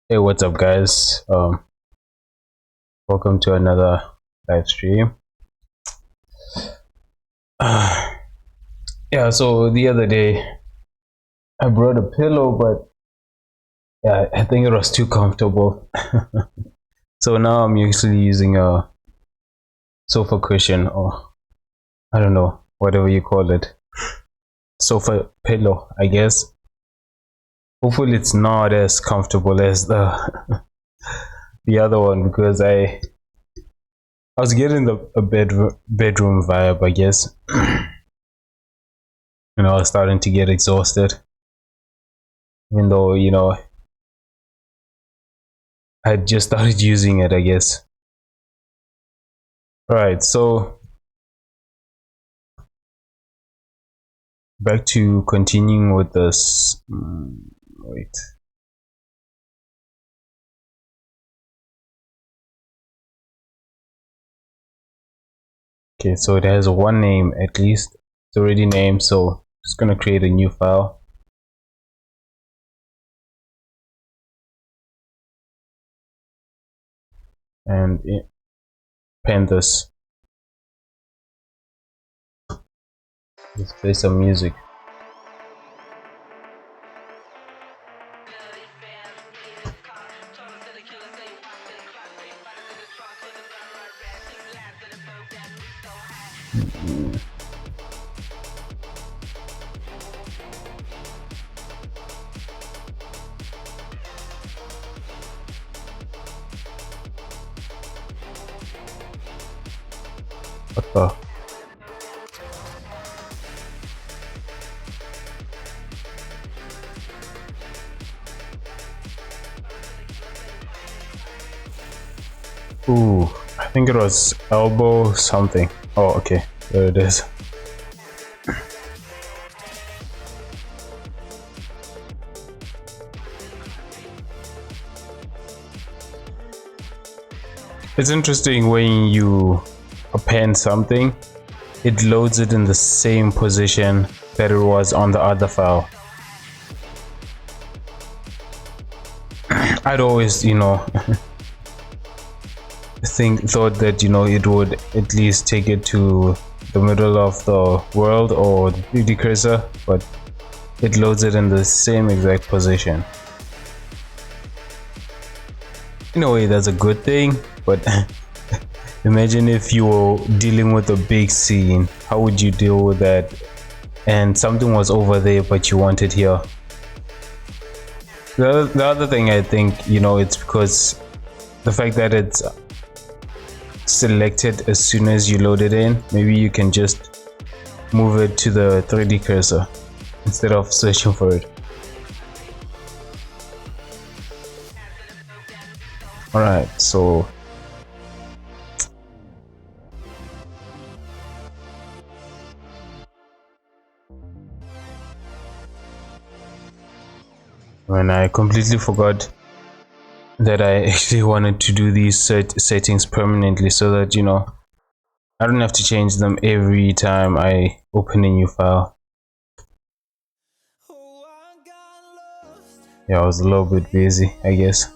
Hey, what's up, guys? Welcome to another live stream. Yeah, so the other day I brought a pillow, but yeah, I think it was too comfortable. So now I'm usually using a sofa cushion, or I don't know, whatever you call it, sofa pillow, I guess. Hopefully, it's not as comfortable as the the other one because I was getting the a bedroom vibe, I guess. And I was starting to get exhausted, even though I just started using it, I guess. Right, so back to continuing with this. Wait. Okay, so it has one name at least. It's already named, so just gonna create a new file. And append this. Let's play some music. What the? Ooh, I think it was elbow something. Oh, okay, there it is. It's interesting when you append something, it loads it in the same position that it was on the other file. I'd always, thought that it would at least take it to the middle of the world or the 3D cursor, but it loads it in the same exact position. In a way, that's a good thing, but imagine if you were dealing with a big scene. How would you deal with that? And something was over there, but you want it here. The other thing, I think, it's because the fact that it's selected as soon as you load it in. Maybe you can just move it to the 3D cursor instead of searching for it. Alright, so when I completely forgot that I actually wanted to do these settings permanently so that I don't have to change them every time I open a new file. Yeah, I was a little bit busy, I guess.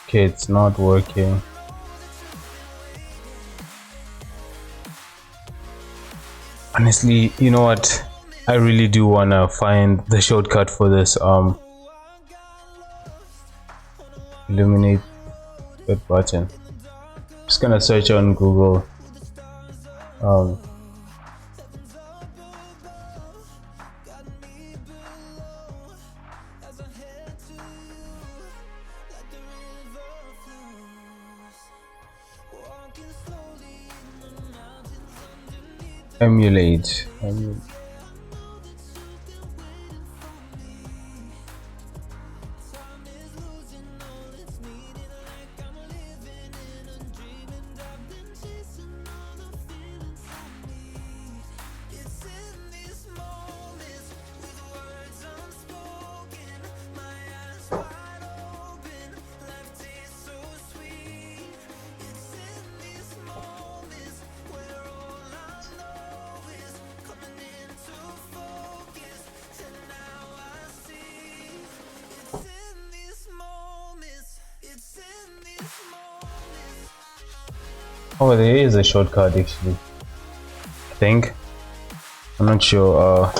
Okay, it's not working. Honestly, you know what? I really do wanna find the shortcut for this illuminate that button. Just gonna search on Google. Um, emulate. Oh, there is a shortcut actually. I think. I'm not sure.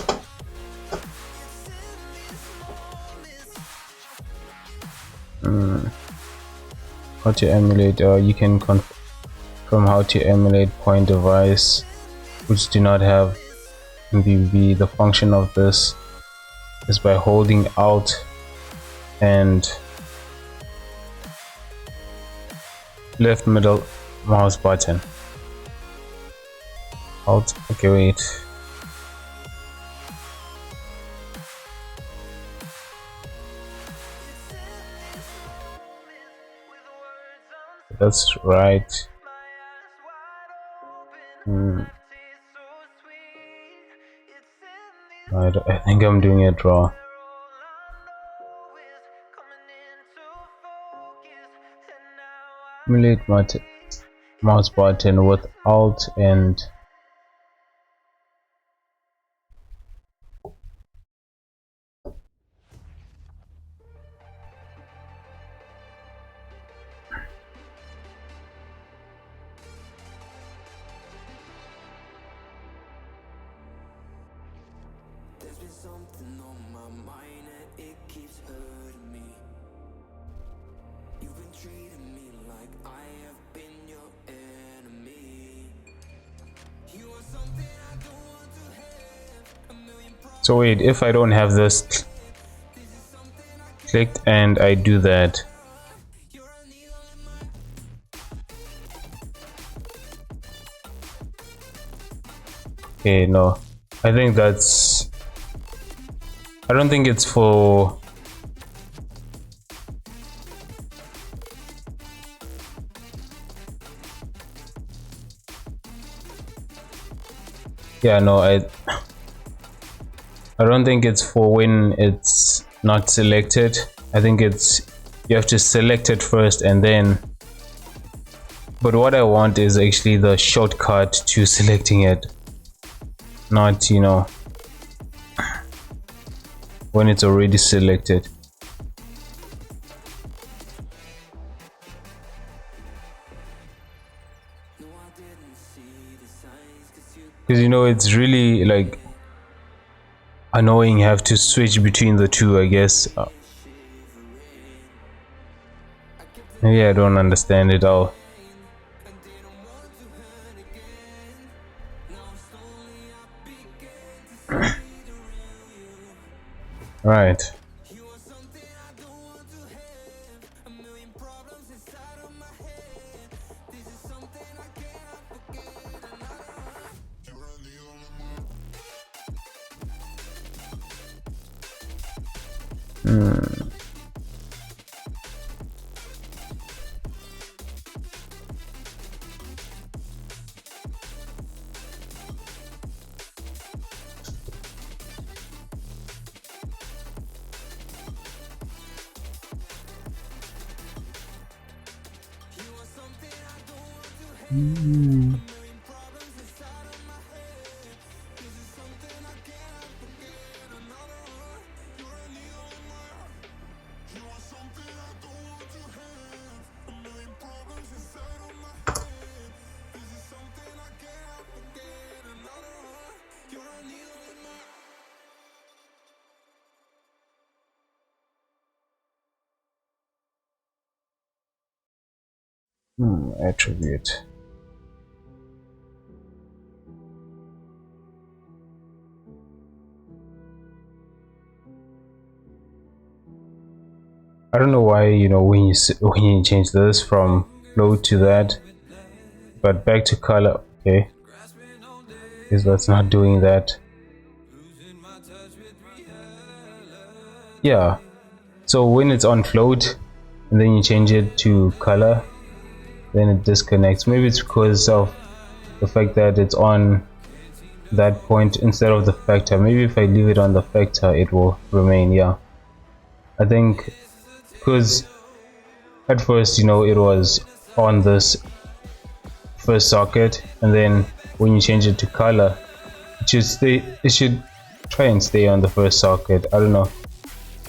How to emulate? You can confirm how to emulate point device which do not have MVV. The function of this is by holding Alt and left middle mouse button. Alt. Okay, wait. That's right. I think I'm doing it wrong. Emulate mouse button with Alt and something on my mind and it keeps hurting me. You've been treating me like I have been your enemy. You are something I don't want to have. A million problems. so wait, if I don't have this clicked and I do that, okay, no, I think that's, I don't think it's for, yeah, no, I don't think it's for when it's not selected. I think it's, you have to select it first and then, but what I want is actually the shortcut to selecting it, not, you know, when it's already selected. Because, you know, it's really like annoying have to switch between the two, I guess. Maybe I don't understand it all. Right. Attribute. I don't know why, you know, when you change this from float to that, but back to color. Okay, because that's not doing that. Yeah, so when it's on float and then you change it to color, then it disconnects. Maybe it's because of the fact that it's on that point instead of the factor. Maybe if I leave it on the factor, it will remain. Yeah, I think because at first, you know, it was on this first socket, and then when you change it to color, it should try and stay on the first socket. I don't know,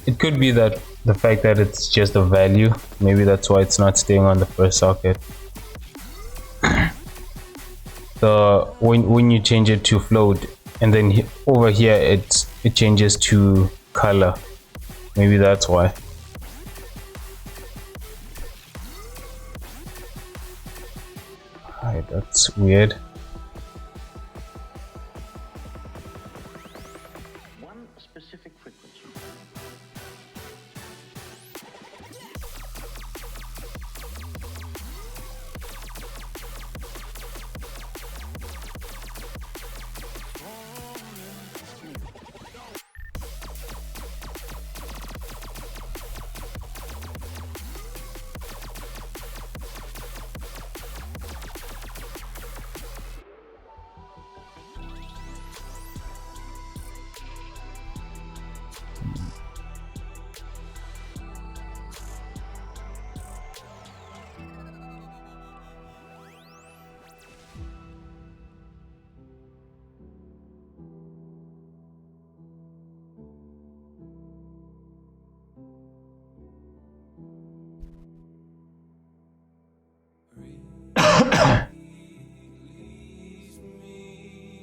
it could be that the fact that it's just a value, maybe that's why it's not staying on the first socket. When you change it to float and then over here it changes to color, maybe that's why. Alright, that's weird. One specific frequency.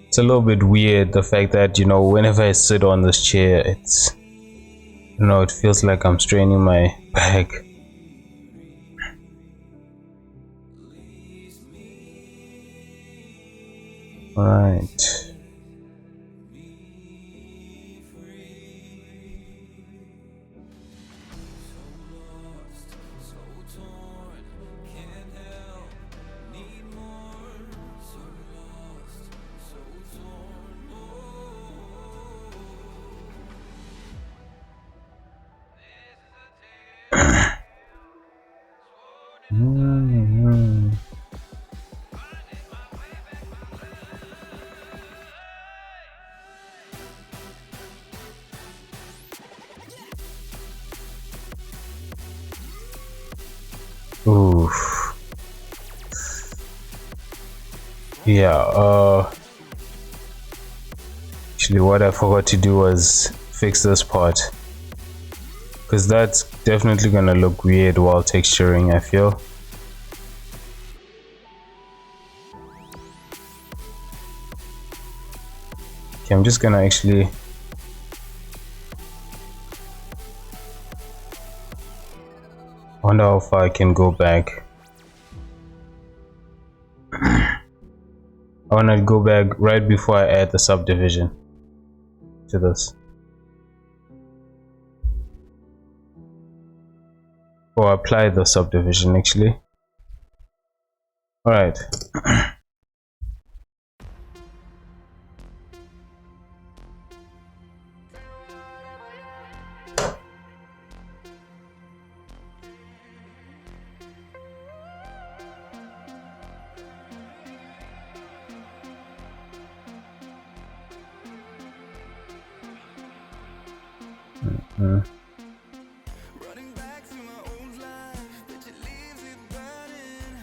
It's a little bit weird, the fact that, you know, whenever I sit on this chair, it's, you know, it feels like I'm straining my back. Right. Oof. Yeah, actually what I forgot to do was fix this part, because that's definitely gonna look weird while texturing, I feel. Okay, I'm just gonna actually wonder how far I can go back. I want to go back right before I add the subdivision to this, or apply the subdivision actually. All right. Running back to my old life, but it leaves it burning.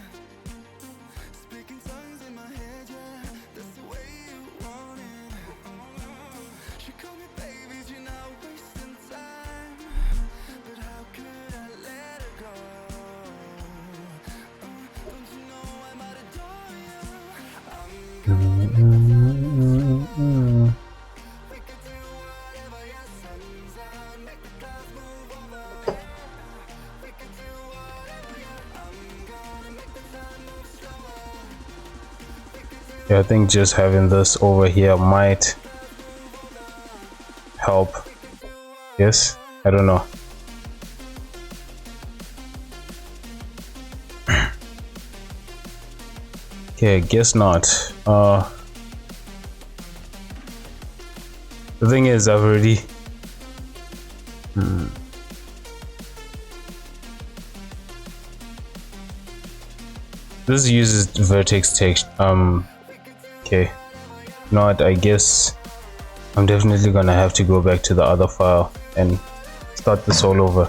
Speaking tongues in my head, yeah, that's the way you want it. She called me baby, you're not wasting time. But how could I let her go? Don't you know I might adore you? I'm gonna make the we could do whatever your sun's out, make the clouds move over. We could do whatever, yeah. I'm gonna make the I think just having this over here might help. Yes, I don't know. Okay, guess not. The thing is, I've already this uses vertex text. Okay, not. I guess I'm definitely gonna have to go back to the other file and start this all over.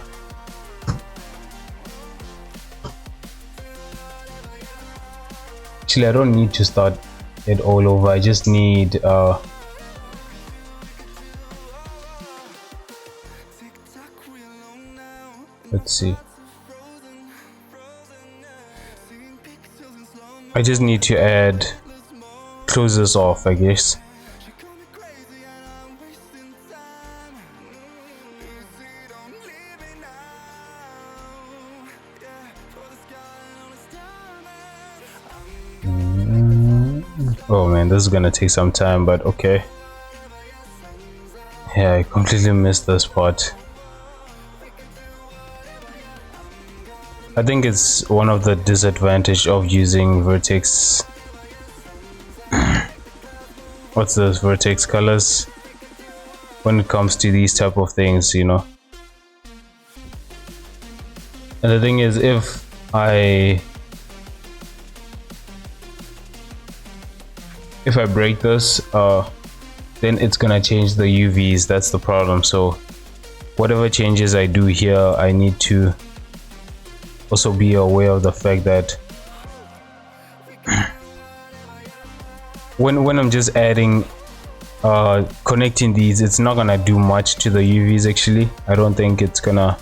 Actually, I don't need to start it all over. I just need let's see. I just need to close this off, I guess. Oh man, this is gonna take some time, but okay. Yeah, I completely missed this part. I think it's one of the disadvantages of using vertex. What's this? Vertex colors when it comes to these type of things, you know. And the thing is, if I break this, then it's gonna change the UVs. That's the problem. So whatever changes I do here, I need to also be aware of the fact that when I'm just adding connecting these, it's not gonna do much to the UVs. Actually, I don't think it's gonna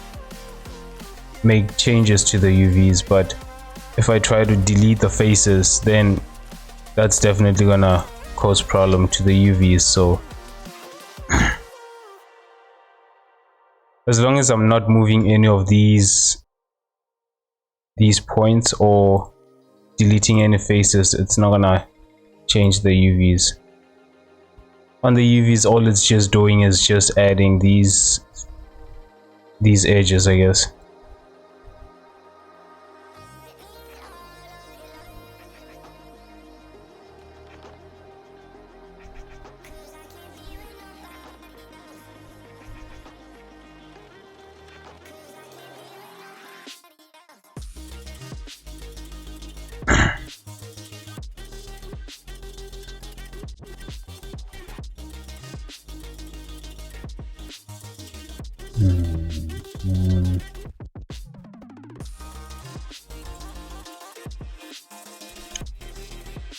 make changes to the UVs, but if I try to delete the faces, then that's definitely gonna cause problem to the UVs. So as long as I'm not moving any of these points or deleting any faces, it's not gonna change the UVs. On the UVs, all it's just doing is just adding these edges, I guess.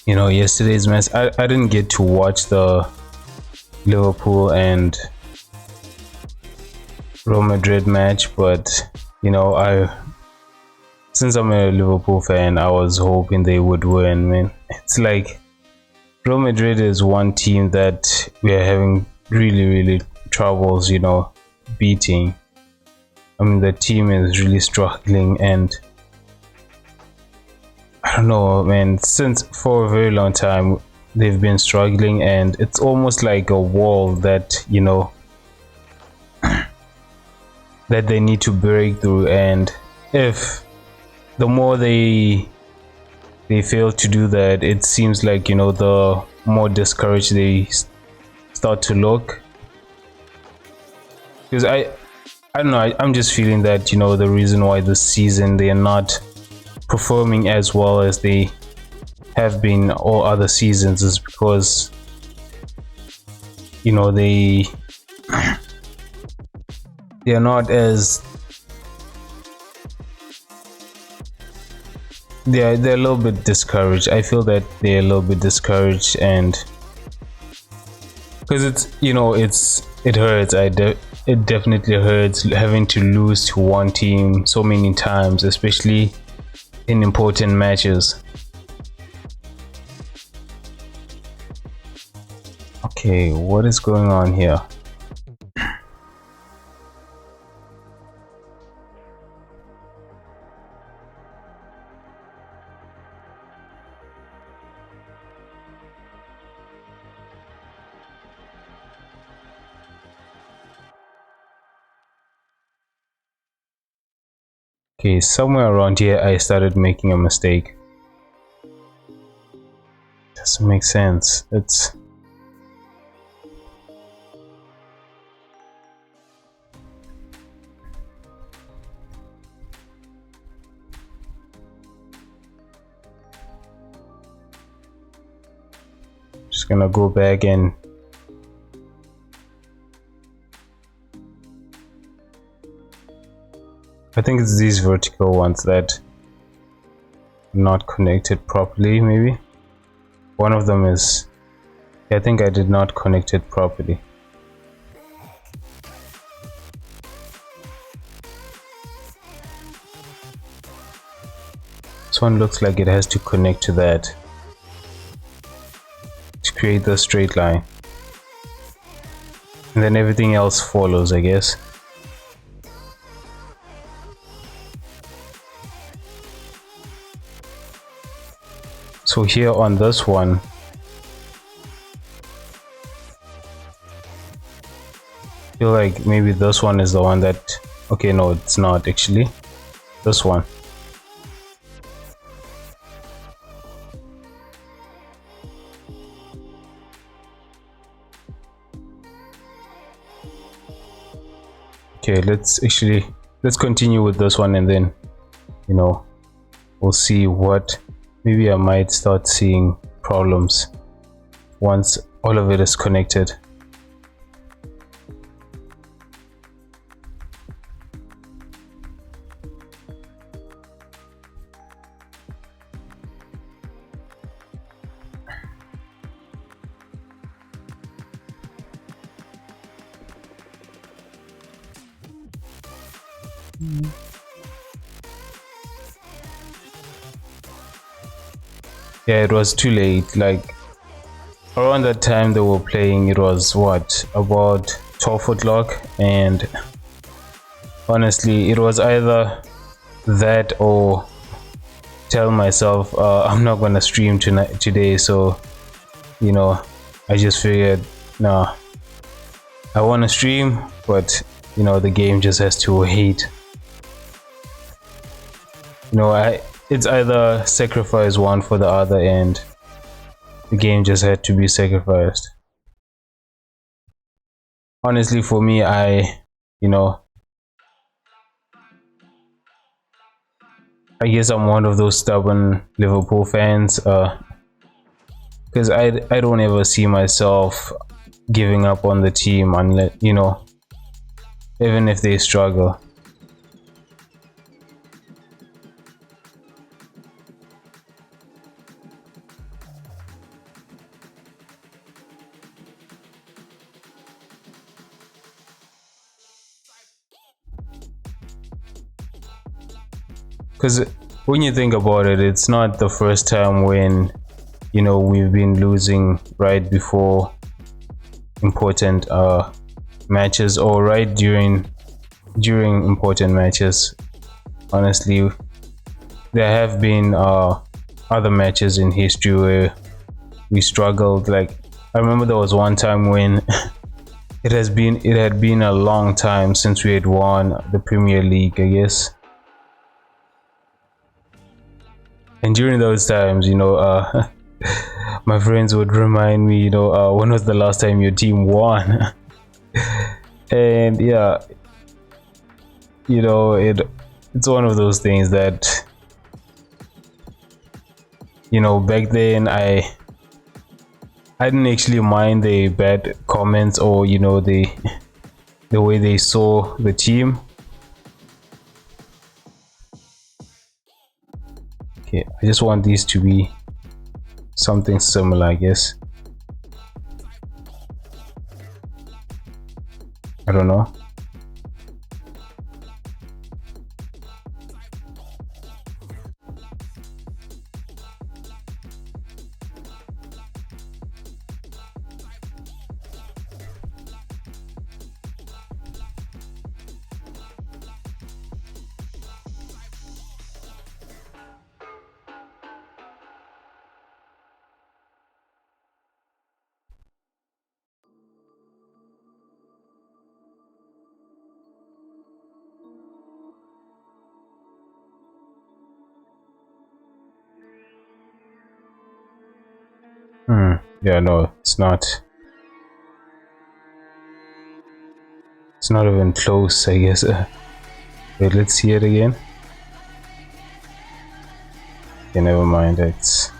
You know, yesterday's match, I didn't get to watch the Liverpool and Real Madrid match, but you know, since I'm a Liverpool fan, I was hoping they would win, man. It's like Real Madrid is one team that we are having really troubles, you know, beating. I mean, the team is really struggling, and I don't know, man, since for a very long time they've been struggling, and it's almost like a wall that, you know, that they need to break through. And if the more they fail to do that, it seems like, you know, the more discouraged they start to look. Because I don't know, I'm just feeling that, you know, the reason why this season they are not performing as well as they have been all other seasons is because, you know, they are not as they're a little bit discouraged. I feel that they're a little bit discouraged, and because it's, you know, it hurts. It definitely hurts having to lose to one team so many times, especially in important matches. Okay, what is going on here? Okay, somewhere around here I started making a mistake. Doesn't make sense. It's just gonna go back and I think it's these vertical ones that are not connected properly. Maybe one of them is, I think I did not connect it properly. This one looks like it has to connect to that to create the straight line, and then everything else follows, I guess. So here on this one, I feel like maybe this one is the one that, okay, no, it's not actually. This one. Okay, let's continue with this one, and then, you know, we'll see what, maybe I might start seeing problems once all of it is connected. Yeah, it was too late. Like around that time they were playing, it was what, about 12 o'clock, and honestly it was either that or tell myself I'm not gonna stream today. So, you know, I just figured, nah, I want to stream, but you know, the game just has to wait. You know, it's either sacrifice one for the other, and the game just had to be sacrificed. Honestly, for me, you know, I guess I'm one of those stubborn Liverpool fans, because I don't ever see myself giving up on the team unless, you know, even if they struggle. Because when you think about it, it's not the first time when, you know, we've been losing right before important matches, or right during important matches. Honestly, there have been other matches in history where we struggled. Like I remember there was one time when it had been a long time since we had won the Premier League, I guess. And during those times, you know, my friends would remind me, you know, when was the last time your team won? And yeah, you know, it's one of those things that, you know, back then I didn't actually mind the bad comments, or you know, the way they saw the team. Okay, I just want these to be something similar, I guess. I don't know. Yeah, no, it's not. It's not even close, I guess. Wait, let's see it again. Okay, never mind. It's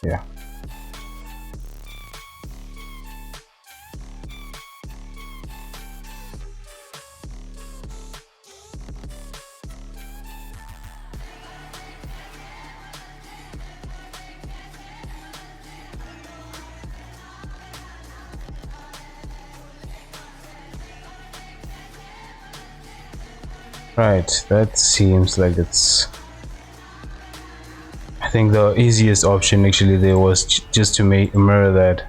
yeah. Right, that seems like it's. I think the easiest option actually there was just to mirror that.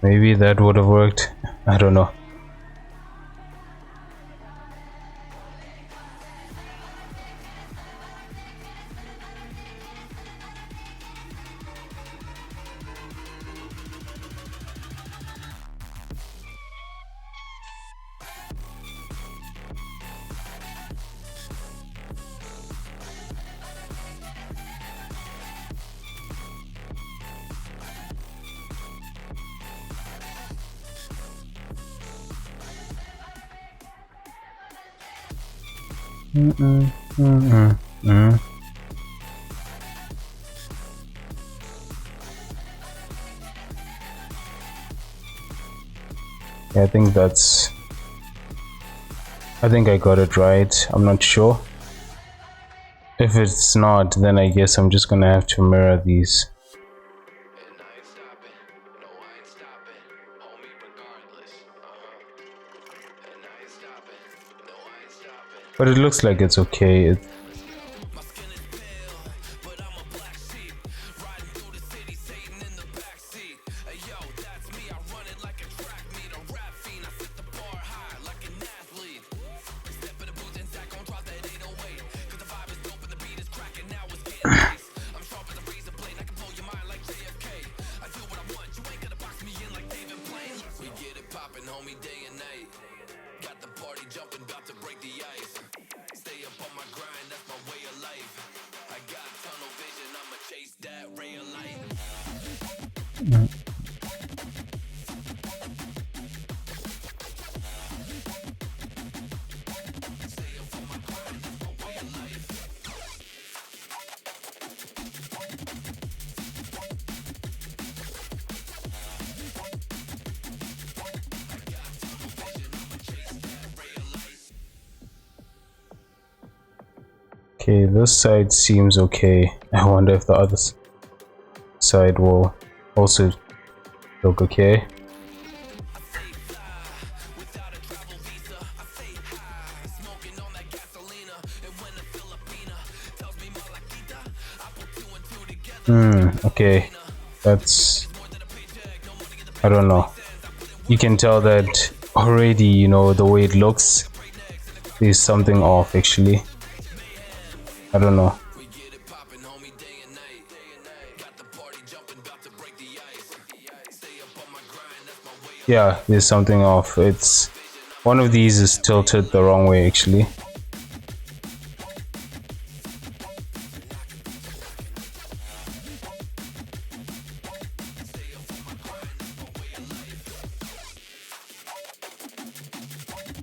Maybe that would have worked. I don't know. Yeah, I think that's. I think I got it right. I'm not sure. If it's not, then I guess I'm just gonna have to mirror these. And I ain't stopping, no I ain't stopping, homie regardless, and I ain't stopping, no I ain't stopping. But it looks like it's okay. My skin is pale, but I'm a black sheep, riding through the city, Satan in the backseat. Hey yo, that's me, I run it like a track meet, a rap fiend, I set the bar high like an athlete. Step in the booth and stack on drop that 808, cause the vibe is dope and the beat is cracking, now it's getting nice. I'm sharp as a razor blade, I can blow your mind like JFK. I do what I want, you ain't gonna box me in like David Blaine. We get it poppin', homie, day and night. Got the party jumping, about to break the ice. Stay up on my grind, that's my way of life. I got tunnel vision, I'ma chase that ray of light. Stay up on my grind, that's my way of life. Okay, this side seems okay. I wonder if the other side will also look okay. Okay, that's. I don't know. You can tell that already, you know, the way it looks. There's something off actually. I don't know. We get it poppin', homie, day and night. Got the party jumping, about to break the ice. Stay up on my grind, that's my way of Yeah, there's something off. It's one of these is tilted the wrong way actually.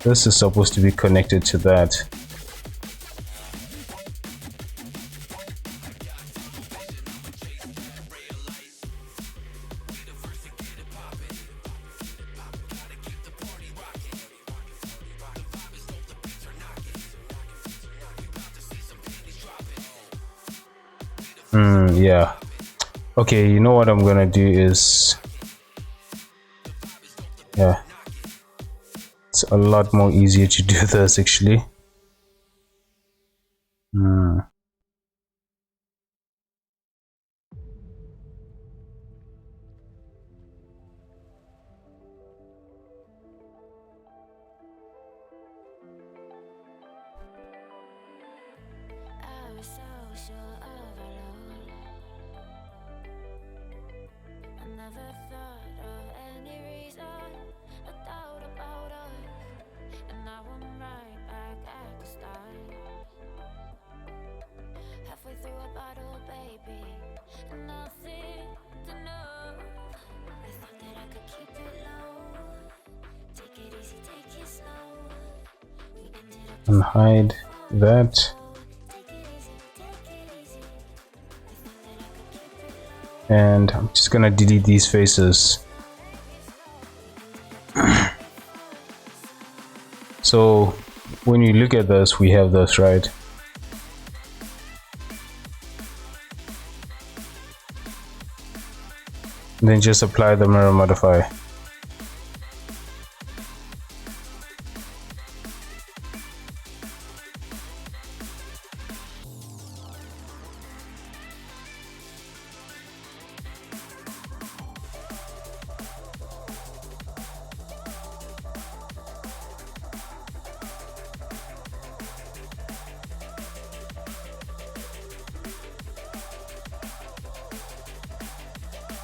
This is supposed to be connected to that. Yeah. Okay, you know what I'm gonna do is, yeah, It's a lot more easier to do this actually. I was so sure of our love. I never thought of any reason, a doubt about us, and now I'm right back at the start. Halfway through a bottle, baby, and nothing to know. I thought that I could keep it low. Take it easy, take it slow. We ended up And hide that. And I'm just gonna delete these faces. So when you look at this, we have this, right? Then just apply the mirror modifier.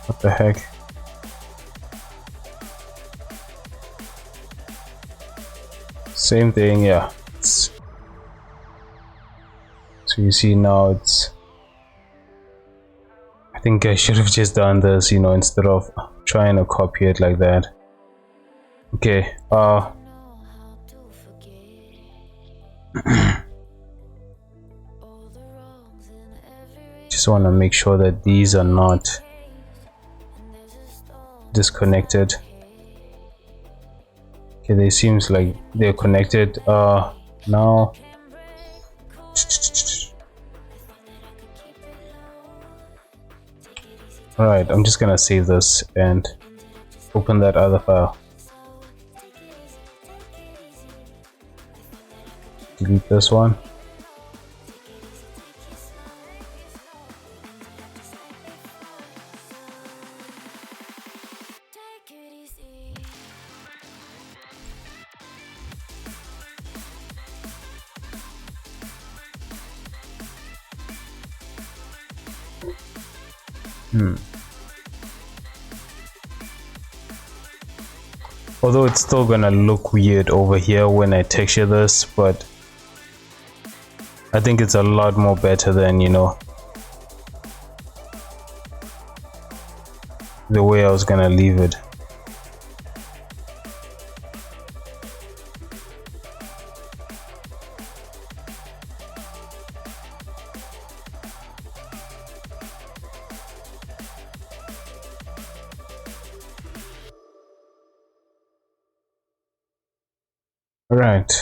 What the heck? Same thing, yeah. So you see now it's, I think I should have just done this, you know, instead of trying to copy it like that. Okay, just want to make sure that these are not disconnected. Okay, they seems like they're connected. Now alright, I'm just gonna save this and open that other file. Delete this one. Although it's still gonna look weird over here when I texture this, but I think it's a lot more better than, you know, the way I was gonna leave it. Right.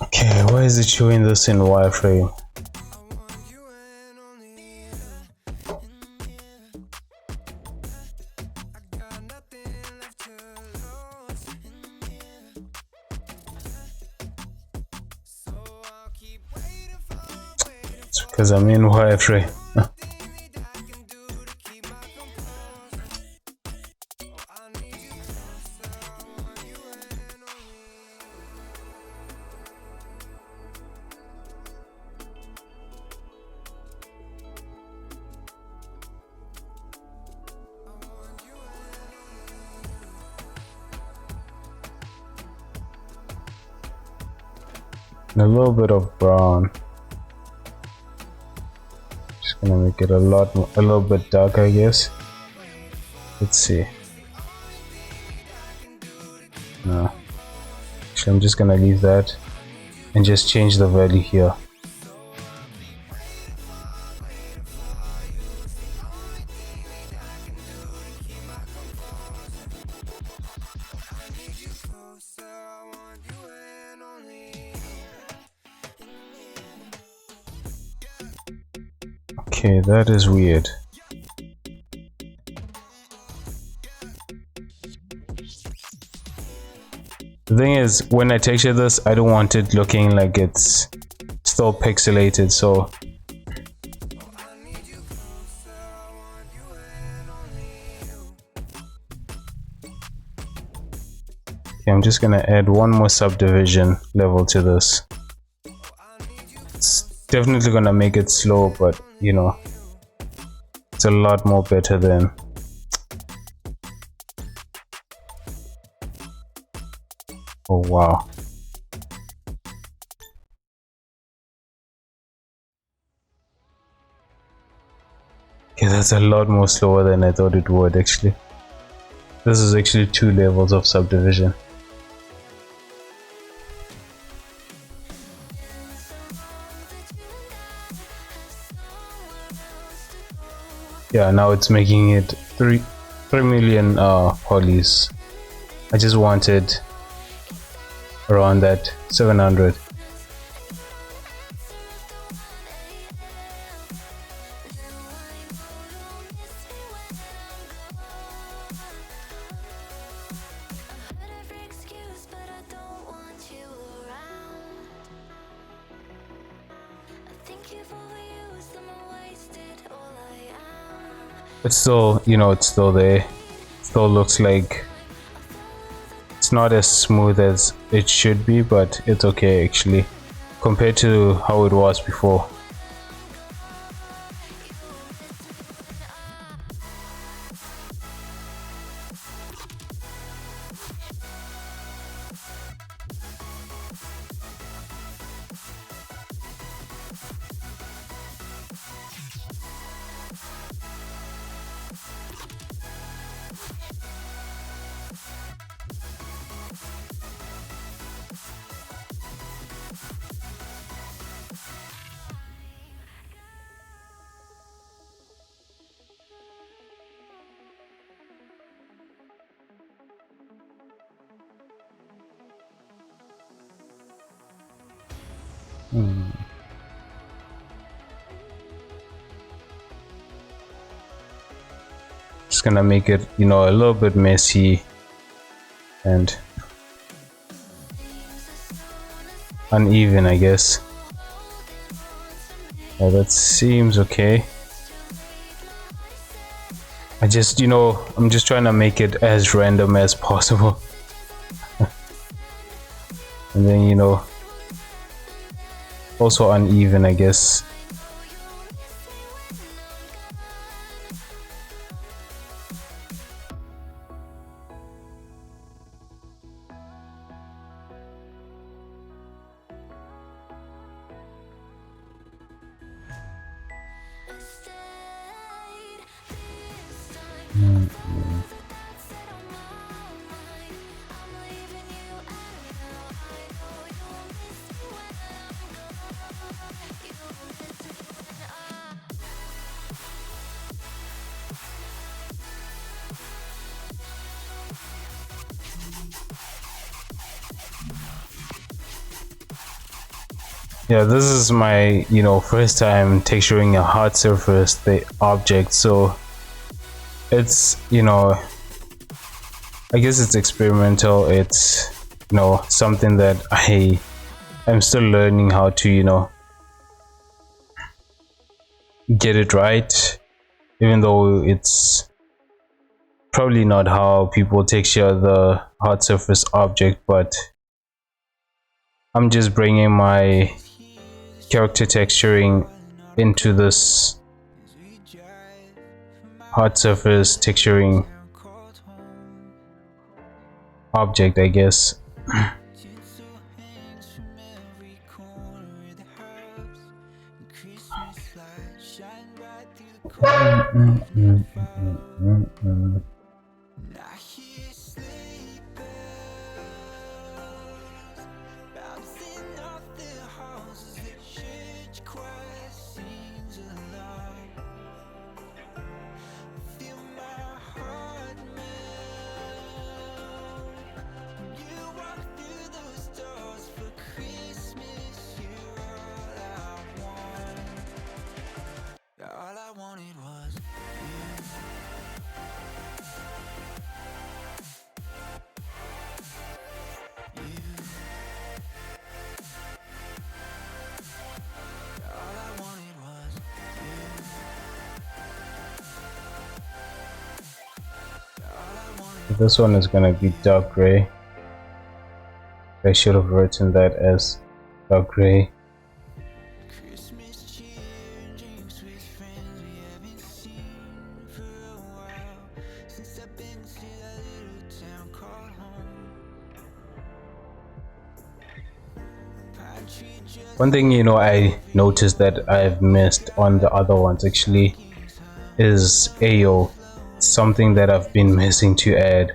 Okay, why is it showing this in wireframe? It's because I'm in wireframe. and a little bit of brown. Just gonna make it a little bit darker, I guess. Let's see. No, actually I'm just gonna leave that and just change the value here. Okay, that is weird. The thing is, when I texture this, I don't want it looking like it's still pixelated, so okay, I'm just gonna add one more subdivision level to this. It's definitely gonna make it slow, but you know, it's a lot more better than. Oh wow. Okay, that's a lot more slower than I thought it would actually. This is actually 2 levels of subdivision. Yeah, now it's making it 3 million polys. I just wanted around that 700. But still, you know, it's still there. Still looks like it's not as smooth as it should be, but it's okay actually compared to how it was before. Just gonna make it, you know, a little bit messy and uneven, I guess. Yeah, that seems okay. I just, you know, I'm just trying to make it as random as possible. And then, you know, also uneven, I guess. Yeah, this is my, you know, first time texturing a hard surface, the object, so it's, you know, I guess it's experimental. It's, you know, something that I'm still learning how to, you know, get it right, even though it's probably not how people texture the hard surface object, but I'm just bringing my character texturing into this hard surface texturing object, I guess. I hear sleepers bouncing off the houses. The church choir sings aloud. Feel my heart melt. You walk through those doors for Christmas. You're all I wanted was all I wanted was This one is gonna be dark gray. I should have written that as dark gray. Christmas cheer and drinks with friends we haven't seen for a while. Since I've been to that little town called home. Pine tree just One thing, you know, I noticed that I've missed on the other ones actually is AO. Something that I've been missing to add,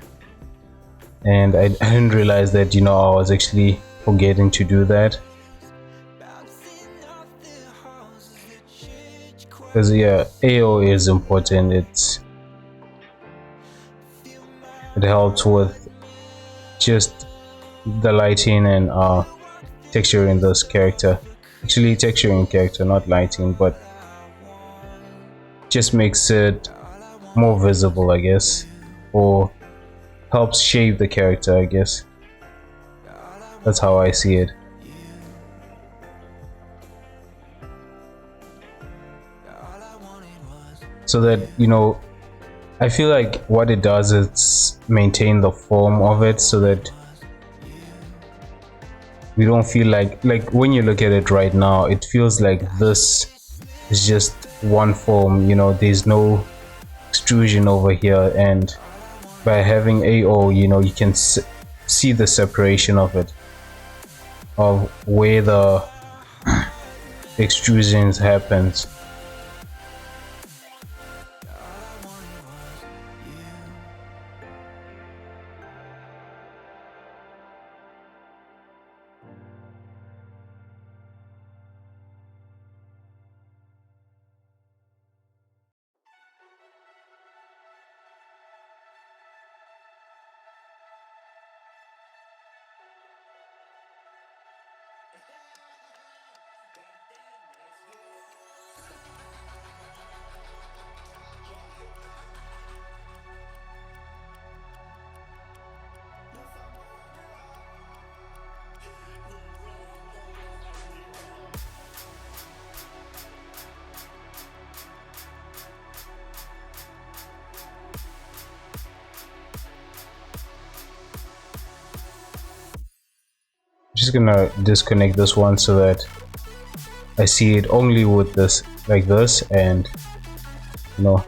and I didn't realize that, you know, I was actually forgetting to do that. bouncing off the houses. The church choir Because yeah, AO is important. It helps with just the lighting and texturing this character. Actually texturing character, not lighting, but just makes it more visible, I guess, or helps shape the character, I guess. That's how I see it. So that, you know, I feel like what it does is maintain the form of it, so that we don't feel like when you look at it right now, it feels like this is just one form, you know, there's no extrusion over here. And by having AO, you know, you can see the separation of it, of where the extrusions happens. Just gonna disconnect this one so that I see it only with this, like this, and you know,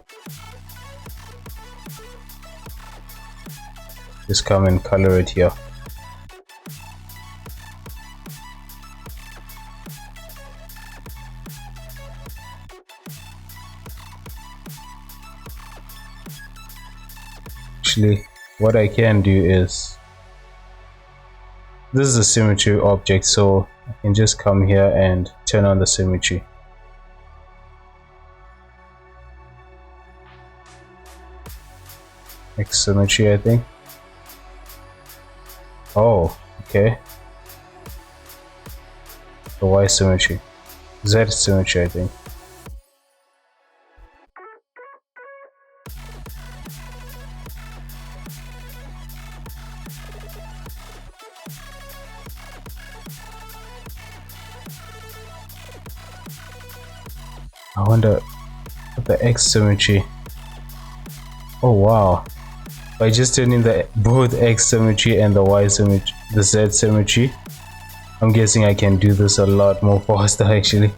just come and color it here. Actually, what I can do is, this is a symmetry object, so I can just come here and turn on the symmetry. X symmetry, I think. Oh, okay. The Y symmetry. Z symmetry, I think. I wonder what the X symmetry. Oh wow. By just turning the both X symmetry and the Y symmetry, the Z symmetry, I'm guessing I can do this a lot more faster actually.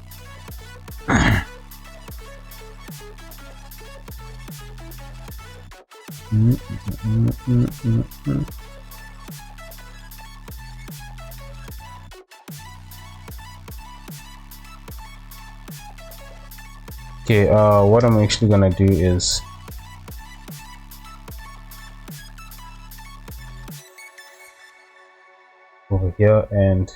Okay, what I'm actually gonna do is over here and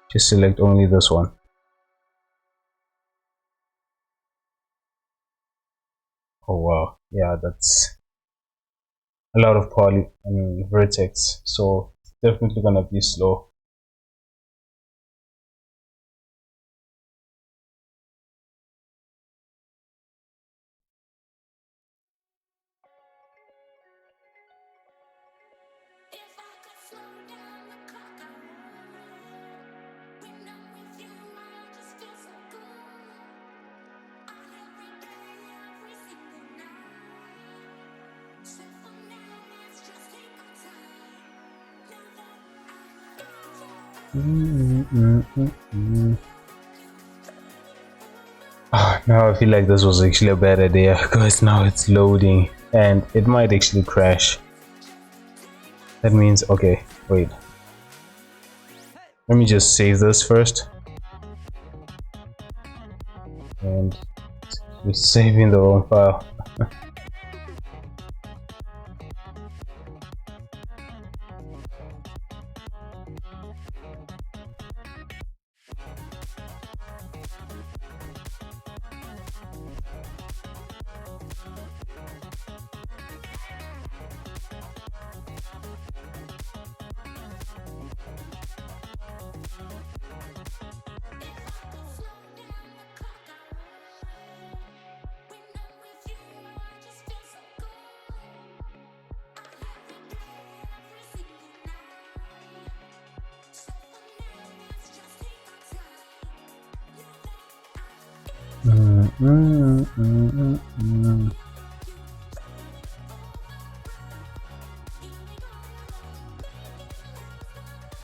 just select only this one. Oh wow, yeah, that's a lot of poly and vertex, so it's definitely gonna be slow. If I could slow down the clock, I would. When I'm with you, I just feel so good. Every day, every single night. So for now, let's just take our time. Now that I got you. Now I feel like this was actually a bad idea because now it's loading and it might actually crash. That means, okay, wait. Let me just save this first. And we're saving the wrong file.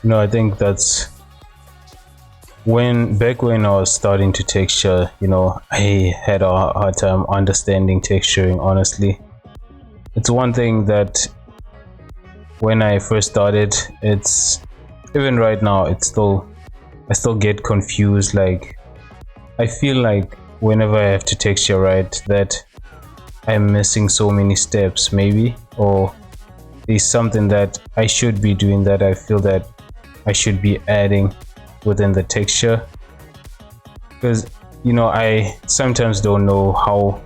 No, I think that's back when I was starting to texture, you know, I had a hard time understanding texturing, honestly. It's one thing that when I first started, it's even right now, I still get confused. Like, I feel like whenever I have to texture right, that I'm missing so many steps, maybe, or there's something that I should be doing that I feel that I should be adding within the texture, because you know, I sometimes don't know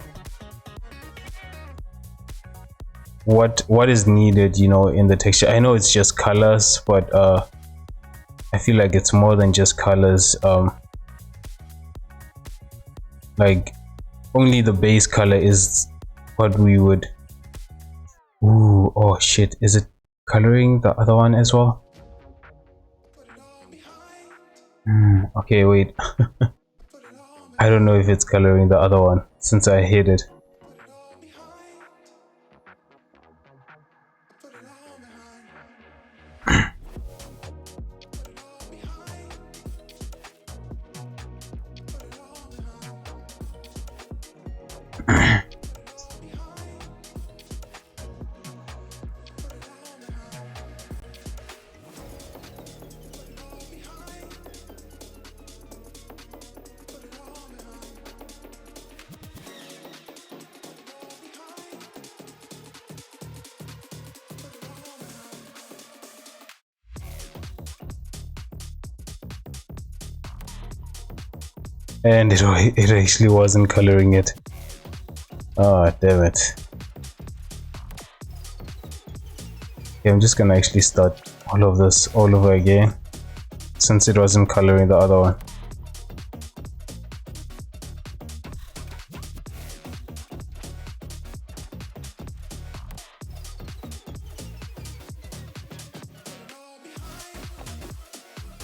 what is needed, you know, in the texture. I know it's just colors, but I feel like it's more than just colors. Like, only the base color is what we would. Ooh, oh shit, is it coloring the other one as well? Okay, wait. I don't know if it's coloring the other one since I hit it. And it actually wasn't coloring it. Oh, damn it. Okay, I'm just gonna actually start all of this all over again since it wasn't coloring the other one.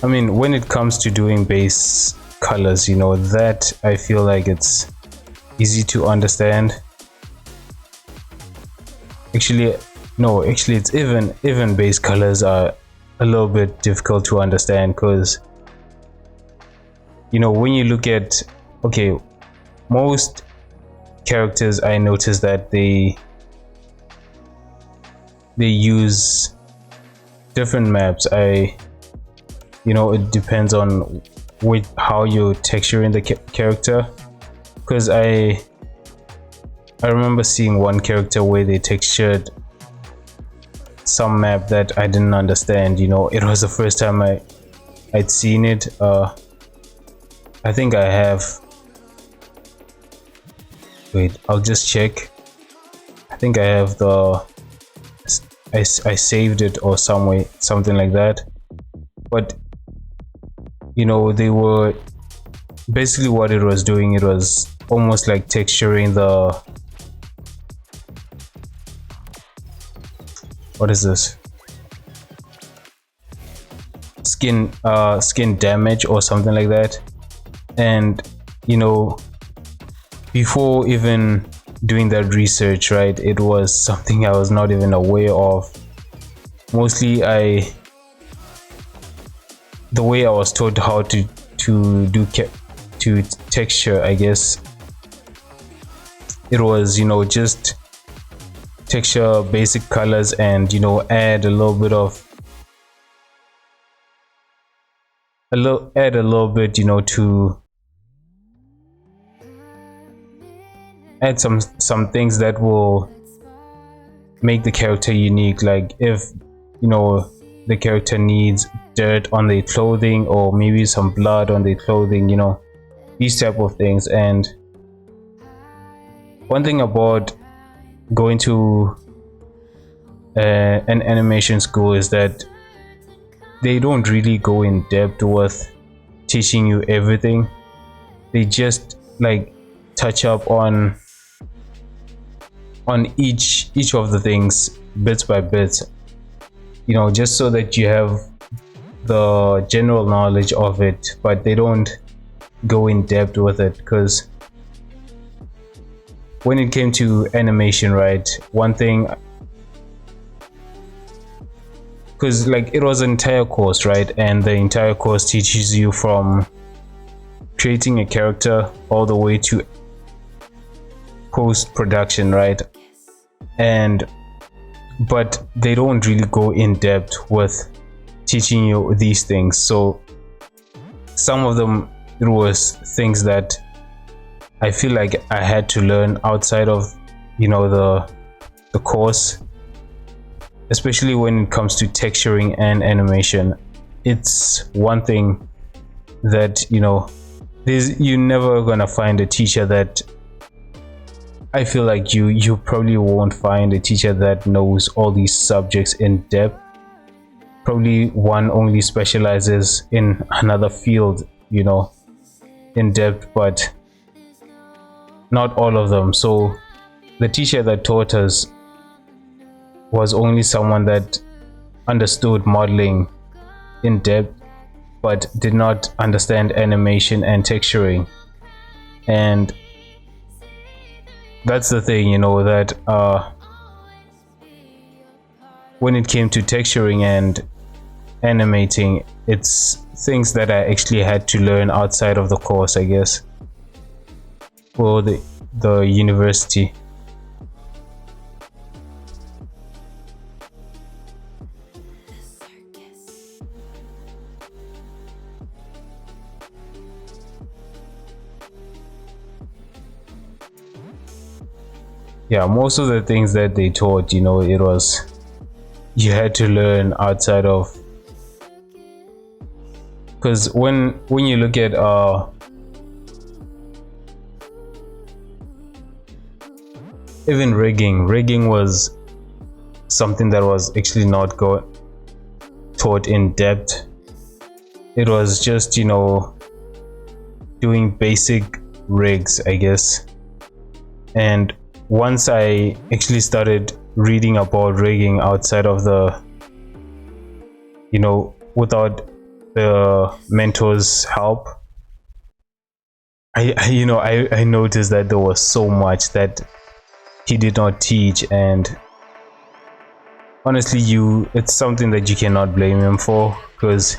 I mean, when it comes to doing base colors, you know, that I feel like it's easy to understand. Actually, no, actually it's even base colors are a little bit difficult to understand, because you know, when you look at, okay, most characters, I notice that they use different maps. You know, it depends on with how you're texturing the character, because I remember seeing one character where they textured some map that I didn't understand. You know, it was the first time I'd seen it. I think I have, wait, I'll just check. I think I have I saved it or something like that. But you know, they were basically, what it was doing, it was almost like texturing the, what is this, skin damage or something like that. And you know, before even doing that research, right, it was something I was not even aware of. Mostly the way I was taught how to texture, I guess, it was, you know, just texture basic colors and, you know, add a little bit, you know, to add some things that will make the character unique. Like if, you know, the character needs dirt on their clothing or maybe some blood on their clothing, you know, these type of things. And one thing about going to an animation school is that they don't really go in depth with teaching you everything. They just like touch up on each of the things bits by bits, you know, just so that you have the general knowledge of it, but they don't go in depth with it. Because when it came to animation, right, one thing, because like it was an entire course, right, and the entire course teaches you from creating a character all the way to post-production, right? And but they don't really go in depth with teaching you these things. So some of them, it was things that I feel like I had to learn outside of, you know, the course, especially when it comes to texturing and animation. It's one thing that, you know, you're never gonna find a teacher that, I feel like you probably won't find a teacher that knows all these subjects in depth. Probably one only specializes in another field, you know, in depth, but not all of them. So the teacher that taught us was only someone that understood modeling in depth but did not understand animation and texturing. And that's the thing, you know, that when it came to texturing and animating, it's things that I actually had to learn outside of the course, I guess, or the university. Yeah, most of the things that they taught, you know, it was, you had to learn outside of, because when you look at even rigging was something that was actually not taught in depth. It was just, you know, doing basic rigs, I guess. And once I actually started reading about rigging outside of the, you know, without the mentor's help, I noticed that there was so much that he did not teach. And honestly, it's something that you cannot blame him for, because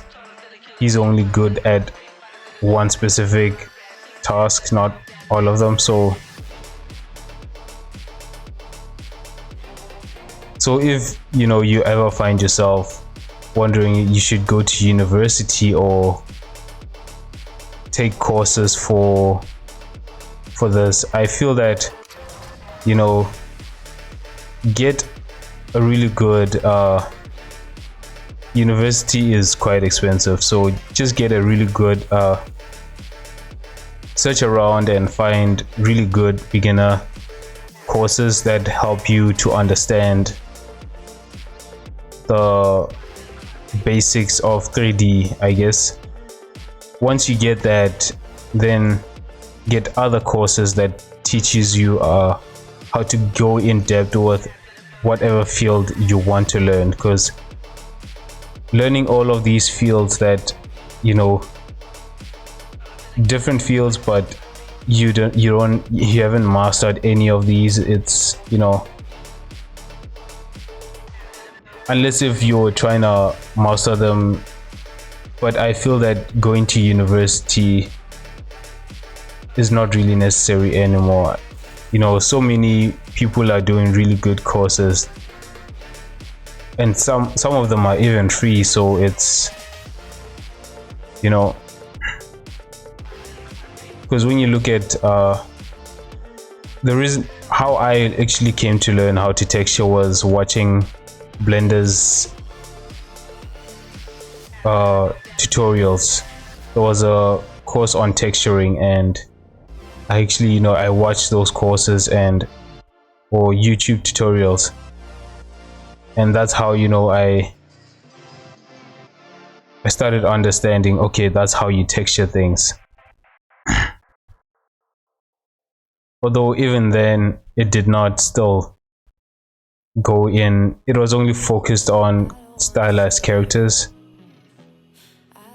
he's only good at one specific task, not all of them. So if, you know, you ever find yourself wondering you should go to university or take courses for this. I feel that, you know, get a really good university is quite expensive, so just get a really good search around and find really good beginner courses that help you to understand the basics of 3D, I guess. Once you get that, then get other courses that teaches you how to go in depth with whatever field you want to learn, because learning all of these fields that, you know, different fields, but you haven't mastered any of these, it's, you know, unless if you're trying to master them. But I feel that going to university is not really necessary anymore. You know, so many people are doing really good courses, and some of them are even free, so it's, you know, because when you look at the reason how I actually came to learn how to texture was watching Blender's tutorials. There was a course on texturing, and I actually, you know, I watched those courses or YouTube tutorials, and that's how, you know, I started understanding, okay, that's how you texture things. Although even then it did not still go in, it was only focused on stylized characters.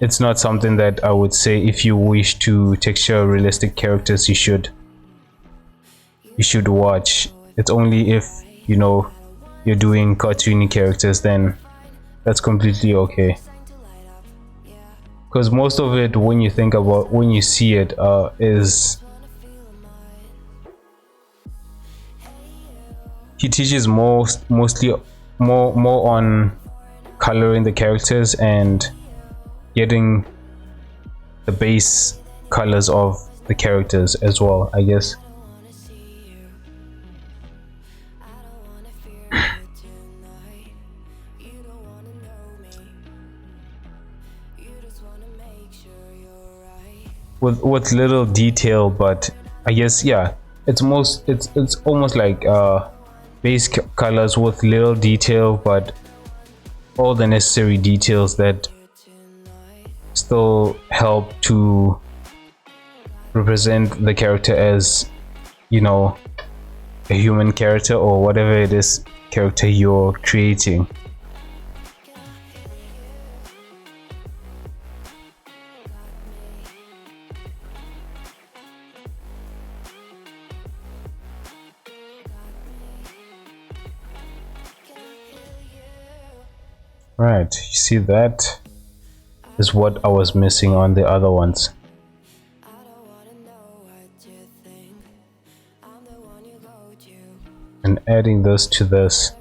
It's not something that I would say if you wish to texture realistic characters you should watch. It's only if, you know, you're doing cartoony characters, then that's completely okay. Because most of it, when you think about, when you see it, is he teaches mostly more on coloring the characters and getting the base colors of the characters as well, I guess. With little detail, but I guess, yeah, it's almost like base colors with little detail, but all the necessary details that still help to represent the character as, you know, a human character or whatever it is character you're creating. Right, you see, that is what I was missing on the other ones. And adding this to this.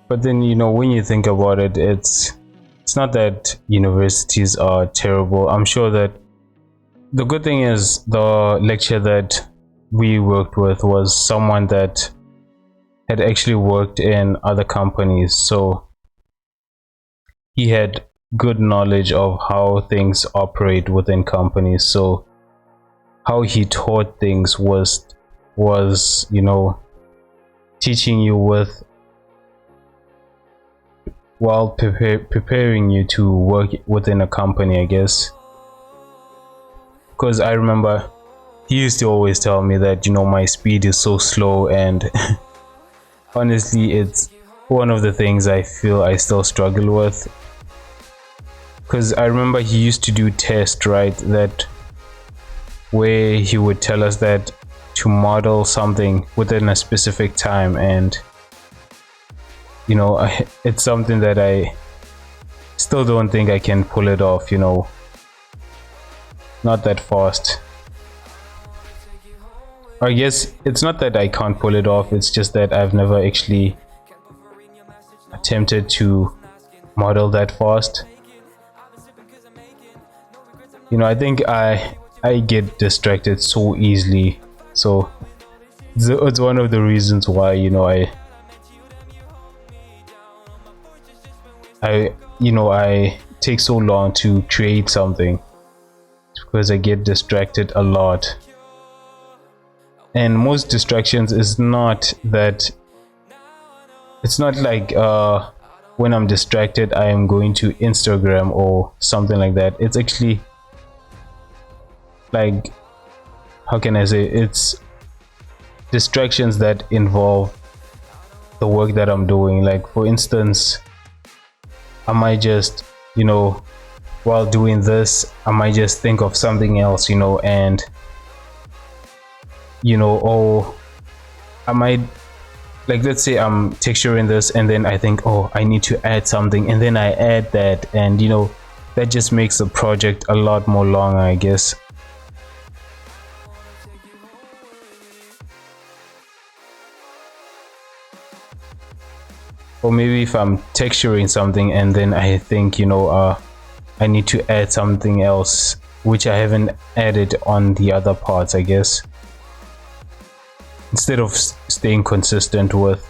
But then, you know, when you think about it, it's it's not that universities are terrible. I'm sure that the good thing is the lecturer that we worked with was someone that had actually worked in other companies, so he had good knowledge of how things operate within companies. So how he taught things was teaching you with while preparing you to work within a company, I guess. Because I remember he used to always tell me that my speed is so slow, and honestly it's one of the things I feel I still struggle with. Because I remember he used to do tests, right, that where he would tell us that to model something within a specific time, and it's something that I still don't think I can pull it off, not that fast. I guess it's not that I can't pull it off, it's just that I've never actually attempted to model that fast. I think I get distracted so easily, so it's one of the reasons why I take so long to create something, because I get distracted a lot. And most distractions is not that, it's not like when I'm distracted I am going to Instagram or something like that. It's actually like, how can I say, it's distractions that involve the work that I'm doing. Like for instance, I might just while doing this I might just think of something else, and or I might, like, let's say I'm texturing this and then I think, oh, I need to add something, and then I add that, and that just makes the project a lot more longer, I guess. Or maybe if I'm texturing something and then I think I need to add something else which I haven't added on the other parts, I guess. Instead of staying consistent with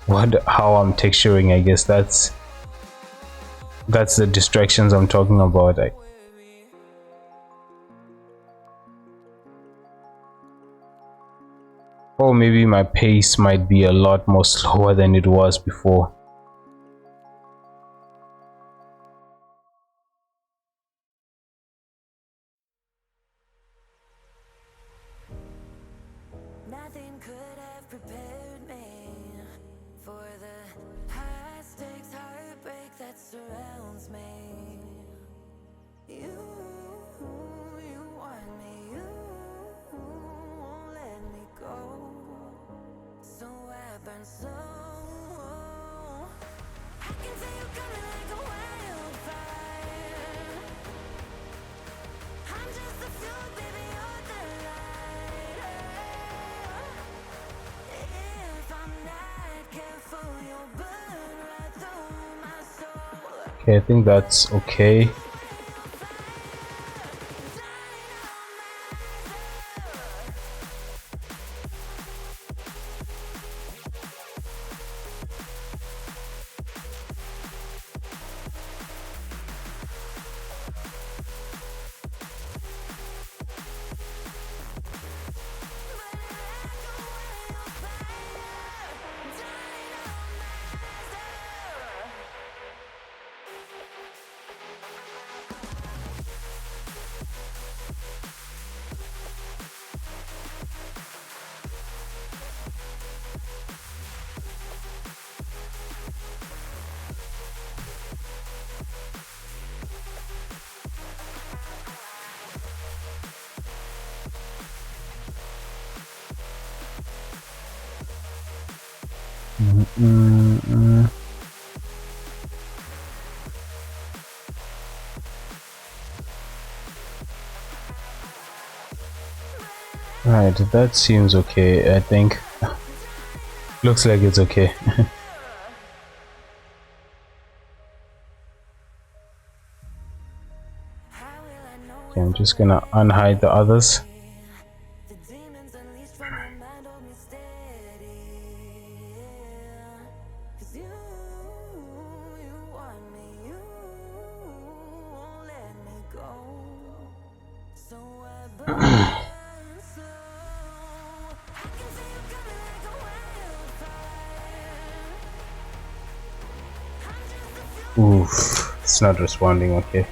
how I'm texturing, I guess that's the distractions I'm talking about. Or maybe my pace might be a lot more slower than it was before. Nothing could have prepared me for the high stakes heartbreak that surrounds me. You want me, you won't let me go. So I burn so. I can feel you coming like a wildfire. I'm just the fuel, baby, you're the light. If I'm not careful, you'll burn right through my soul. Okay, I think that's okay. Right, that seems okay, I think. Looks like it's okay. I'm just gonna unhide the others. Oof, it's not responding. Okay.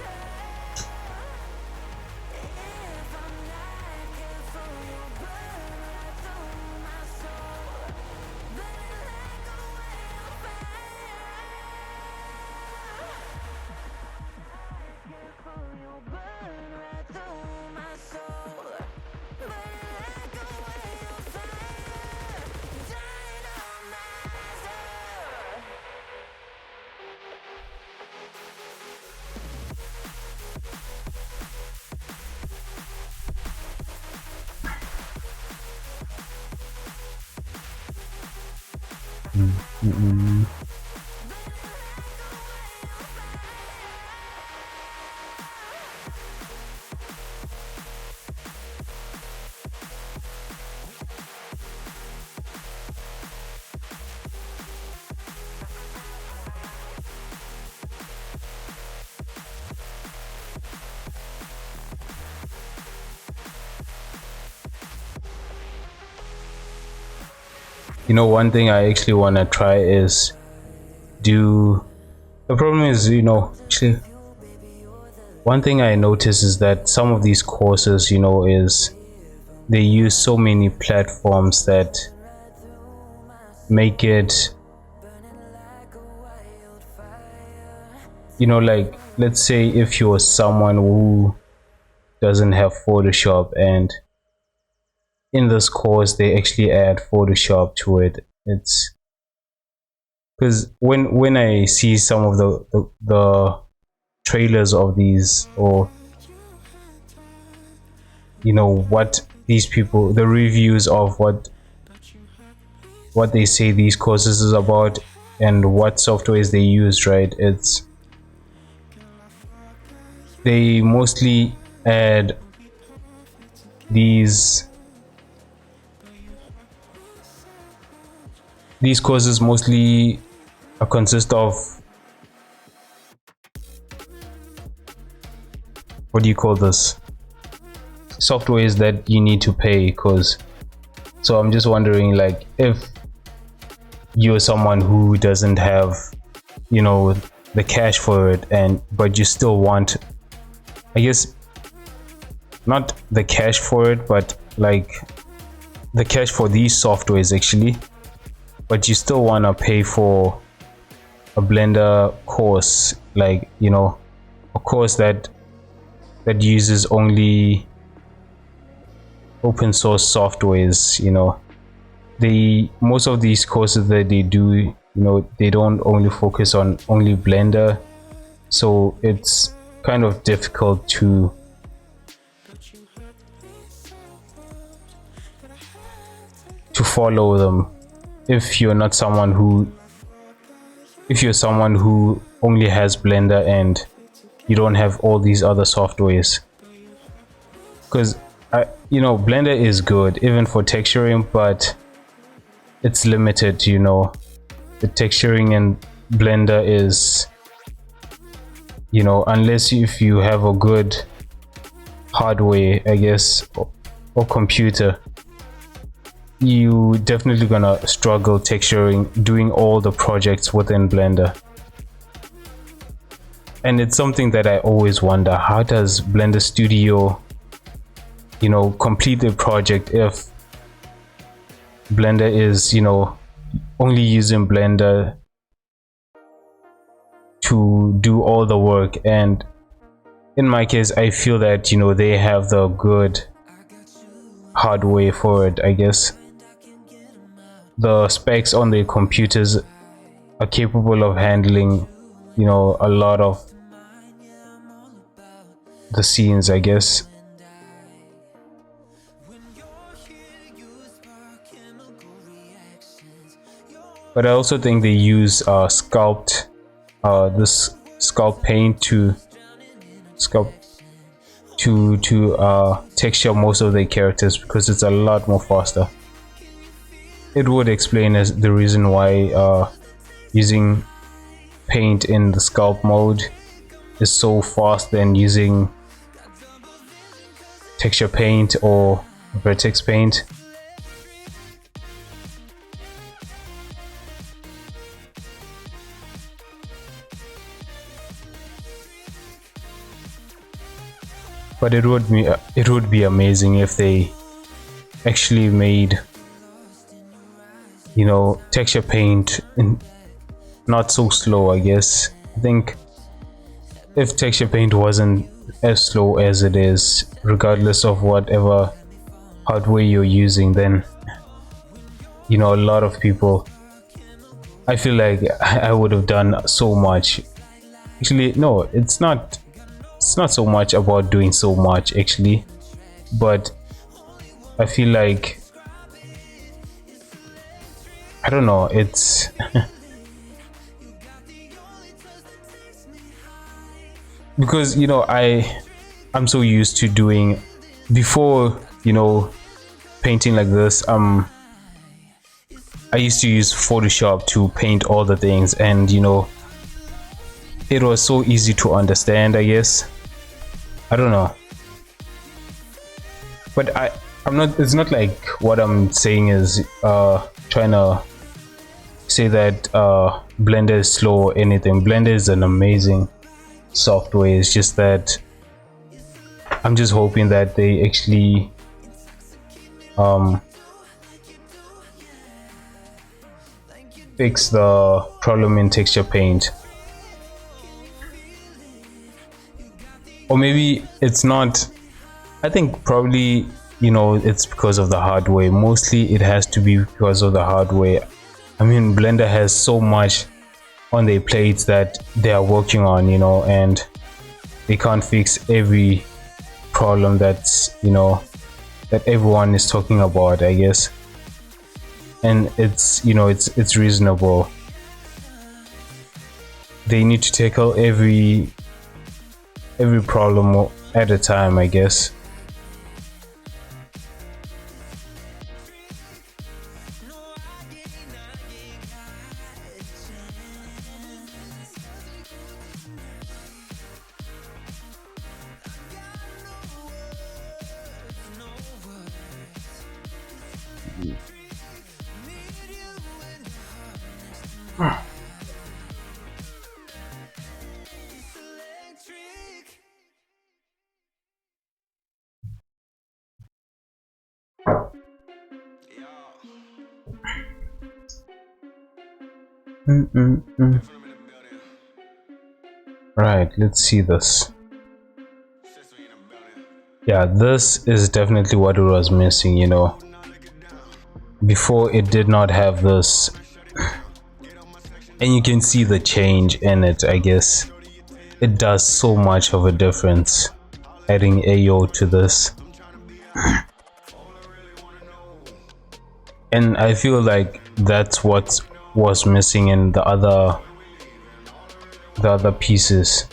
You know, one thing I actually want to try is do. The problem is, you know, actually, one thing I notice is that some of these courses, you know, is they use so many platforms that make it, you know, like, let's say if you're someone who doesn't have Photoshop, and in this course they actually add Photoshop to it. It's because when I see some of the trailers of these, or you know what these people, the reviews of what they say these courses is about and what softwares they use, right? It's they mostly add these courses mostly consist of, what do you call this, softwares that you need to pay. Because so I'm just wondering, like, if you're someone who doesn't have, you know, the cash for it, and but you still want, I guess not the cash for it, but like the cash for these softwares actually, but you still want to pay for a Blender course, like, you know, a course that uses only open source softwares. You know, most of these courses that they do, you know, they don't only focus on only Blender, so it's kind of difficult to follow them if you're not someone who, if you're someone who only has Blender and you don't have all these other softwares. Because you know, Blender is good even for texturing, but it's limited. You know, the texturing in Blender is, you know, unless if you have a good hardware, I guess, or computer, you definitely gonna struggle texturing, doing all the projects within Blender. And it's something that I always wonder, how does Blender Studio, you know, complete the project if Blender is, you know, only using Blender to do all the work. And in my case, I feel that, you know, they have the good hardware for it. I guess the specs on their computers are capable of handling, you know, a lot of the scenes, I guess. But I also think they use this sculpt paint to sculpt to texture most of the characters because it's a lot more faster. It would explain as the reason why using paint in the sculpt mode is so fast than using texture paint or vertex paint. But it would be amazing if they actually made, you know, texture paint not so slow. I guess I think if texture paint wasn't as slow as it is, regardless of whatever hardware you're using, then, you know, a lot of people, I feel like I would have done so much. Actually, no, it's not so much about doing so much actually, but I feel like, I don't know, it's because, you know, I'm so used to doing, before, you know, painting like this, I used to use Photoshop to paint all the things, and, you know, it was so easy to understand, I guess. I don't know, but I'm not, it's not like what I'm saying is trying to say that Blender is slow or anything. Blender is an amazing software. It's just that I'm just hoping that they actually fix the problem in texture paint. Or maybe it's not. I think probably, you know, it's because of the hardware. Mostly it has to be because of the hardware. I mean, Blender has so much on their plates that they are working on, you know, and they can't fix every problem that's, you know, that everyone is talking about, I guess. And it's, you know, it's reasonable. They need to tackle every problem at a time, I guess. Right, let's see this. Yeah, this is definitely what it was missing, you know. Before it did not have this, and you can see the change in it. I guess it does so much of a difference adding AO to this. And I feel like that's what was missing in the other pieces.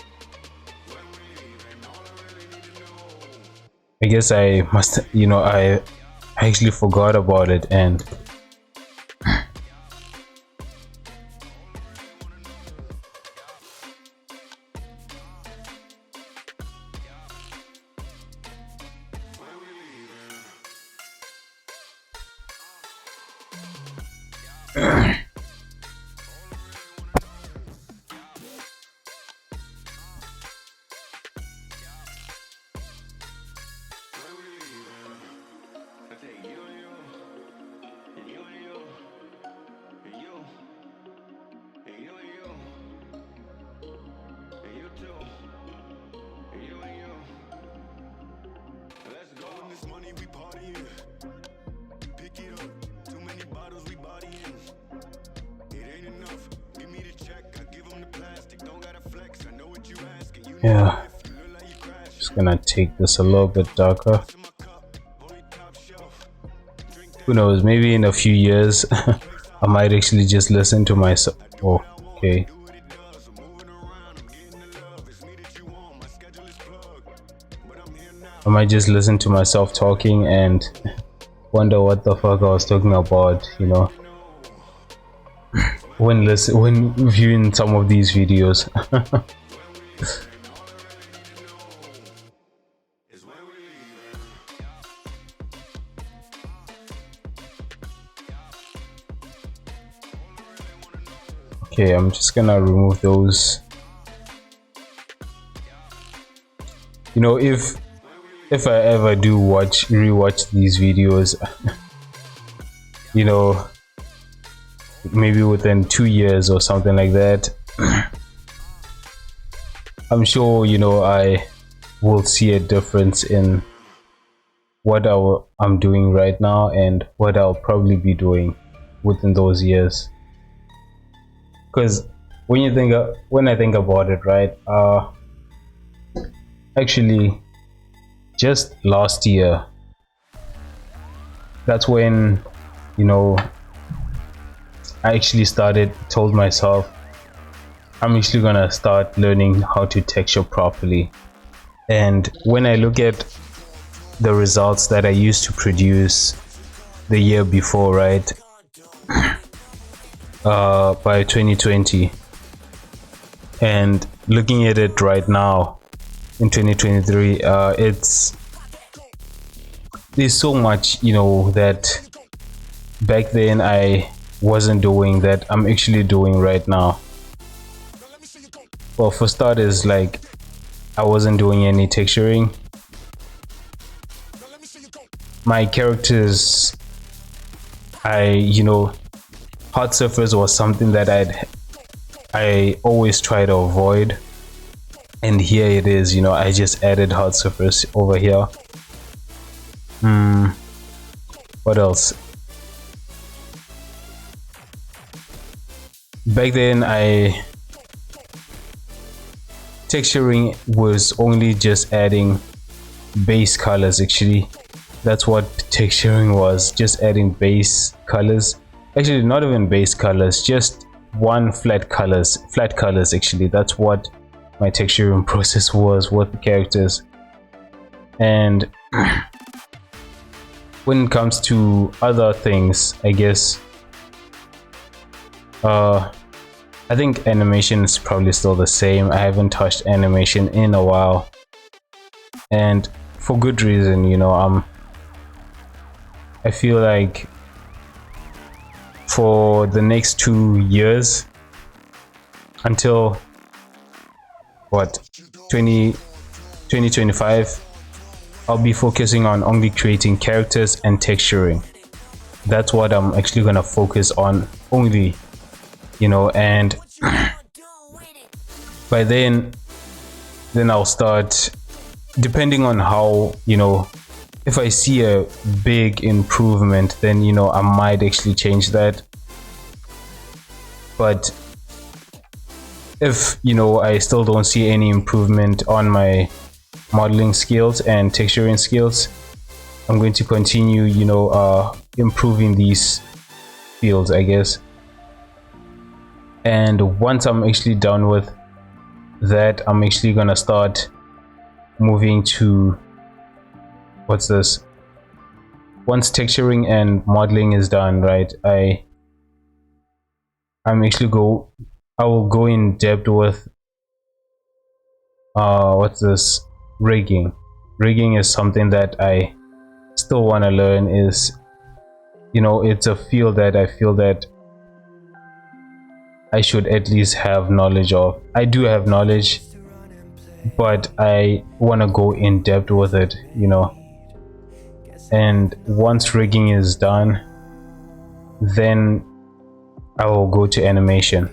I guess I must, you know, I actually forgot about it. And yeah, just gonna take this a little bit darker. Who knows, maybe in a few years I might actually just listen to myself. Oh, okay. I might just listen to myself talking and wonder what the fuck I was talking about, you know, when viewing some of these videos. Okay, I'm just gonna remove those. You know, if I ever do rewatch these videos, you know, maybe within 2 years or something like that, I'm sure, you know, I will see a difference in what I'm doing right now and what I'll probably be doing within those years. Because when I think about it, right, actually just last year, that's when, you know, I actually told myself I'm actually gonna start learning how to texture properly. And when I look at the results that I used to produce the year before, right, by 2020, and looking at it right now in 2023, there's so much, you know, that back then I wasn't doing that I'm actually doing right now. Well, for starters, like, I wasn't doing any texturing. My characters, you know, hard surface was something that I always try to avoid, and here it is, you know, I just added hard surface over here. What else? Back then texturing was only just adding base colors. Actually, that's what texturing was, just adding base colors. Actually, not even base colors, just flat colors. Actually, that's what my texturing process was with the characters. And when it comes to other things, I guess I think animation is probably still the same. I haven't touched animation in a while, and for good reason, you know. I feel like for the next 2 years, until 2025, I'll be focusing on only creating characters and texturing. That's what I'm actually gonna focus on only, you know. And by then I'll start, depending on how, you know, if I see a big improvement, then, you know, I might actually change that. But if, you know, I still don't see any improvement on my modeling skills and texturing skills, I'm going to continue, you know, improving these fields, I guess. And once I'm actually done with that, I'm actually gonna start moving to, what's this? Once texturing and modeling is done, right, I will go in depth with what's this? Rigging. Rigging is something that I still want to learn. Is, you know, it's a field that I feel that I should at least have knowledge of. I do have knowledge, but I want to go in depth with it, you know. And once rigging is done, then I will go to animation.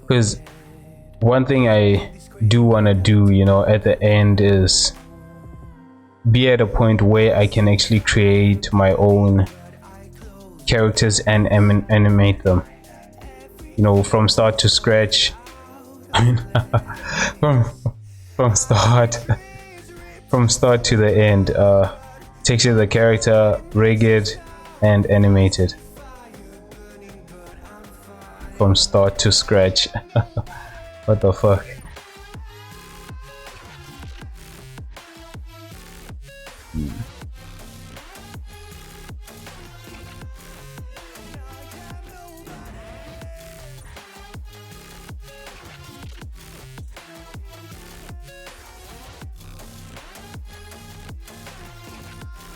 Because one thing I do want to do, you know, at the end is be at a point where I can actually create my own characters and animate them, you know, from start to scratch. I mean, from start to the end. Texture the character, rig it, and animate it from start to scratch. What the fuck?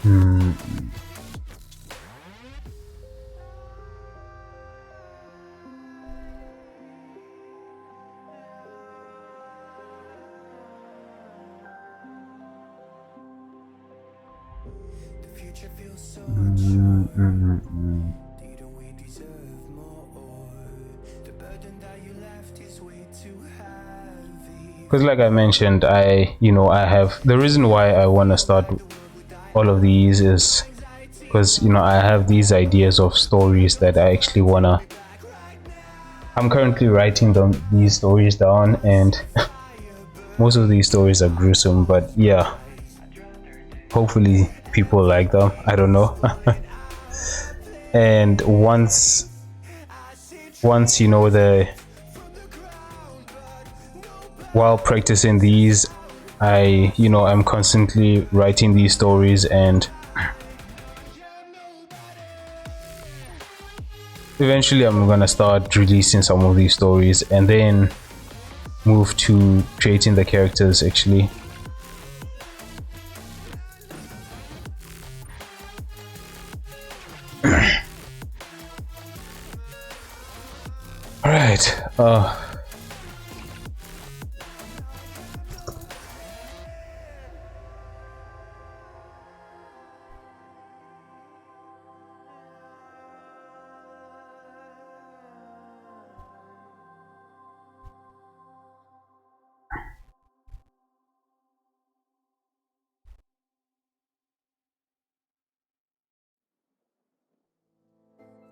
The future feels so unsure. Didn't we deserve more? The burden that you left is way too heavy. Because like I mentioned, I have the reason why I want to start all of these is because I have these ideas of stories that I actually wanna. I'm currently writing these stories down, and most of these stories are gruesome, but yeah, hopefully people like them. I don't know. And once while practicing these, I'm constantly writing these stories, and eventually I'm gonna start releasing some of these stories and then move to creating the characters actually. All right.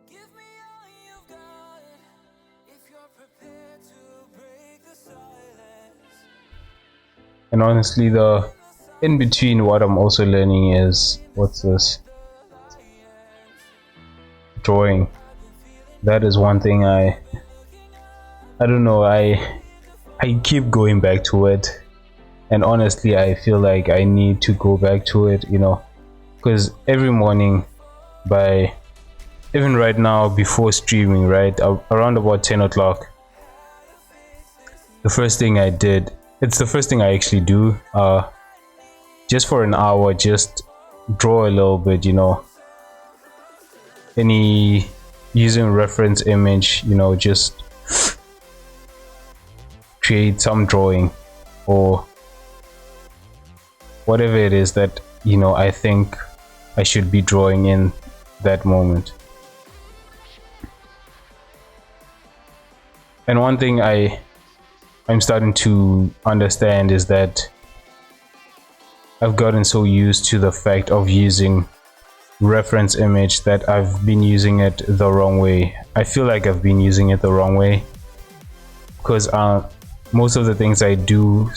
Give me all you've got if you're prepared to break the silence. And honestly, the in between, what I'm also learning is what's this? Drawing. That is one thing I don't know. I keep going back to it, and honestly, I feel like I need to go back to it. Because every morning, by even right now before streaming, right around about 10 o'clock, the first thing I did, it's the first thing I actually do, just for an hour, just draw a little bit, any using reference image, just create some drawing or whatever it is that I think I should be drawing in that moment. And one thing I'm starting to understand is that I've gotten so used to the fact of using reference image that I've been using it the wrong way. I feel like I've been using it the wrong way because most of the things I do,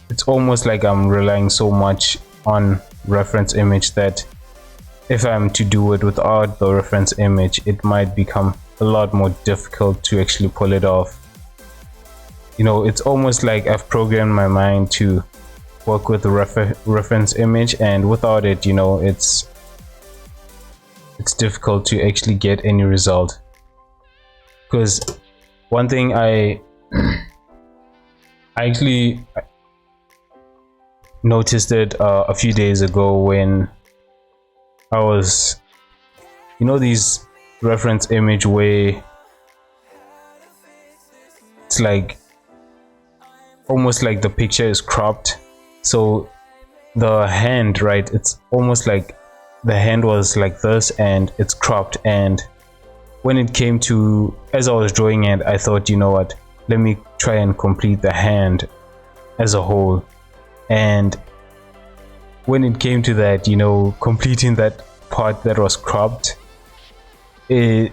it's almost like I'm relying so much on reference image that if I'm to do it without the reference image, it might become a lot more difficult to actually pull it off. It's almost like I've programmed my mind to work with the reference image, and without it, it's difficult to actually get any result. Because one thing I actually noticed it a few days ago when I was, these reference image where it's like almost like the picture is cropped, so the hand, right, it's almost like the hand was like this and it's cropped. And when it came to, as I was drawing it, I thought, what, let me try and complete the hand as a whole. And when it came to that, completing that part that was cropped, it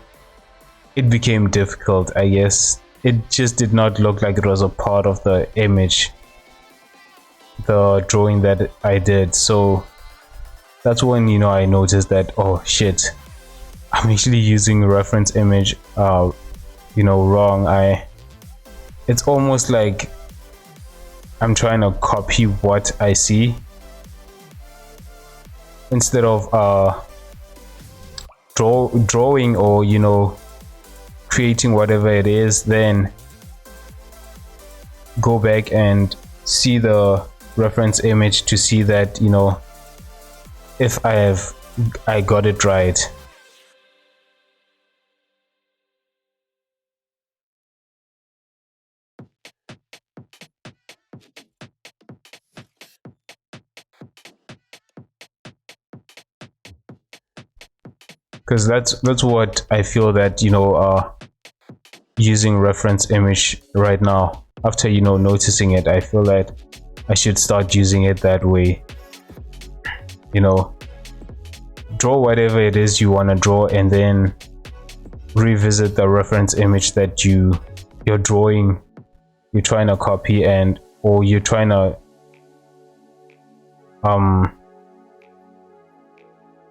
became difficult, I guess. It just did not look like it was a part of the image, the drawing that I did. So that's when I noticed that, oh shit, I'm actually using reference image wrong. It's almost like I'm trying to copy what I see instead of drawing or, you know, creating whatever it is, then go back and see the reference image to see that, you know, if I got it right. Because that's what I feel that, you know, using reference image right now, after, you know, noticing it, I feel that I should start using it that way. You know, draw whatever it is you want to draw and then revisit the reference image that you're drawing, you're trying to copy, and or you're trying to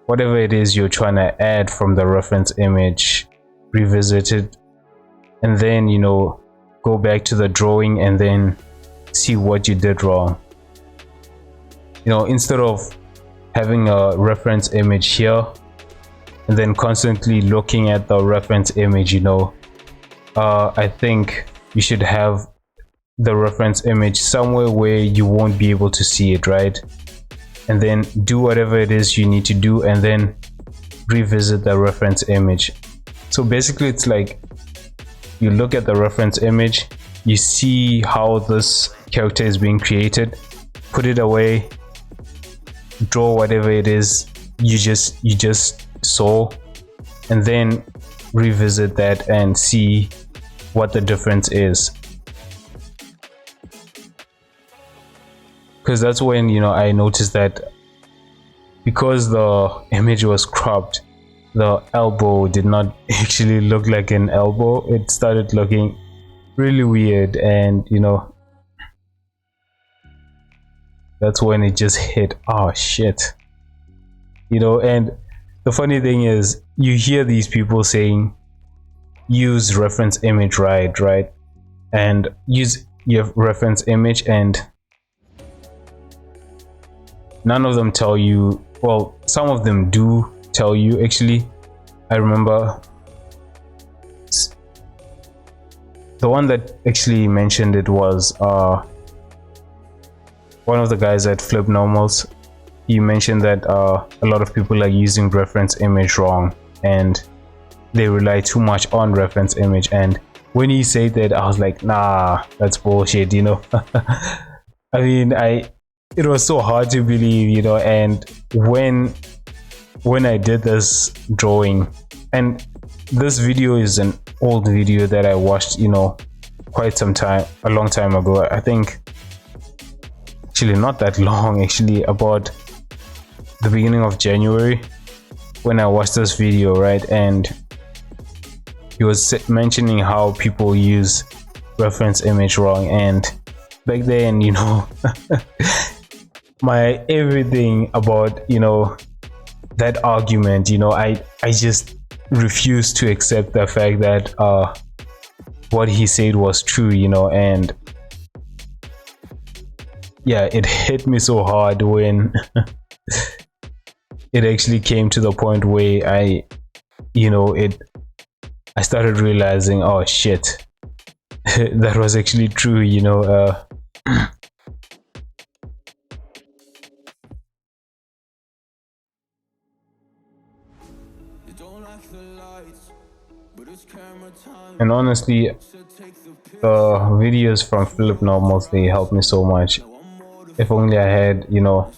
whatever it is you're trying to add from the reference image, revisit it, and then, you know, go back to the drawing and then see what you did wrong. You know, instead of having a reference image here and then constantly looking at the reference image, you know, I think you should have the reference image somewhere where you won't be able to see it, right? And then do whatever it is you need to do and then revisit the reference image. So basically it's like you look at the reference image, you see how this character is being created, put it away, draw whatever it is you just saw, and then revisit that and see what the difference is. Because that's when, you know, I noticed that because the image was cropped, the elbow did not actually look like an elbow. It started looking really weird, and, you know, that's when it just hit, oh shit, you know. And the funny thing is, you hear these people saying use reference image, right, and use your reference image, and none of them tell you, well, some of them do tell you actually. I remember the one that actually mentioned it was one of the guys at Flip Normals. He mentioned that a lot of people are using reference image wrong and they rely too much on reference image. And when he said that, I was like, nah, that's bullshit, you know. I mean, it was so hard to believe, you know. And when I did this drawing, and this video is an old video that I watched, you know, a long time ago. I think actually not that long, actually about the beginning of January when I watched this video, right? And he was mentioning how people use reference image wrong, and back then, you know, my everything about, you know, that argument, you know, I just refused to accept the fact that what he said was true, you know. And yeah, it hit me so hard when it actually came to the point where I started realizing, oh shit, that was actually true, you know. And honestly, the videos from Philip Normals, they helped me so much. If only I had, you know,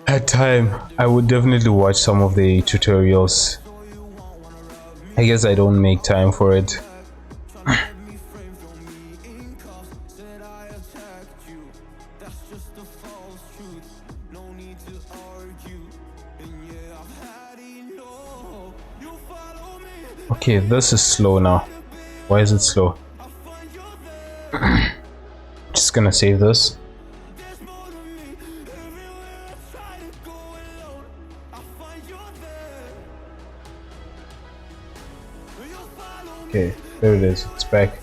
had time, I would definitely watch some of the tutorials. I guess I don't make time for it. Okay, this is slow now. Why is it slow? Just gonna save this. Okay, there it is. It's back.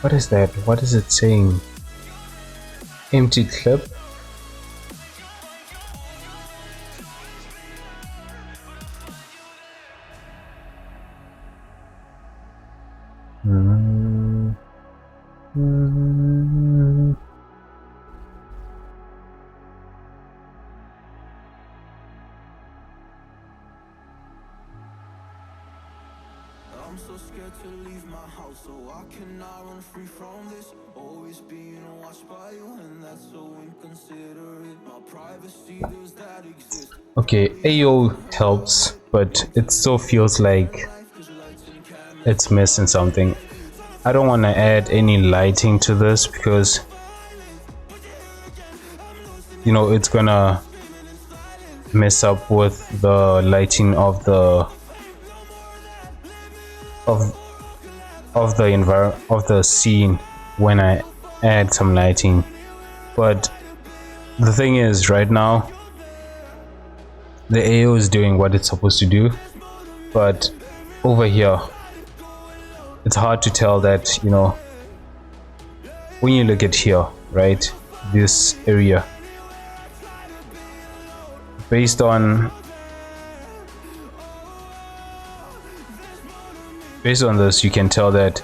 What is that? What is it saying? Empty clip? I'm so scared to leave my house, so I cannot run free from this. Always being watched by you, and that's so inconsiderate. My privacy, does that exist? Okay, AO helps, but it still feels like it's missing something. I don't want to add any lighting to this because, you know, it's gonna mess up with the lighting of the scene when I add some lighting. But the thing is, right now the AO is doing what it's supposed to do, but over here it's hard to tell that, you know, when you look at here, right, this area, based on this, you can tell that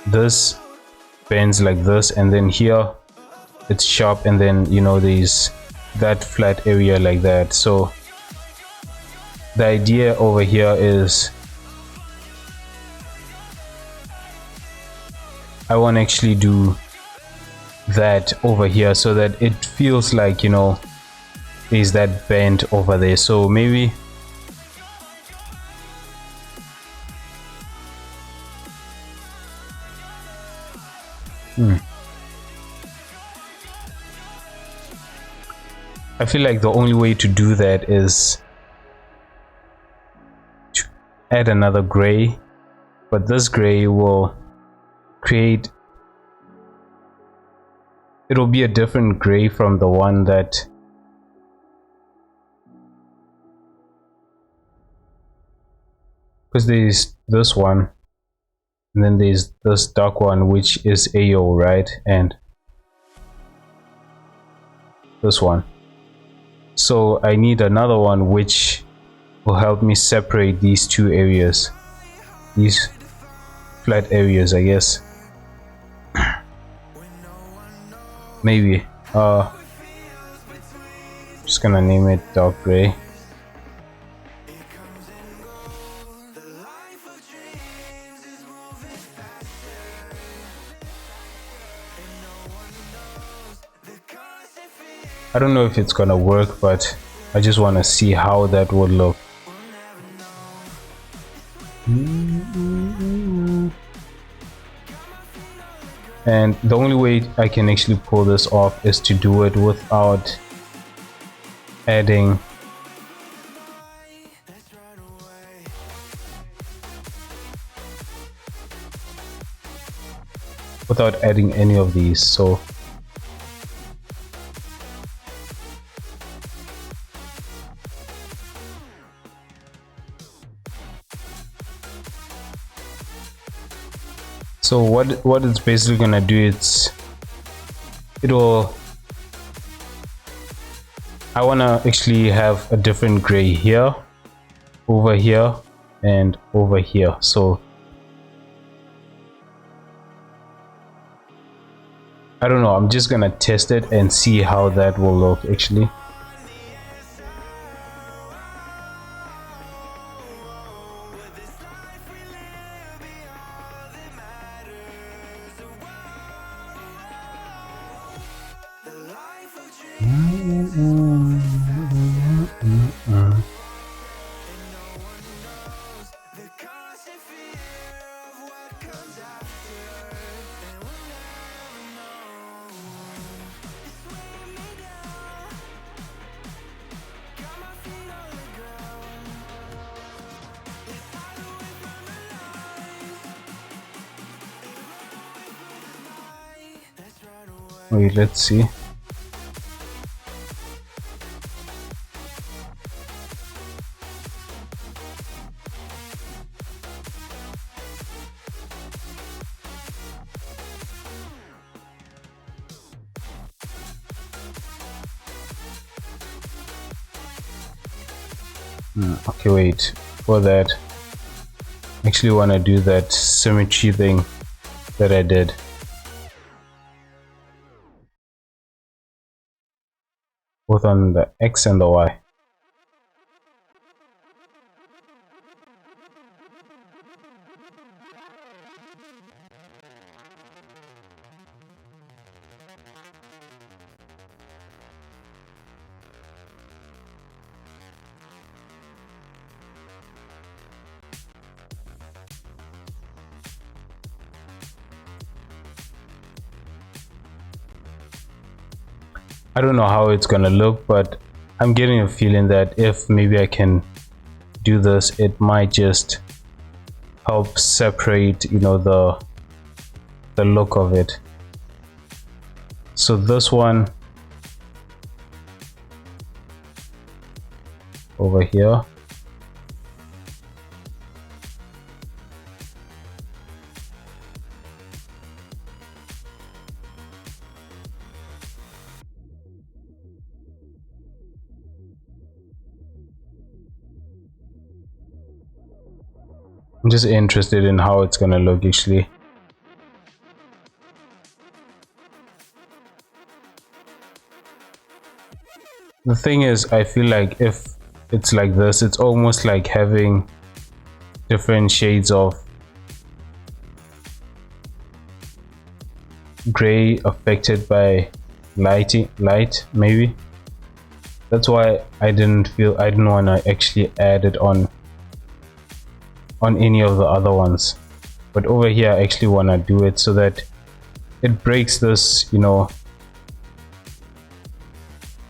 this bends like this, and then here it's sharp, and then, you know, there's that flat area like that. So the idea over here is I want to actually do that over here so that it feels like, you know, there's that bend over there. So maybe I feel like the only way to do that is to add another gray, but this gray will create, it'll be a different gray from the one that because there's this one and then there's this dark one, which is AO, right, and this one. So I need another one which will help me separate these two areas, these flat areas, I guess. Maybe just gonna name it dark gray. I don't know if it's gonna work, but I just want to see how that would look. And the only way I can actually pull this off is to do it without adding any of these. So what it's basically gonna do, I wanna actually have a different gray here, over here, and over here. So I don't know, I'm just gonna test it and see how that will look actually. Wait, let's see. Okay, wait, for that I actually want to do that symmetry thing that I did. Both on the X and the Y. I don't know how it's gonna look, but I'm getting a feeling that if maybe I can do this, it might just help separate, you know, the look of it. So this one over here, I'm just interested in how it's gonna look actually. The thing is, I feel like if it's like this, it's almost like having different shades of gray affected by light maybe. That's why I didn't want to actually add it on any of the other ones, but over here I actually want to do it so that it breaks this, you know,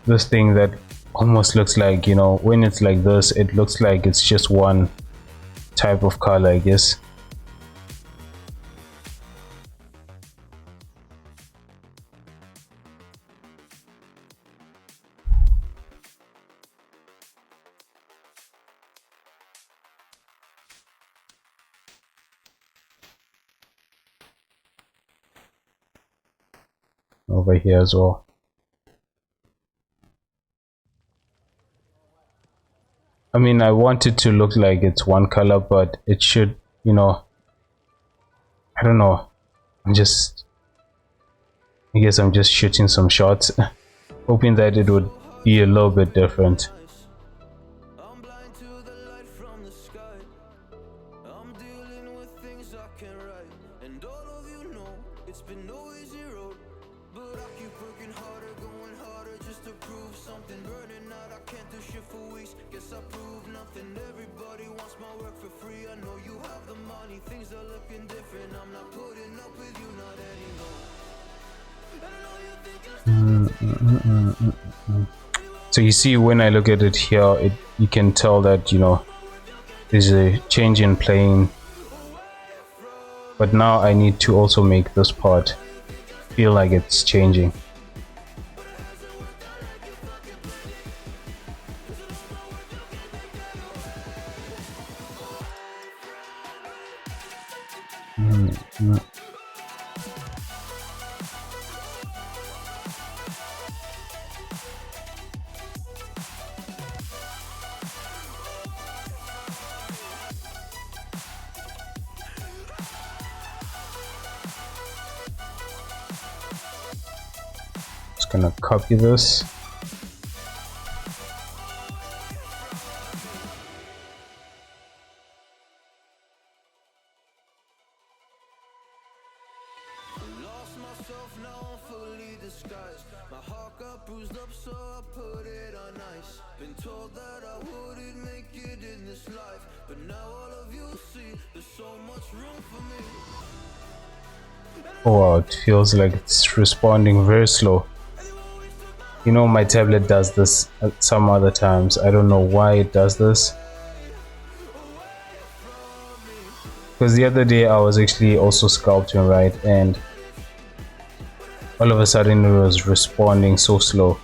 this thing that almost looks like, you know, when it's like this, it looks like it's just one type of color, I guess. Over here as well. I mean, I want it to look like it's one color, but it should, you know, I don't know, I guess I'm just shooting some shots hoping that it would be a little bit different. I'm blind to the light from the sky. I'm dealing with things I can't write. And all of you know it's been no easy road. But I keep working harder, going harder just to prove something. Burning out, I can't do shit for weeks. Guess I prove nothing. Everybody wants my work for free. I know you have the money, things are looking different. I'm not putting up with you, not anymore. And I know you think you're So you see, when I look at it here, you can tell that, you know, there's a change in plane, but now I need to also make this part feel like it's changing. Just gonna copy this. lost myself, now I'm fully disguised. My heart got bruised up, so I put it on ice. Been told that I wouldn't make it in this life, but now all of you see there's so much room for me. Oh wow, it feels like it's responding very slow. You know, my tablet does this at some other times. I don't know why it does this. Because the other day I was actually also sculpting, right? And all of a sudden it was responding so slow.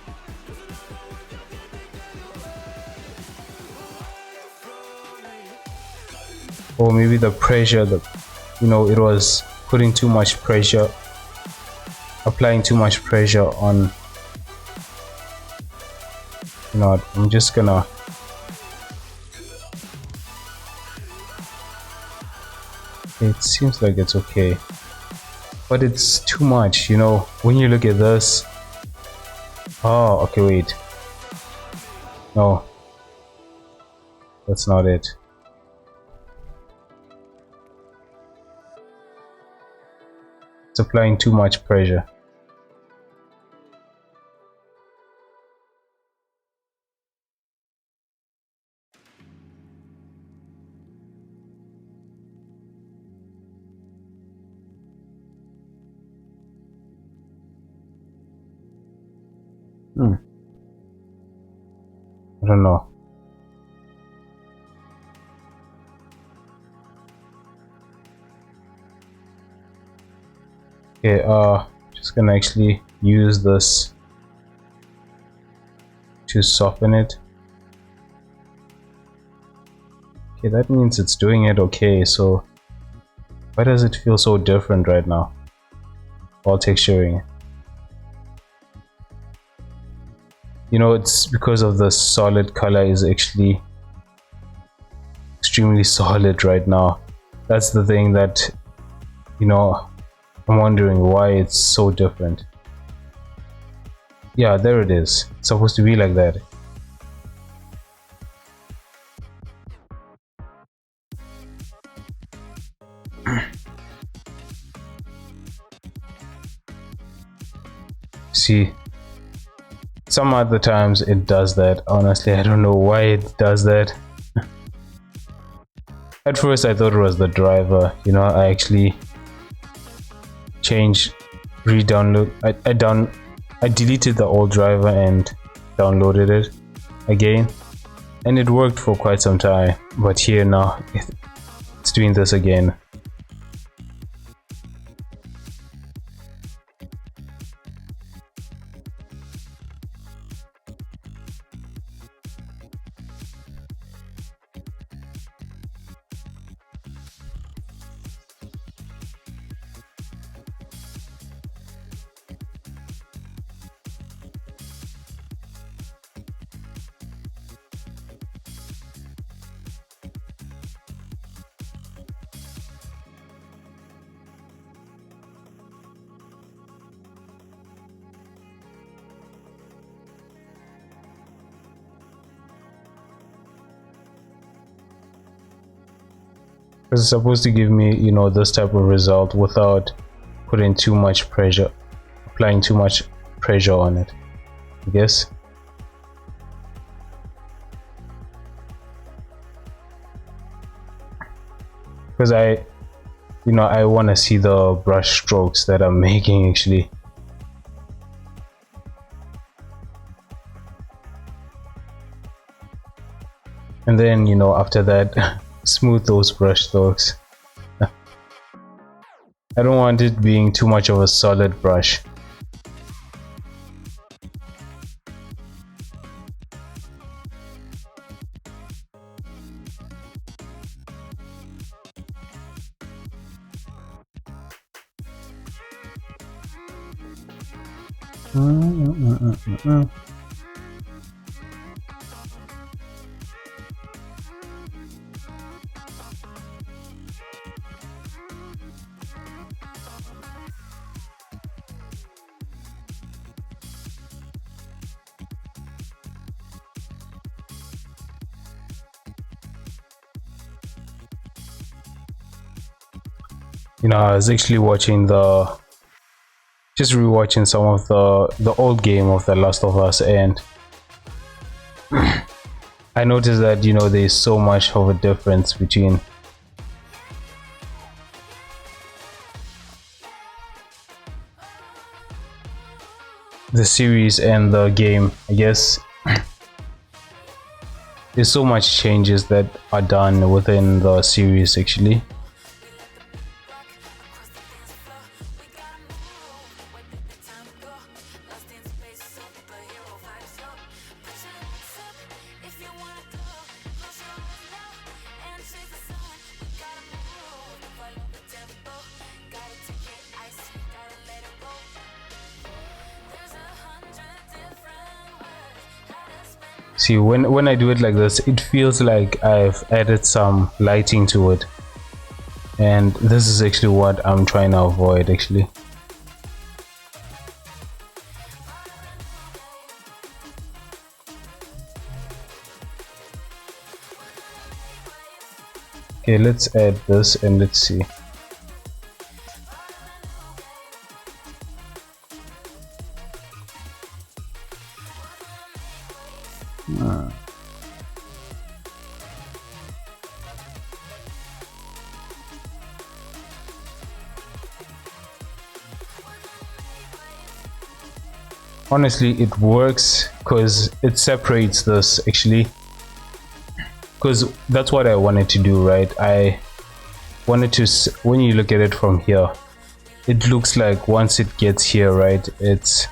Or maybe the pressure, it was putting too much pressure, applying too much pressure on. I'm just gonna it seems like it's okay, but it's too much, when you look at this. Oh, okay, wait, no, that's not it. It's applying too much pressure. I don't know. Okay, just gonna actually use this to soften it. Okay, that means it's doing it okay. So why does it feel so different right now while texturing? It's because of the solid color is actually extremely solid right now. That's the thing that, I'm wondering why it's so different. Yeah, there it is. It's supposed to be like that. See, some other times it does that. Honestly, I don't know why it does that. At first I thought it was the driver. I actually changed, re-download. I deleted the old driver and downloaded it again, and it worked for quite some time. But here now it's doing this again. It's supposed to give me, this type of result without putting too much pressure, applying too much pressure on it, I guess. Because I want to see the brush strokes that I'm making actually. And then, after that, smooth those brush strokes. I don't want it being too much of a solid brush. I was actually just rewatching some of the old game of The Last of Us, and I noticed that there's so much of a difference between the series and the game. I guess there's so much changes that are done within the series actually. See, when I do it like this, it feels like I've added some lighting to it, and this is actually what I'm trying to avoid actually. Okay, let's add this and let's see. Honestly, it works because it separates this actually, because that's what I wanted to do, right? I wanted to, when you look at it from here, it looks like once it gets here, right, it's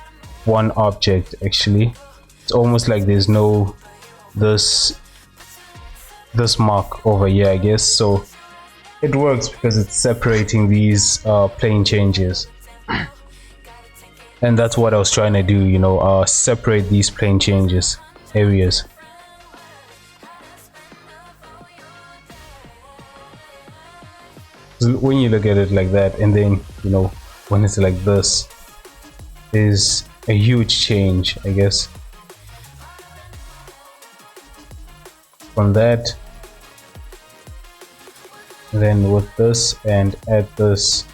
one object actually. It's almost like there's no this mark over here, I guess. So it works because it's separating these plane changes, and that's what I was trying to do, you know, separate these plane changes areas. When you look at it like that, and then, you know, when it's like this, is a huge change, I guess. From that, then with this and add this,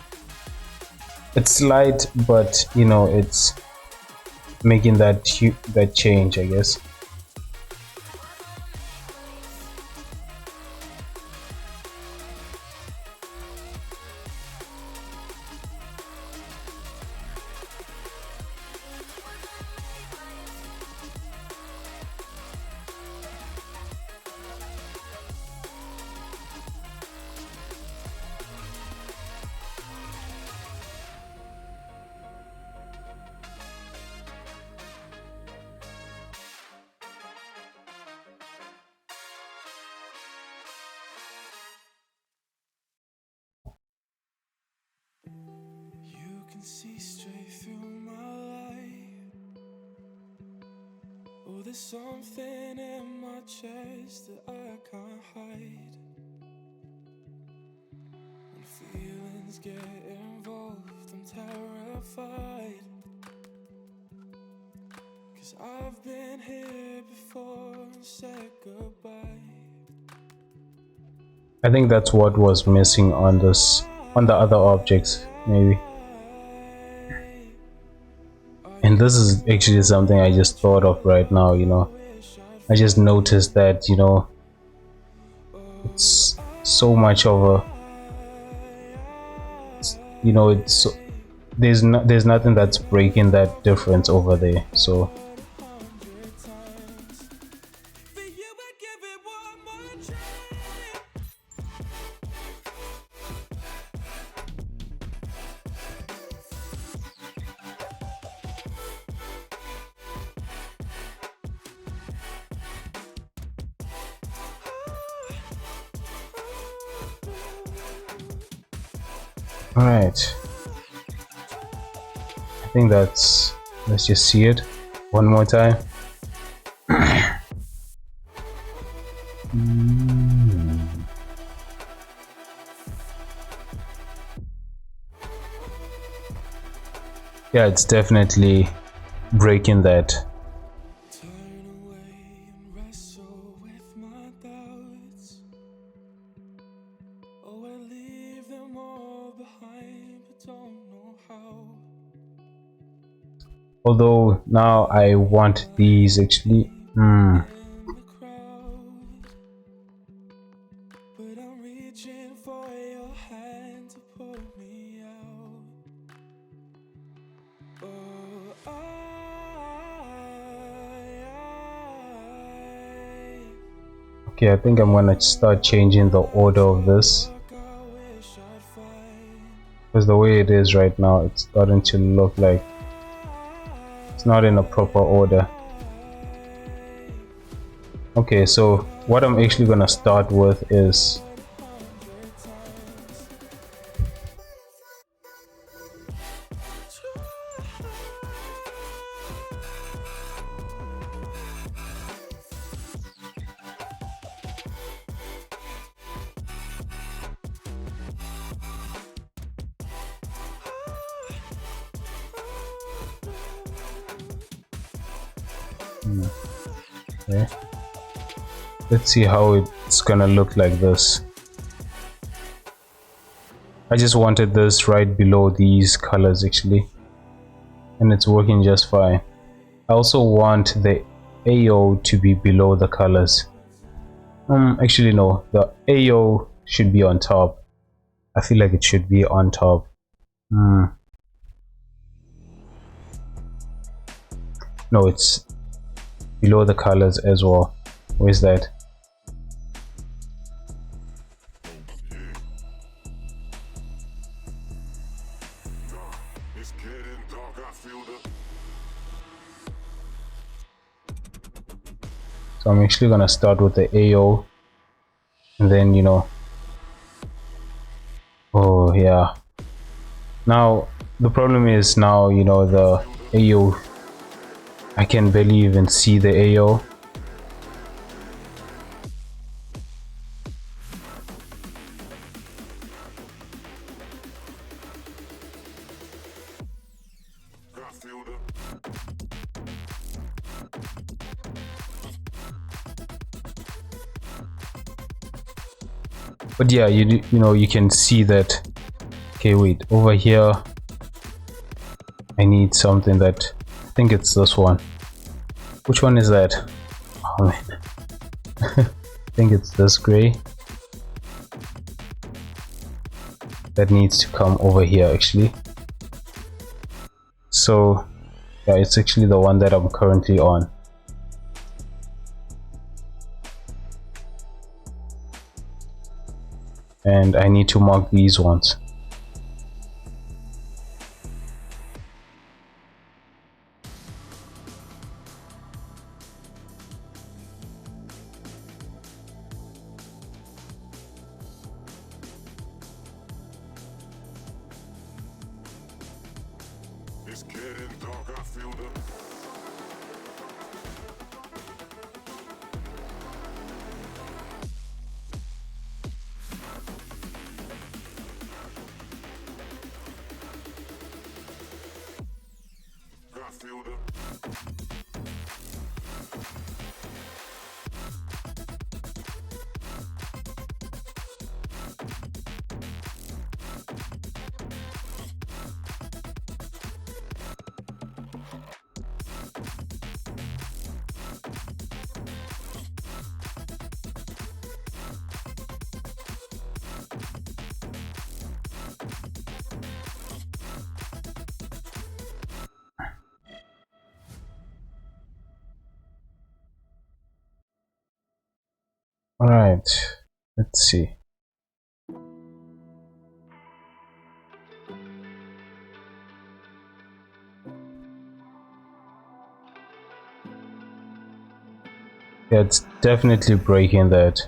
it's light, but you know, it's making that change, I guess. You can see straight through my light. Oh, there's something in my chest that I can't hide. When feelings get involved, I'm terrified. 'Cause I've been here before and said goodbye. I think that's what was missing on this, on the other objects, maybe. And this is actually something I just thought of right now, you know. I just noticed that, you know, it's so much of a, you know, it's so, there's nothing that's breaking that difference over there. So all right, I think that's, let's just see it one more time. Yeah, it's definitely breaking that. Turn away and wrestle with my doubts. Oh, I leave them all behind, but don't know how. Although now I want these actually. In the crowd, but I'm reaching for your hand to pull me out. Oh, Okay, I think I'm gonna start changing the order of this, because the way it is right now, it's starting to look like it's not in a proper order. Okay, so what I'm actually gonna start with is Okay. Let's see how it's gonna look like this. I just wanted this right below these colors actually, and it's working just fine. I also want the AO to be below the colors. Actually no, the AO should be on top. I feel like it should be on top. No, it's below the colors as well. Where's that? So I'm actually gonna start with the AO, and then, you know, oh yeah. Now the problem is now, you know, the AO, I can barely even see the AO. But yeah, you know, you can see that. Okay, wait, over here I need something that, I think it's this one. Which one is that? Oh man. I think it's this gray. That needs to come over here actually. So yeah, it's actually the one that I'm currently on. And I need to mark these ones. It's getting dark, I feel the All right, let's see. Yeah, it's definitely breaking that.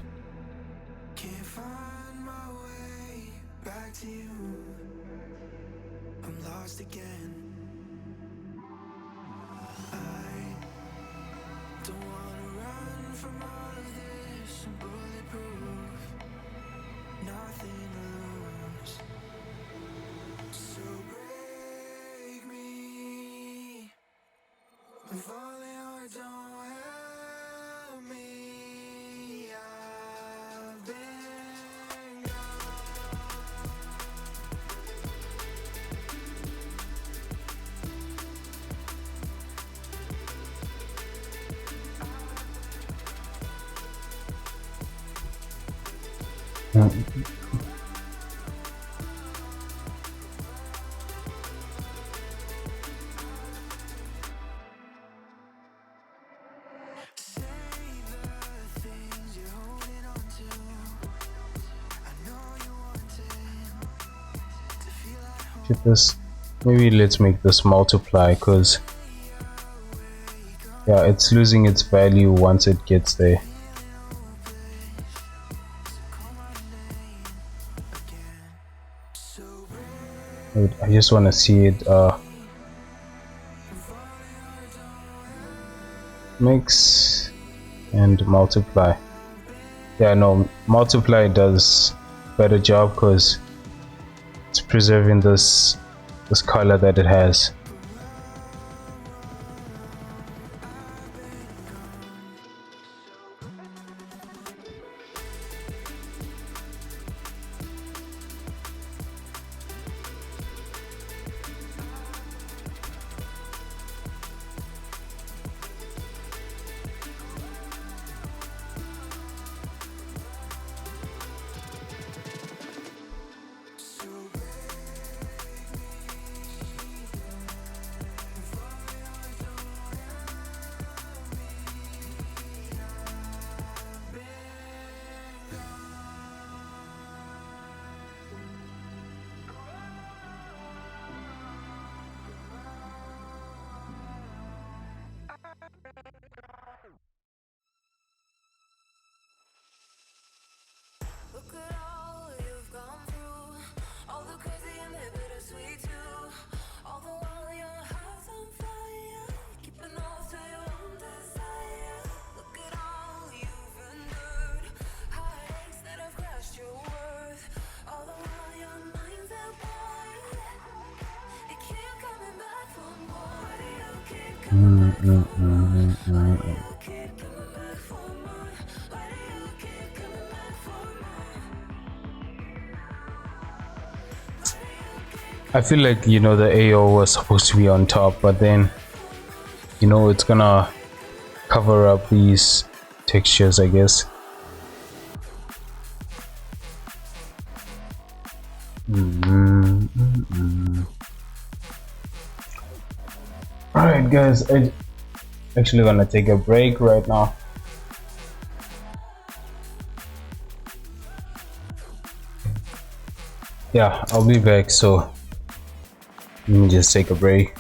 Can't find my way back to you. I'm lost again. I don't wanna run from all of this. I'm bulletproof, nothing to lose. So break me. If only I don't help me. I've been Should this, maybe let's make this multiply, because yeah, it's losing its value once it gets there. Wait, I just want to see it mix and multiply. Yeah, no, multiply does better job because it's preserving this color that it has. Look at all you've gone through, all the crazy and the bittersweet too. All the while your heart's on fire, keeping off to your own desire. Look at all you've endured, heartaches that have crushed your worth. All the while your mind's at war, you keep coming back for more. Why do you keep coming back for more? Why do you keep coming back for more? Why do you keep coming back for more? I feel like, you know, the AO was supposed to be on top, but then, you know, it's gonna cover up these textures, I guess. Alright guys, I'm actually gonna take a break right now. Yeah, I'll be back, so let me just take a break.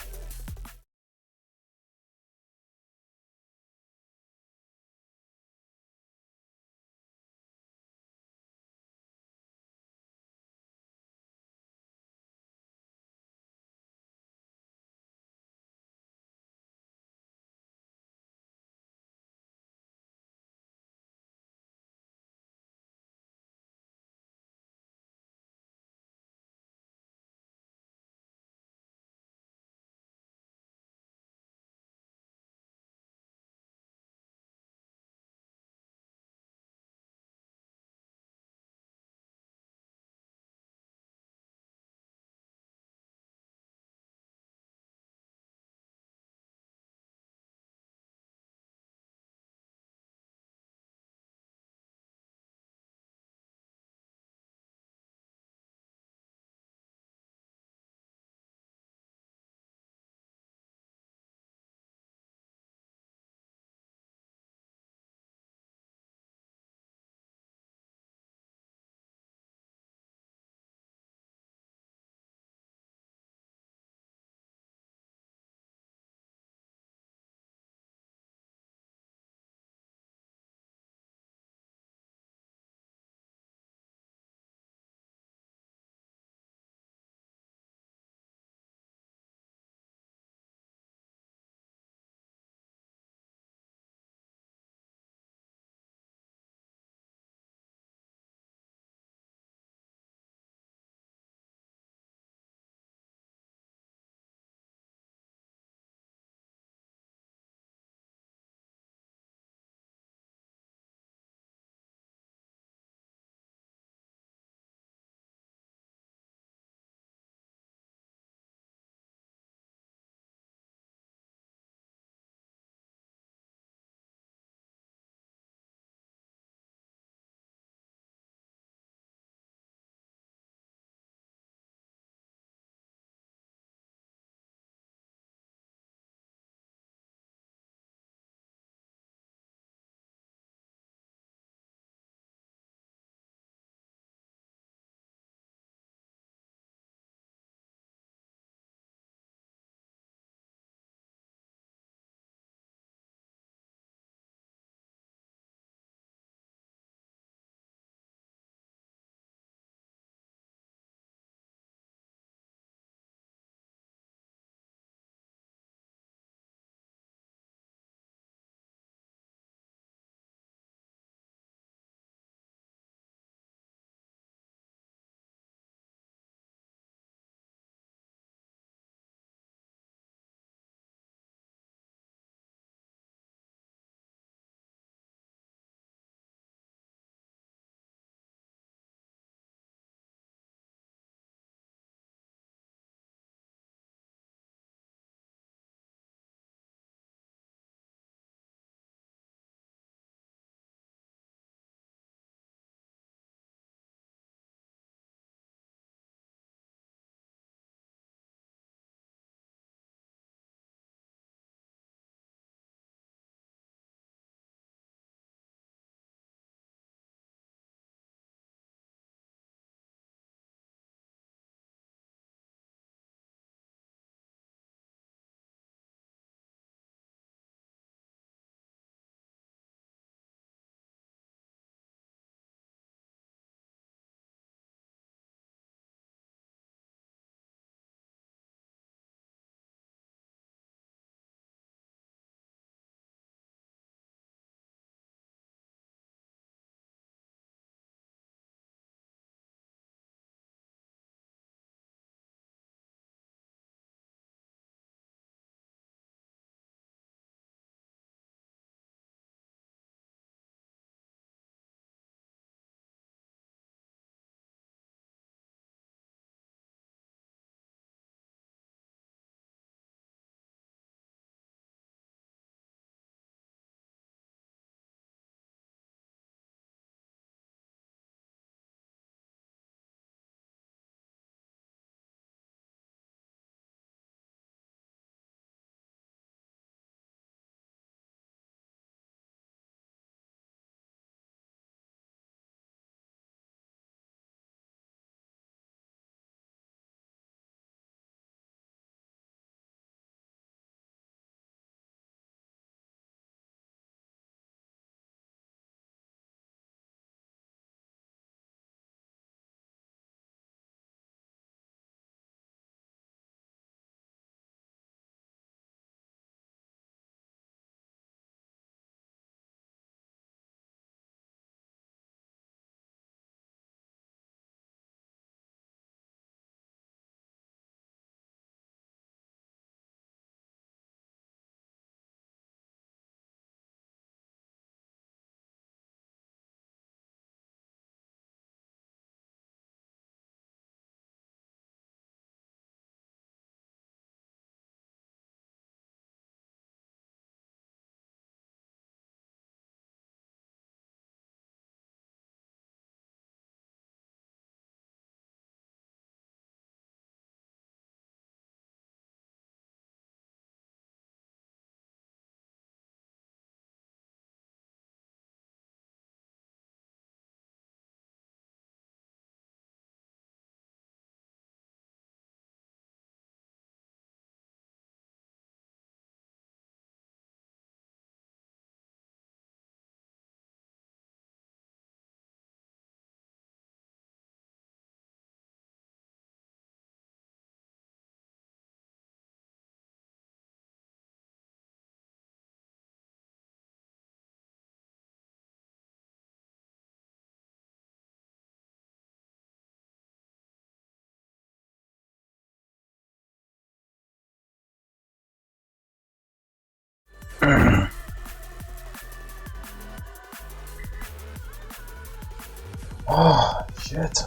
Oh shit.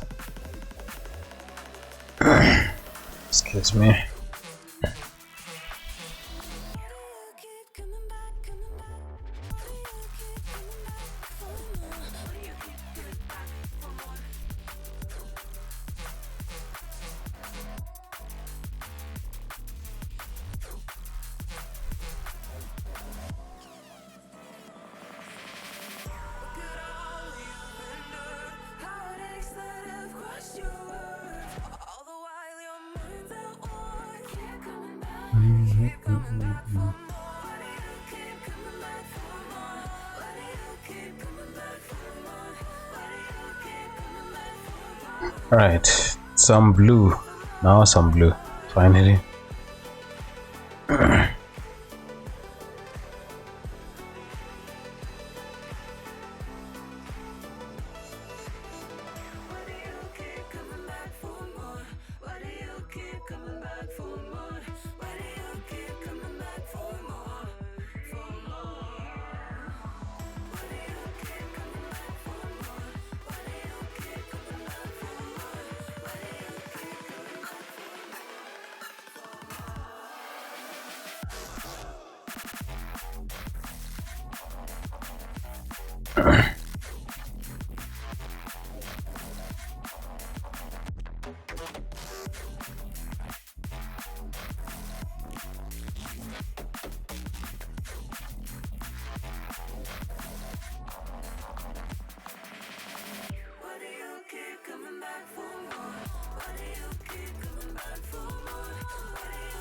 Excuse me. Right, some blue. Now some blue. Finally.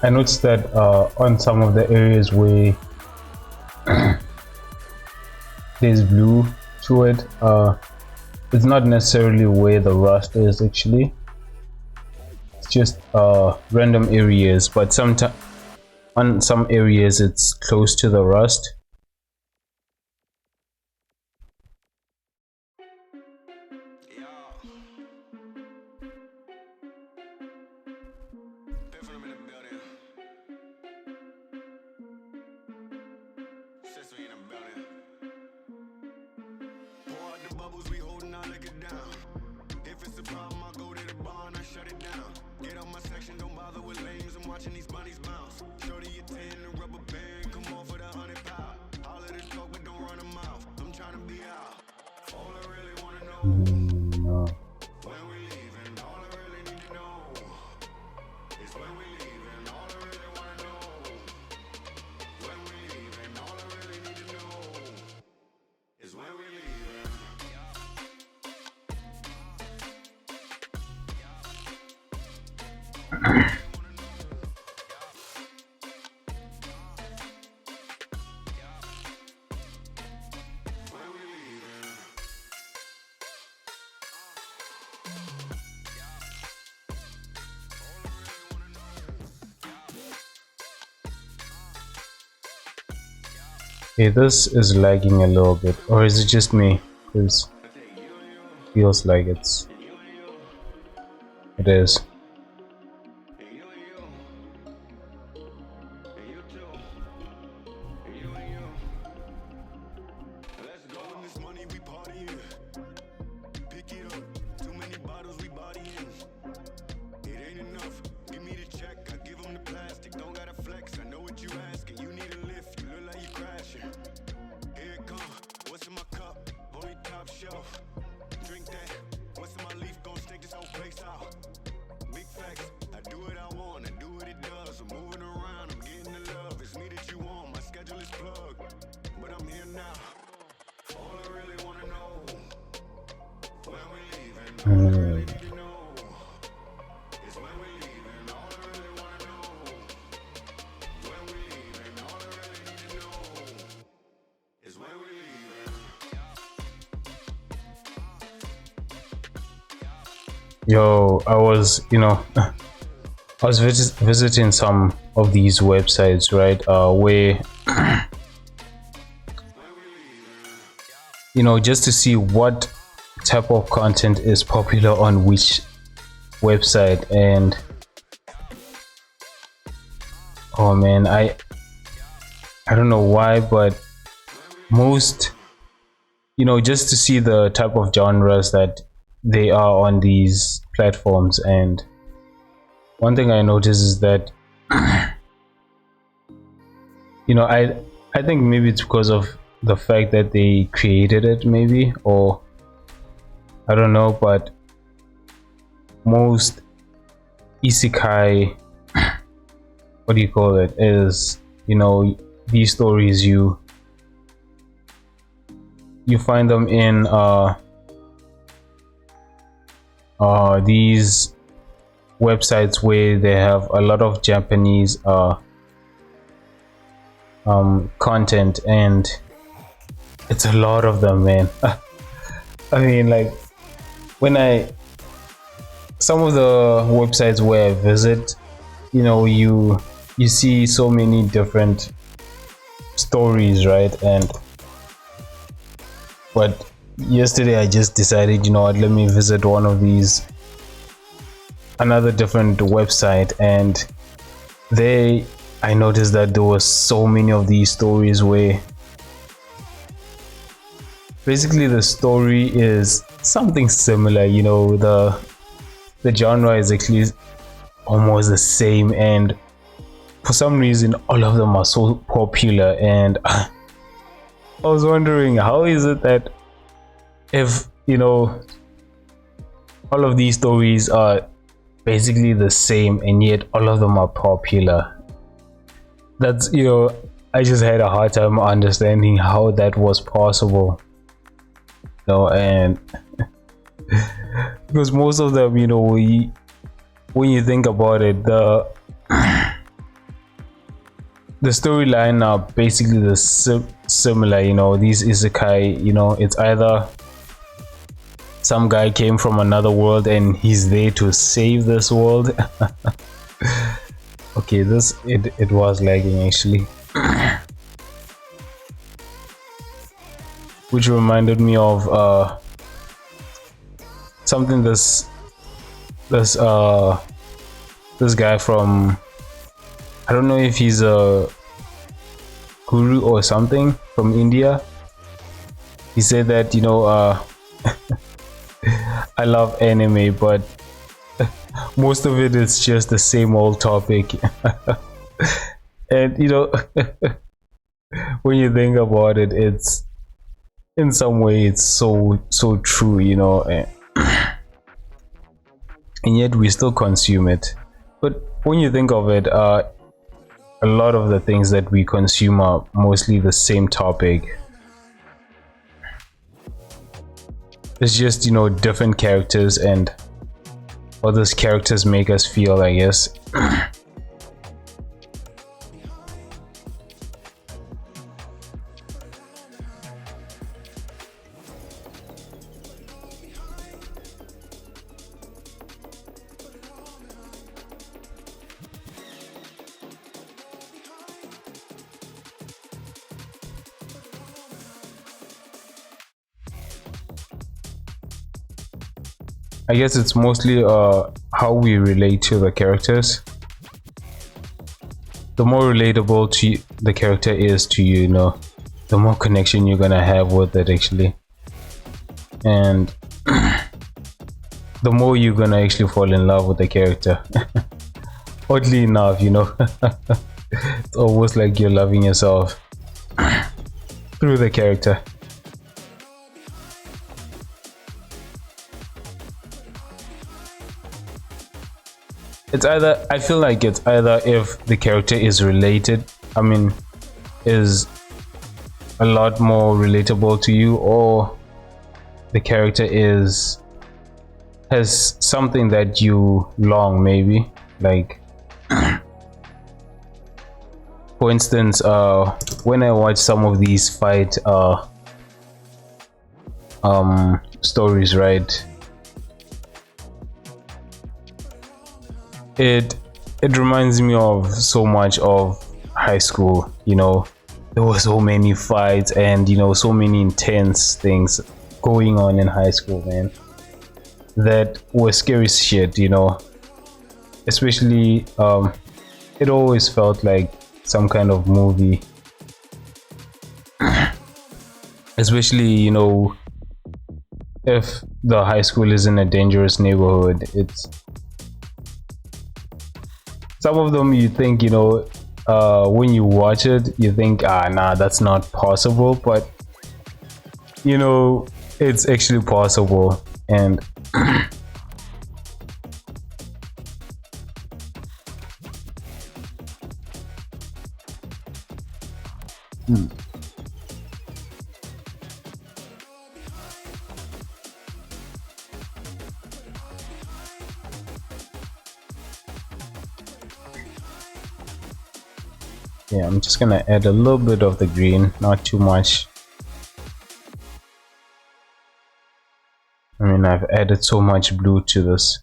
I noticed that on some of the areas where there's blue to it, it's not necessarily where the rust is actually. It's just random areas, but sometimes on some areas it's close to the rust. No. Okay, this is lagging a little bit, or is it just me? Because it feels like it is. Yo, I was, I was visiting some of these websites, right? Where, just to see what type of content is popular on which website, and oh man, I don't know why, but most, just to see the type of genres that they are on these platforms. And one thing I noticed is that I think maybe it's because of the fact that they created it, maybe, or I don't know, but most isekai, what do you call it, is, these stories, you find them in these websites where they have a lot of Japanese content, and it's a lot of them, man. I mean, like, some of the websites where I visit, you see so many different stories, right? But yesterday I just decided, let me visit another different website, and I noticed that there were so many of these stories where basically the story is something similar, the genre is actually almost the same, and for some reason all of them are so popular. And I was wondering, how is it that if all of these stories are basically the same and yet all of them are popular? That's, I just had a hard time understanding how that was possible, and because most of them, when you think about it, the storyline are basically the similar. These isekai, it's either some guy came from another world and he's there to save this world. Okay, it was lagging actually. Which reminded me of something this guy from, I don't know if he's a guru or something, from India. He said that, I love anime, but most of it is just the same old topic. And when you think about it, it's in some way it's so true, and yet we still consume it. But when you think of it, a lot of the things that we consume are mostly the same topic. It's just, different characters and what those characters make us feel, I guess. I guess it's mostly how we relate to the characters. The more relatable the character is to you, the more connection you're gonna have with it actually, and the more you're gonna actually fall in love with the character. Oddly enough, it's almost like you're loving yourself through the character. I feel like it's either if the character is related, is a lot more relatable to you, or the character has something that you long, maybe, like for instance, when I watch some of these fight stories, right, it reminds me of so much of high school. There were so many fights and so many intense things going on in high school, man, that were scary shit. Especially it always felt like some kind of movie especially, you know, if the high school is in a dangerous neighborhood. It's some of them you think, you know, when you watch it you think, nah, that's not possible, but you know, it's actually possible. And yeah, I'm just gonna add a little bit of the green, not too much. I mean, I've added so much blue to this.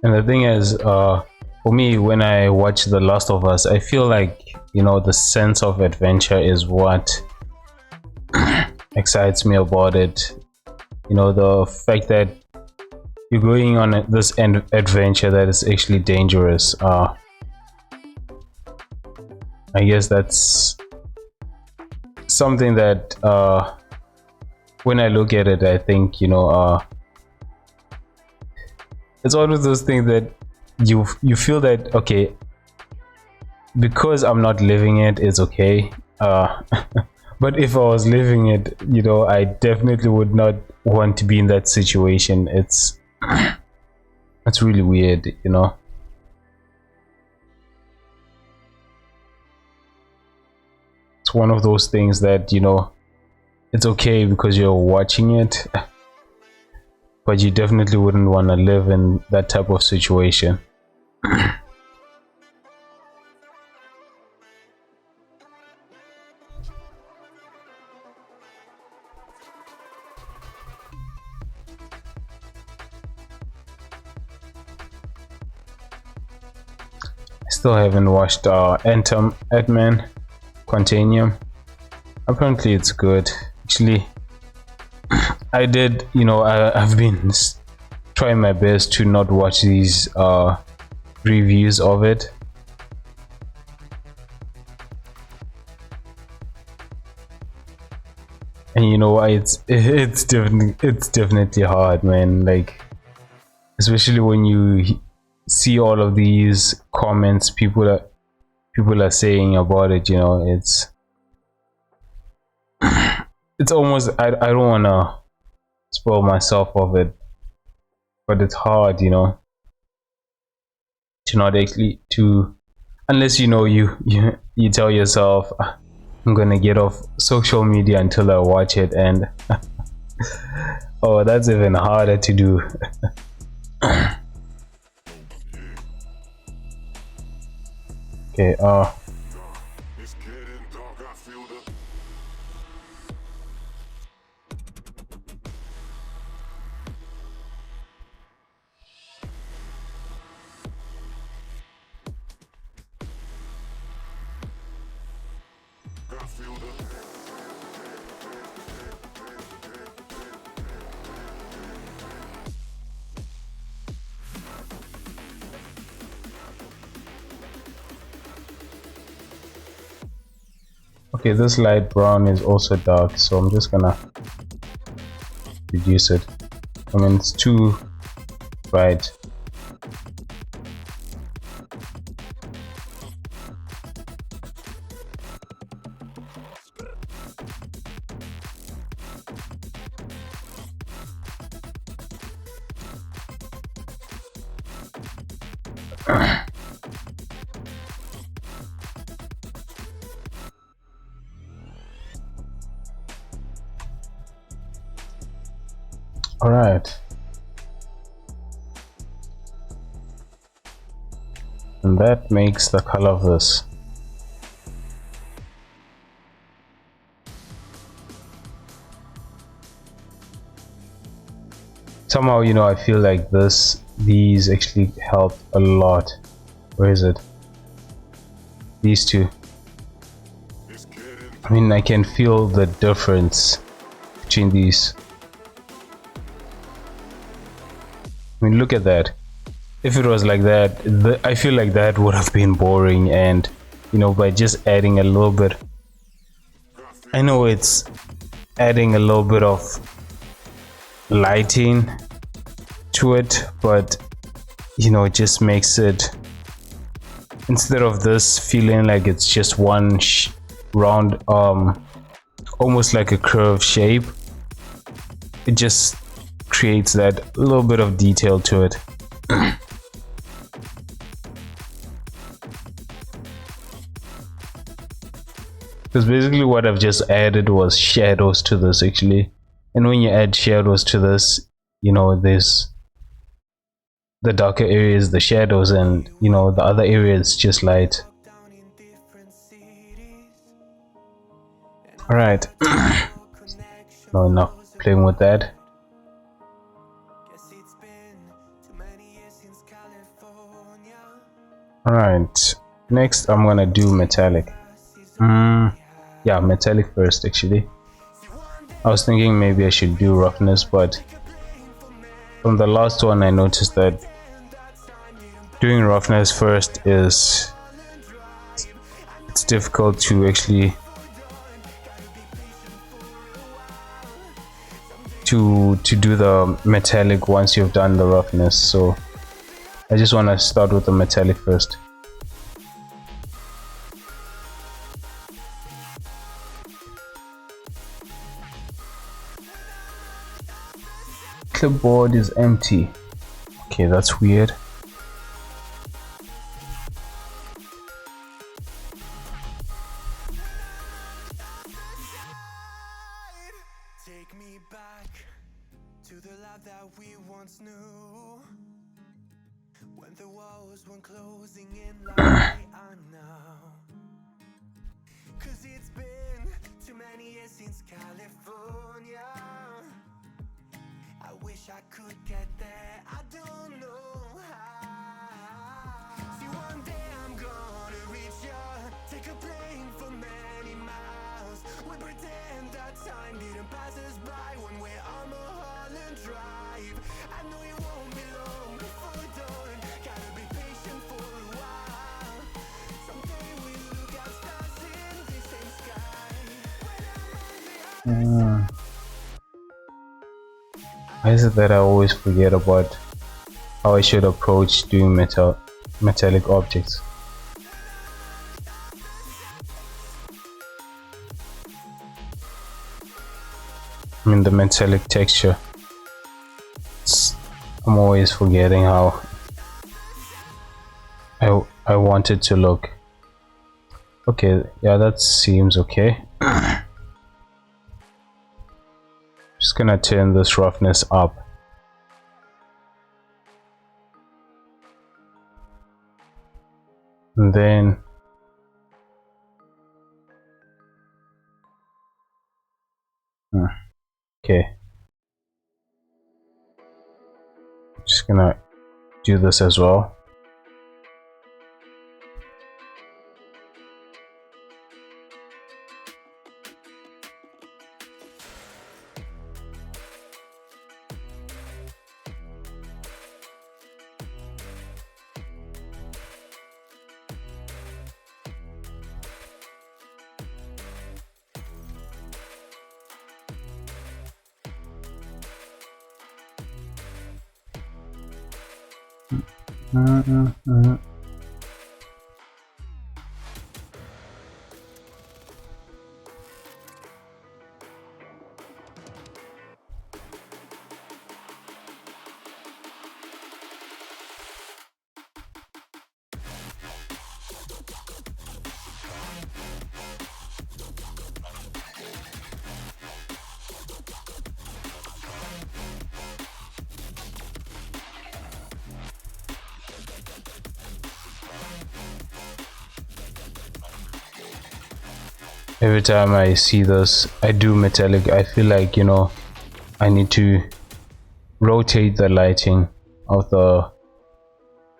And the thing is, for me, when I watch The Last of Us, I feel like, you know, the sense of adventure is what excites me about it. You know, the fact that you're going on this adventure that is actually dangerous. I guess that's something that, when I look at it, I think, you know, it's one of those things that you feel that, okay, because I'm not living it, it's okay. But if I was living it, you know, I definitely would not want to be in that situation. It's really weird, you know. It's one of those things that, you know, it's okay because you're watching it, but you definitely wouldn't want to live in that type of situation. Still haven't watched Ant-Man Quantum. Apparently it's good. Actually, I did, you know, I've been trying my best to not watch these reviews of it. And you know, it's definitely hard, man. Like, especially when you see all of these comments people are saying about it, you know, it's almost, I don't want to spoil myself of it, but it's hard, you know, to not actually, to, unless, you know, you tell yourself, I'm gonna get off social media until I watch it. And oh, that's even harder to do. Okay, It's getting dark, I feel the I feel the okay, this light brown is also dark, so I'm just gonna reduce it. I mean, it's too bright. All right. And that makes the color of this. Somehow, you know, I feel like these actually helped a lot. Where is it? These two. I mean, I can feel the difference between these. I mean, look at that. If it was like that, I feel like that would have been boring, and you know, by just adding a little bit, I know it's adding a little bit of lighting to it, but you know, it just makes it, instead of this feeling like it's just one round, almost like a curved shape, it just creates that little bit of detail to it. Because basically what I've just added was shadows to this actually, and when you add shadows to this, you know, there's the darker areas, the shadows, and you know, the other areas just light. All right. No, enough playing with that. All right, next I'm gonna do metallic. Yeah, metallic first actually. I was thinking maybe I should do roughness, but from the last one I noticed that doing roughness first it's difficult to actually to do the metallic once you've done the roughness, so I just want to start with the metallic first. Clipboard is empty. Okay, that's weird. Take me back to the life that we once knew, when the walls weren't closing in like they are now. 'Cause it's been too many years since California. I wish I could get there, I don't know how. See, one day I'm gonna reach ya, take a plane for many miles. We pretend that time didn't pass us by when we're on Mulholland Drive. I know it won't be long before we're done, gotta be patient for a while. Someday we'll look at stars in the same sky. When I'm on the Why is it that I always forget about how I should approach doing metallic objects? I mean, the metallic texture. I'm always forgetting how I want it to look. Okay, yeah, that seems okay. Just gonna turn this roughness up. And then okay, just gonna do this as well. every time I see this, I do metallic, I feel like, you know, I need to rotate the lighting of the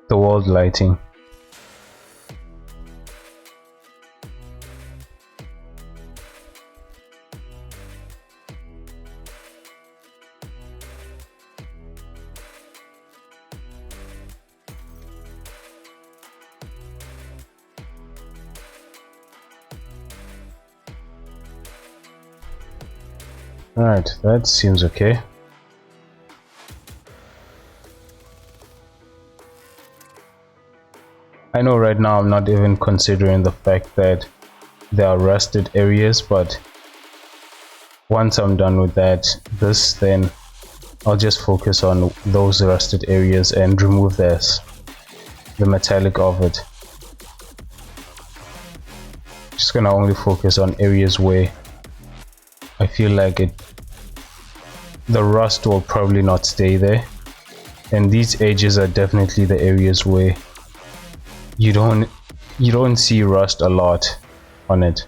world lighting. Alright, that seems okay. I know right now I'm not even considering the fact that there are rusted areas, but once I'm done with that, then I'll just focus on those rusted areas and remove the metallic of it. Just gonna only focus on areas where I feel like the rust will probably not stay there, and these edges are definitely the areas where you don't see rust a lot on it.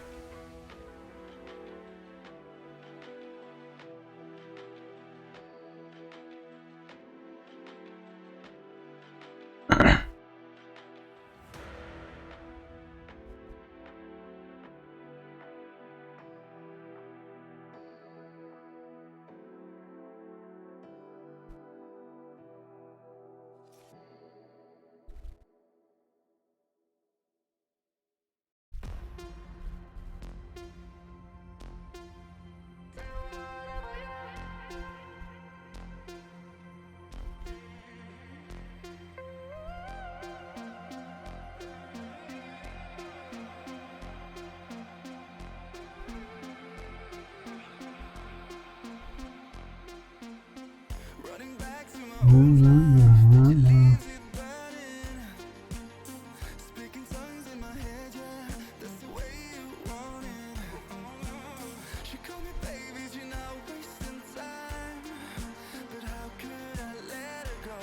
Running back to my old life, lazy burning. Speaking tongues in my head, yeah, that's the way you want it. She called me baby, you're not wasting time. But how could I let her go?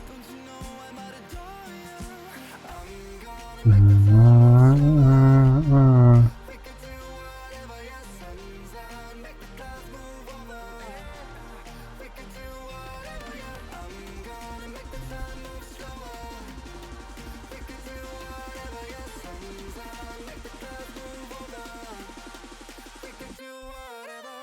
Don't you know I might adore you? I'm gonna make the we could do whatever, yeah, sun's out, make the clouds move over. We could do whatever, yeah, I'm gonna make the time move slower. We could do whatever, yeah, sun's out, make the clouds move over. We could do whatever.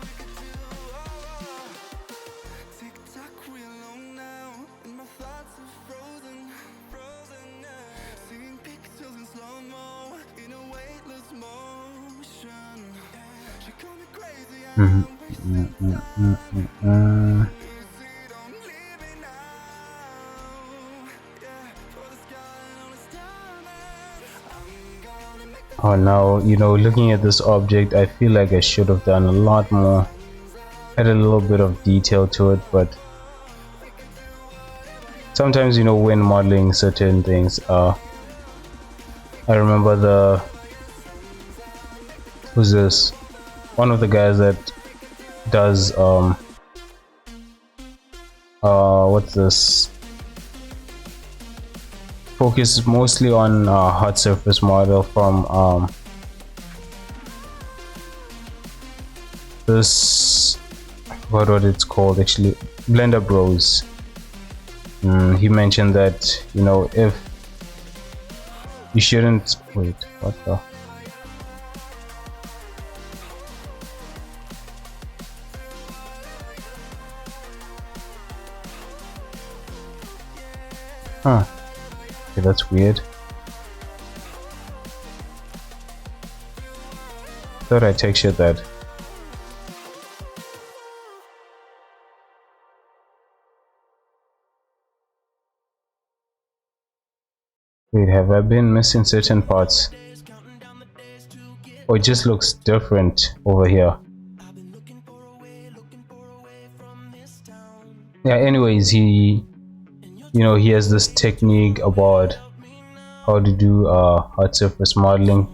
We could do tick-tock, we alone now, and my thoughts are frozen now. Seeing pixels in slow-mo, in a weightless motion. She called me crazy, I'm wasting time. Lucy, don't leave me now. Yeah, for the sky on a starman. I'm gonna make the Oh, now, you know, looking at this object, I feel like I should have done a lot more, add a little bit of detail to it, but sometimes, you know, when modeling certain things, I remember who's this? One of the guys that does what's this? Focus mostly on hard surface model from this, what it's called actually, Blender Bros. He mentioned that, you know, if you shouldn't wait, what the. Huh. Okay, that's weird. Thought I textured that. Wait, have I been missing certain parts? Or it just looks different over here. Yeah, anyways, he has this technique about how to do hard surface modeling,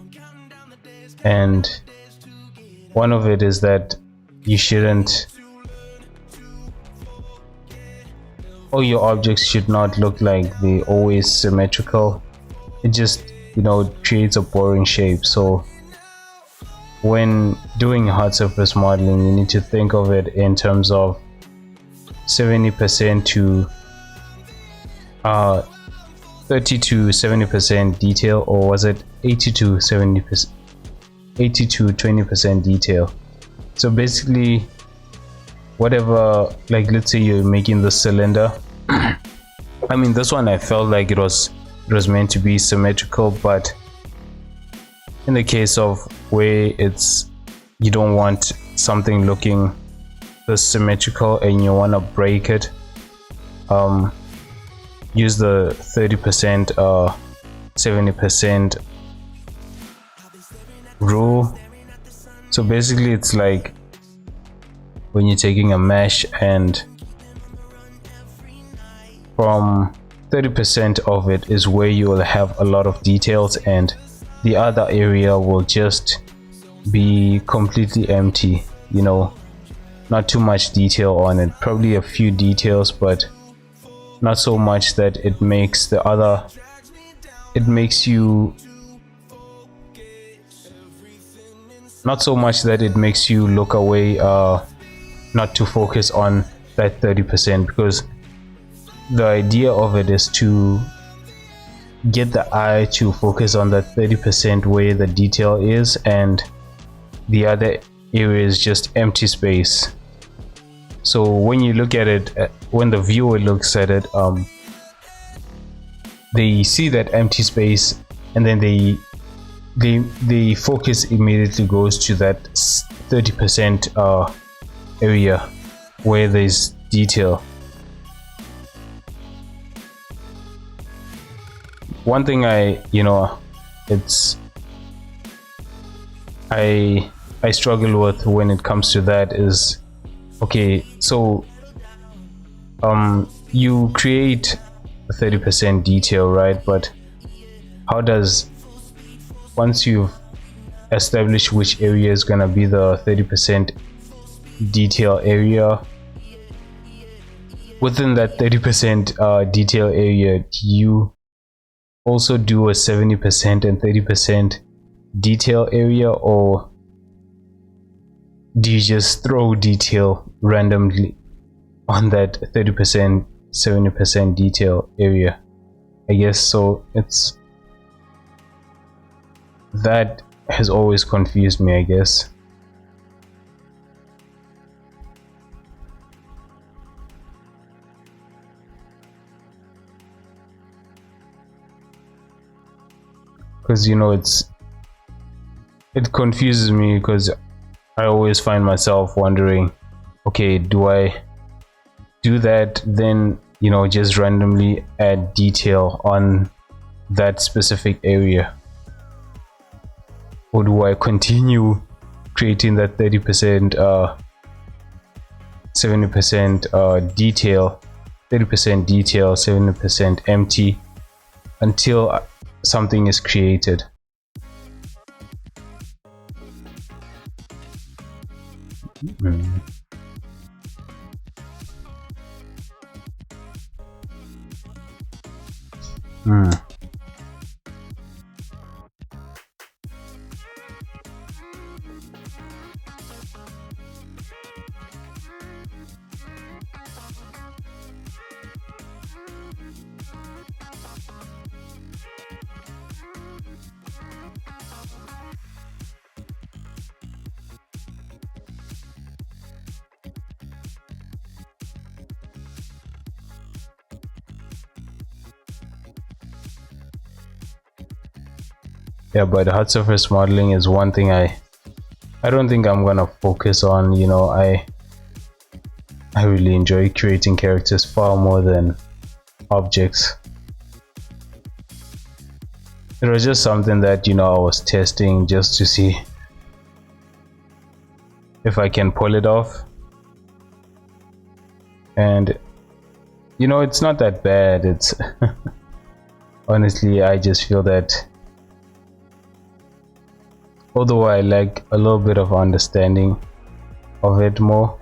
and one of it is that you shouldn't, all your objects should not look like they always symmetrical. It just creates a boring shape. So when doing hard surface modeling, you need to think of it in terms of 70% to 30 to 70% detail, or was it 80 to 70%, 80 to 20% detail. So basically, whatever, like let's say you're making the cylinder. I mean, this one I felt like it was meant to be symmetrical, but in the case of where you don't want something looking this symmetrical and you want to break it, use the 30% 70% rule. So basically it's like when you're taking a mesh, and from 30% of it is where you will have a lot of details, and the other area will just be completely empty, not too much detail on it, probably a few details, but not so much that it makes you look away, not to focus on that 30%, because the idea of it is to get the eye to focus on that 30% where the detail is, and the other area is just empty space. So when you look at it, when the viewer looks at it, they see that empty space, and then the focus immediately goes to that 30% area where there's detail. One thing I struggle with when it comes to that is, okay, so you create a 30% detail, right? But how does, once you've established which area is gonna be the 30% detail area, within that 30% detail area, do you also do a 70% and 30% detail area, or do you just throw detail randomly on that 30% 70% detail area? I guess so. It's that has always confused me, I guess. Because it confuses me, because I always find myself wondering, okay, do I do that, then just randomly add detail on that specific area, or do I continue creating that 30% 70% detail, 30% detail, 70% empty, until something is created? Yeah, but hard surface modeling is one thing I don't think I'm gonna focus on. I really enjoy creating characters far more than objects. It was just something that, you know, I was testing just to see if I can pull it off. And you know, it's not that bad. It's honestly, I just feel that although I like a little bit of understanding of it more,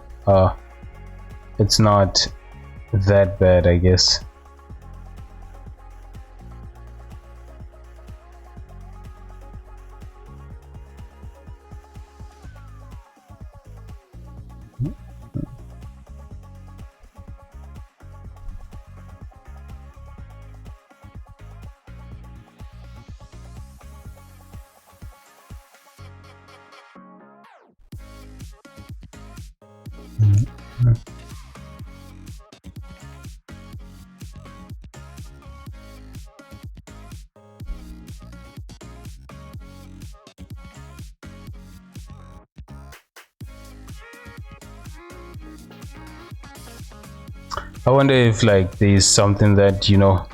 it's not that bad, I guess. I wonder if like there's something that, you know,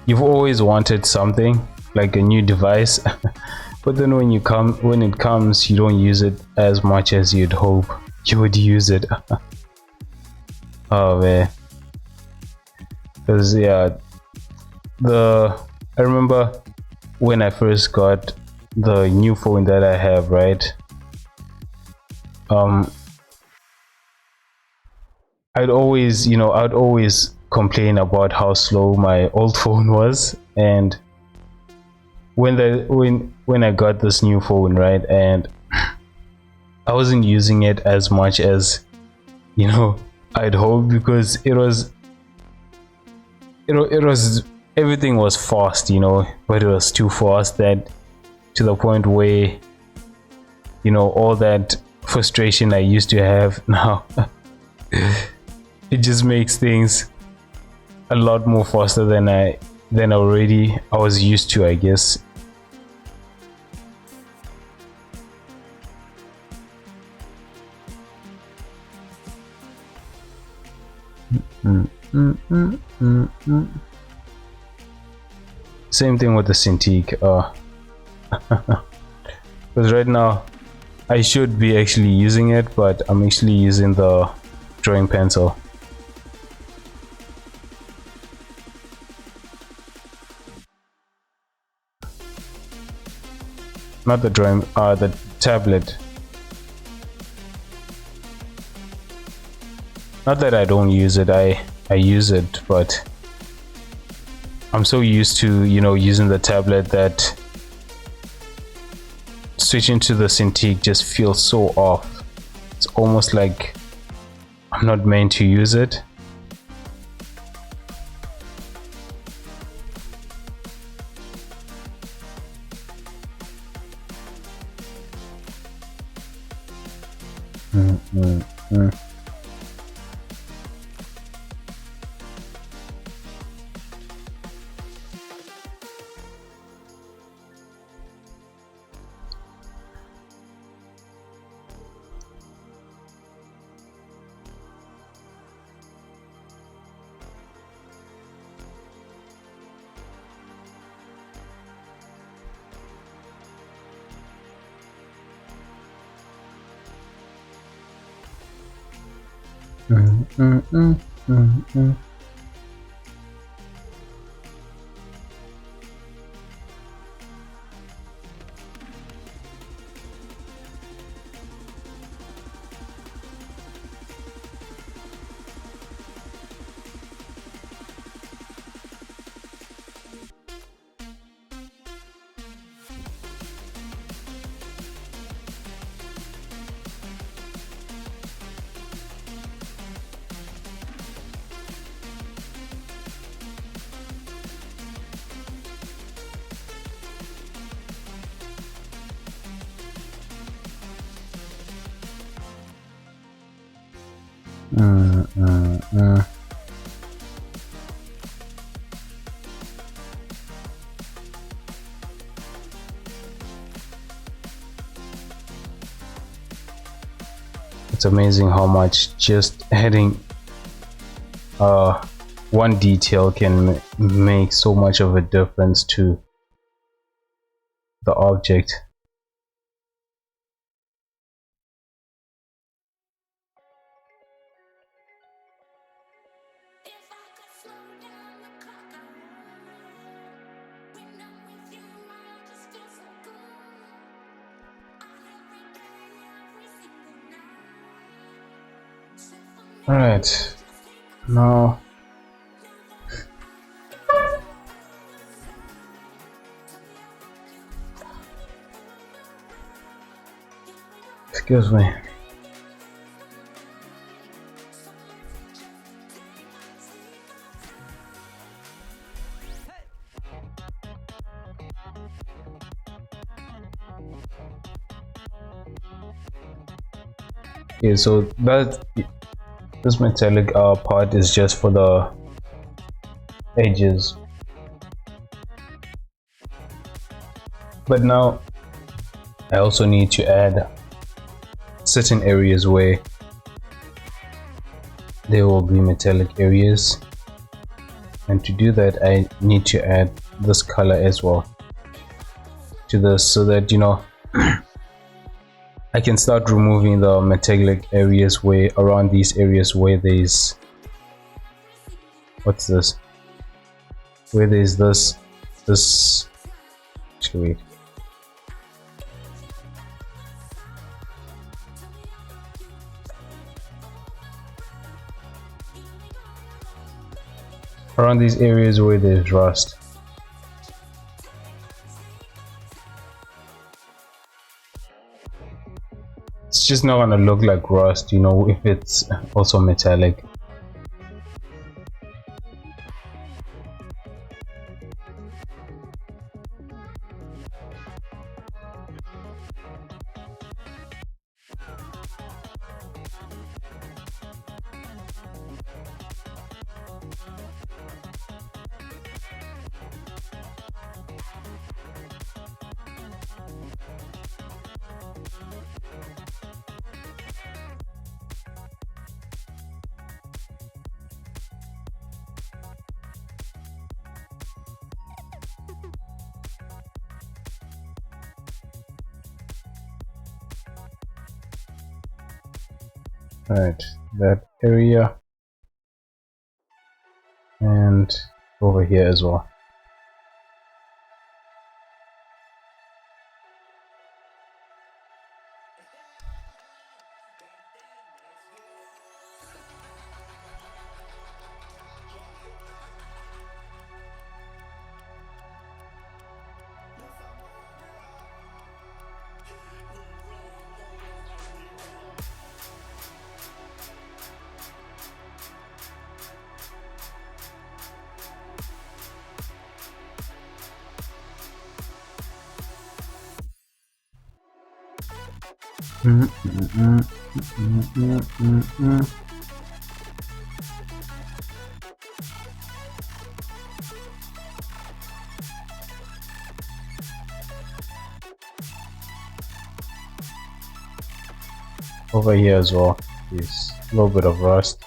you've always wanted something like a new device, but then when it comes, you don't use it as much as you'd hope you would use it. Oh man, because yeah, I remember when I first got the new phone that I have, right? I'd always complain about how slow my old phone was, and when I got this new phone, right, and I wasn't using it as much as, you know, I'd hoped, because it was everything was fast, you know, but it was too fast, that to the point where, you know, all that frustration I used to have now it just makes things a lot more faster than I was used to, I guess. Same thing with the Cintiq, because right now I should be actually using it, but I'm actually using the drawing pencil. Not the the tablet. Not that I don't use it, I use it, but I'm so used to, you know, using the tablet that switching to the Cintiq just feels so off. It's almost like I'm not meant to use it. It's amazing how much just adding one detail can make so much of a difference to the object. All right, now excuse me. Yeah, so that this metallic part is just for the edges, but now I also need to add certain areas where there will be metallic areas, and to do that I need to add this color as well to this, so that, you know, I can start removing the metallic areas where around these areas where there's, what's this, where there's this actually wait, around these areas where there's rust. It's just not gonna look like rust, you know, if it's also metallic. Right, that area, and over here as well. Over here as well is a little bit of rust.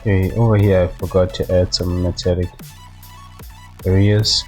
Okay, over here I forgot to add some metallic areas.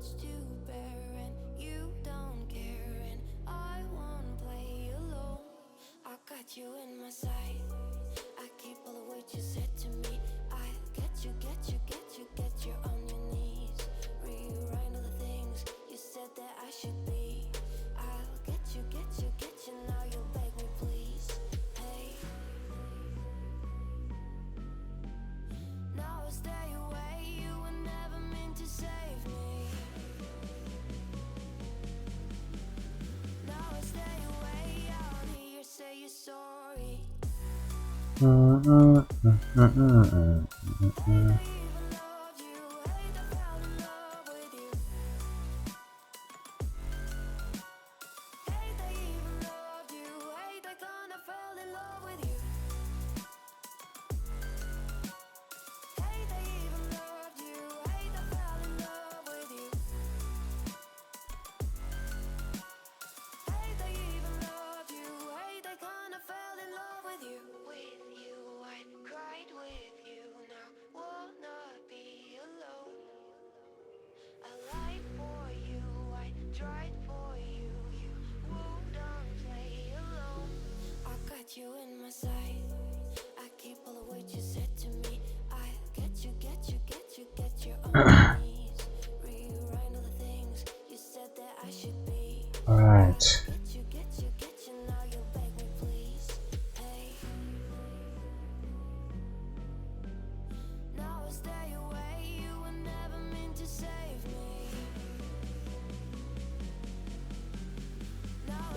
much to bear, and you don't care, and I won't play alone. I got you in my sight. I keep all the words you said to me. I get you, get you, get you, get you on your knees. Rewrite all the things you said that I should be. I'll get you, get you, get you. Now you'll beg me, please. Hey. Now I stay away. You were never meant to save me. Now I stay away. I don't hear you say you're sorry. I even loved you. Hate I fell in love with you. Hate I even loved you. Hate I kinda fell in love with you. Hate I even loved you. Hate I fell in love with you. Hate I even loved you. Hate I kinda fell in love with you. With you, I cried with you. Now will not be alone. I lied for you. I tried for you. You wouldn't play alone. I got you in my sight. I keep all the words you said to me. I get you, get you, get you, get you on your knees. Rewrite all the things you said that I should be. All right. Get you, get you, get you. Now you'll beg me, please. Hey. Now I stay away. You were never meant to save me.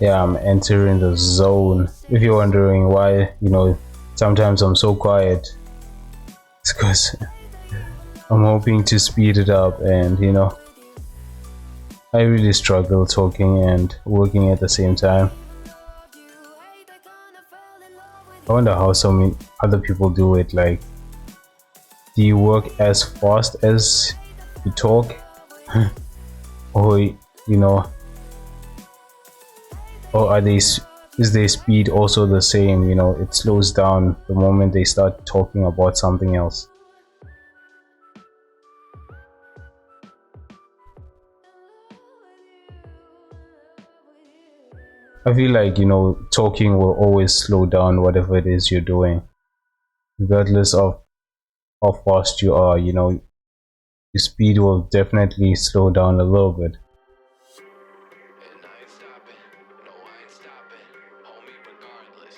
Yeah, I'm entering the zone. If you're wondering why, sometimes I'm so quiet, it's because I'm hoping to speed it up, and I really struggle talking and working at the same time. I wonder how so many other people do it. Like, do you work as fast as you talk? Or or is their speed also the same? It slows down the moment they start talking about something else. I feel like talking will always slow down whatever it is you're doing, regardless of how fast you are. Your speed will definitely slow down a little bit. And I ain't stopping, no I ain't stopping, homie regardless,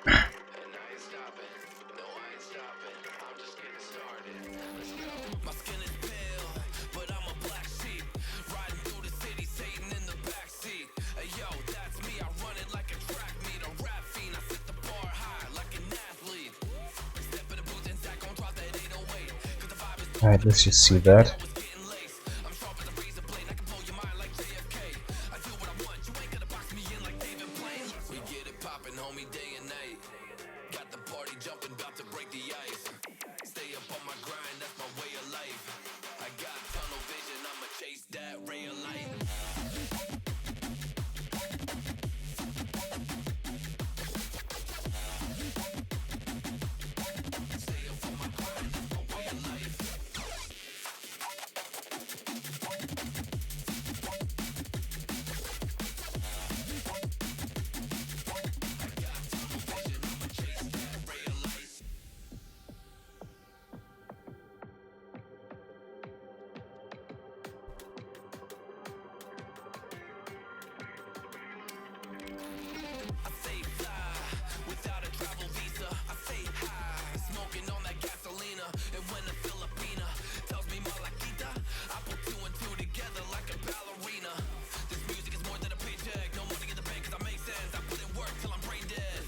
And I ain't stopping, no I ain't stopping, I'm just getting started, let's go. My skin is pale, but I'm a black sheep, riding through the city, Satan in the backseat. Hey yo, that's me, I run it like a track meet, a rap fiend, I set the bar high like an athlete. Step in the booth and stack on drop that 808, cause the vibe is Alright, let's just see that. getting laced. I'm sharp as a razor blade, I can blow your mind like JFK. I do what I want, you ain't gonna box me in like David Blaine. We get it poppin', homie, day and night. Got the party jumping, about to break the ice. Stay up on my grind, that's my way of life. I got tunnel vision, I'ma chase that ray of light. Stay up on my grind, that's my way of life. I say fly, without a travel visa. I say high, smoking on that gasolina. And when a Filipina tells me Malakita, I put two and two together like a ballerina. This music is more than a paycheck, no money in the bank cause I make sense. I put in work till I'm brain dead.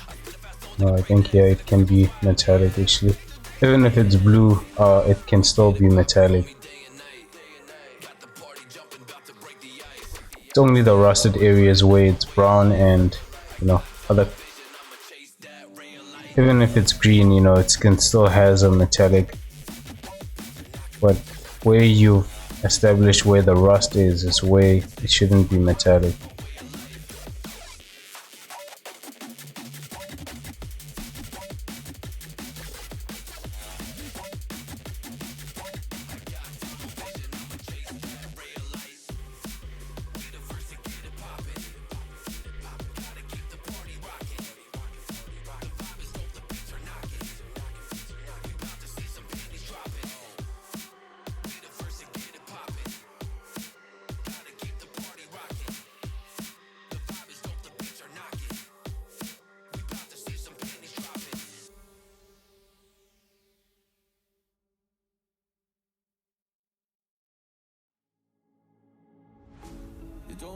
I spit a fast soul No, I think here it can be metallic actually. Even if it's blue, it can still be metallic. day and night. Got the party jumping, about to break the ice. It's only the rusted areas where it's brown and other. I'ma chase that ray of light. Even if it's green, it can still has a metallic. But where you establish where the rust is where it shouldn't be metallic.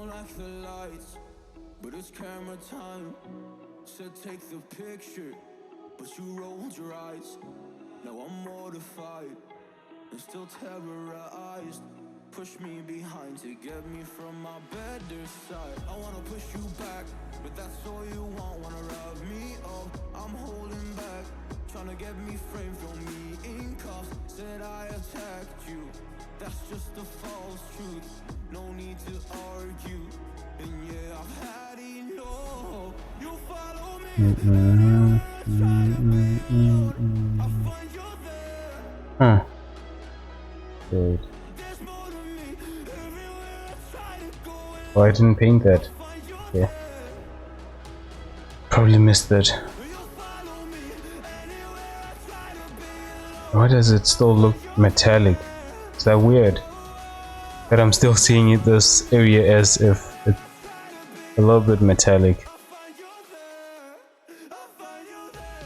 like the lights, but it's camera time. Said take the picture, but you rolled your eyes. Now I'm mortified and still terrorized. Push me behind to get me from my better side. I wanna push you back, but that's all you want. Wanna wrap me up, I'm holding back. Tryna get me framed, throw me in cuffs. Said I attacked you, that's just a false truth. No need to argue, and yeah, I've had enough. You follow me anywhere I try to be alone. I find you there. Good. There's more to me everywhere I try to go. Oh, I didn't paint that. Find you Yeah. there. Probably missed that. You follow me anywhere I try to be alone. Why does it still look metallic? Is that weird? That I'm still seeing it, this area as if it's a little bit metallic. Find you there. I find you there.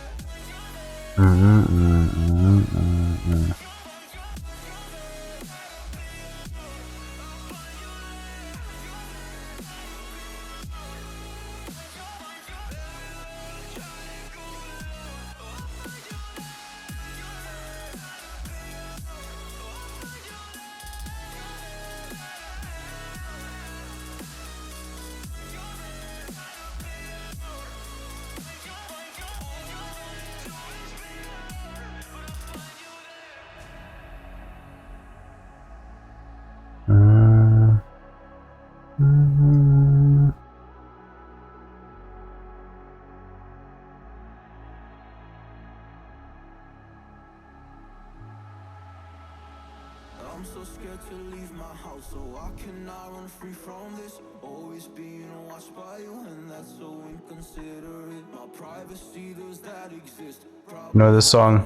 I'm so scared to leave my house, so I cannot run free from this. Always being watched by you, and that's so inconsiderate. My privacy, does that exist? You know, this song,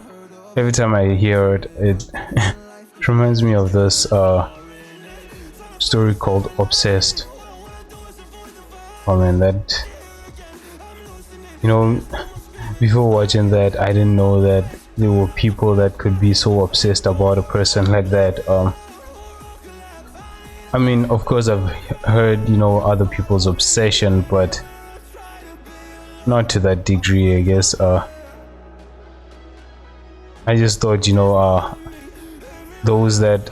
every time I hear it, it reminds me of this story called Obsessed. Oh man, that, you know, before watching that, I didn't know that there were people that could be so obsessed about a person like that. I mean, of course I've heard, you know, other people's obsession, but not to that degree, I guess. I just thought, you know, those that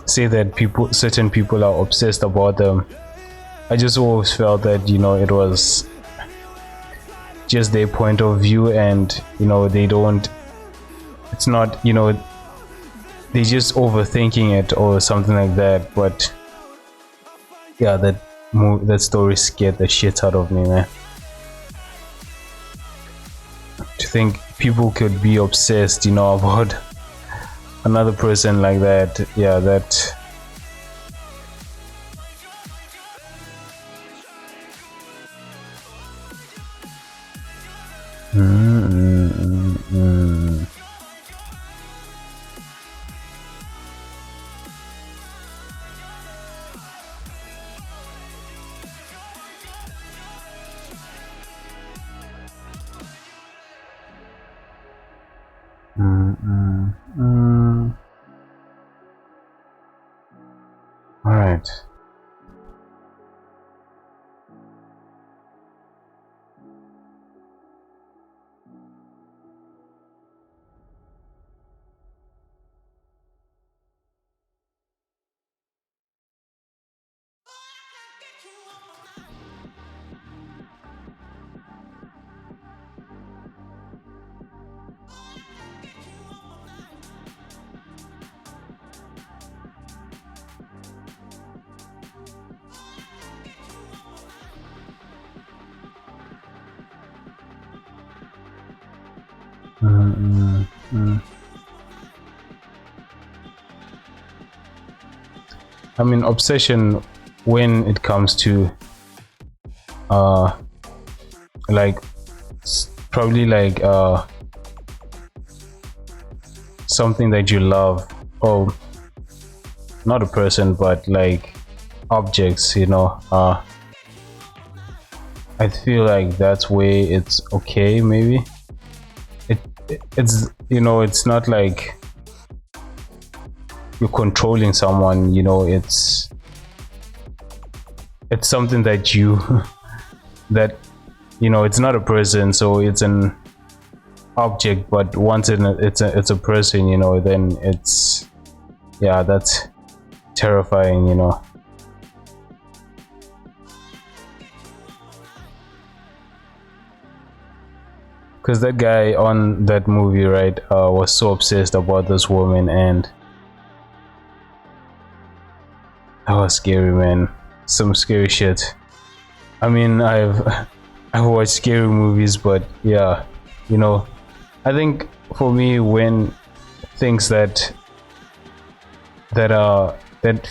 say that certain people are obsessed about them, I just always felt that, you know, it was just their point of view, and you know, it's not, you know, they're just overthinking it or something like that. But yeah, that story scared the shit out of me, man. To think people could be obsessed, you know, about another person like that. Yeah, that. All right. I mean, obsession, when it comes to like probably like something that you love, or not a person but like objects, you know, I feel like that's where it's okay. Maybe it's, you know, it's not like you're controlling someone, you know, it's it's something that you that it's not a person, so it's an object, but once it's a person, then it's, yeah, that's terrifying, because that guy on that movie, right, was so obsessed about this woman, and that was scary, man. Some scary shit. I mean, I've watched scary movies, but yeah, I think for me, when things that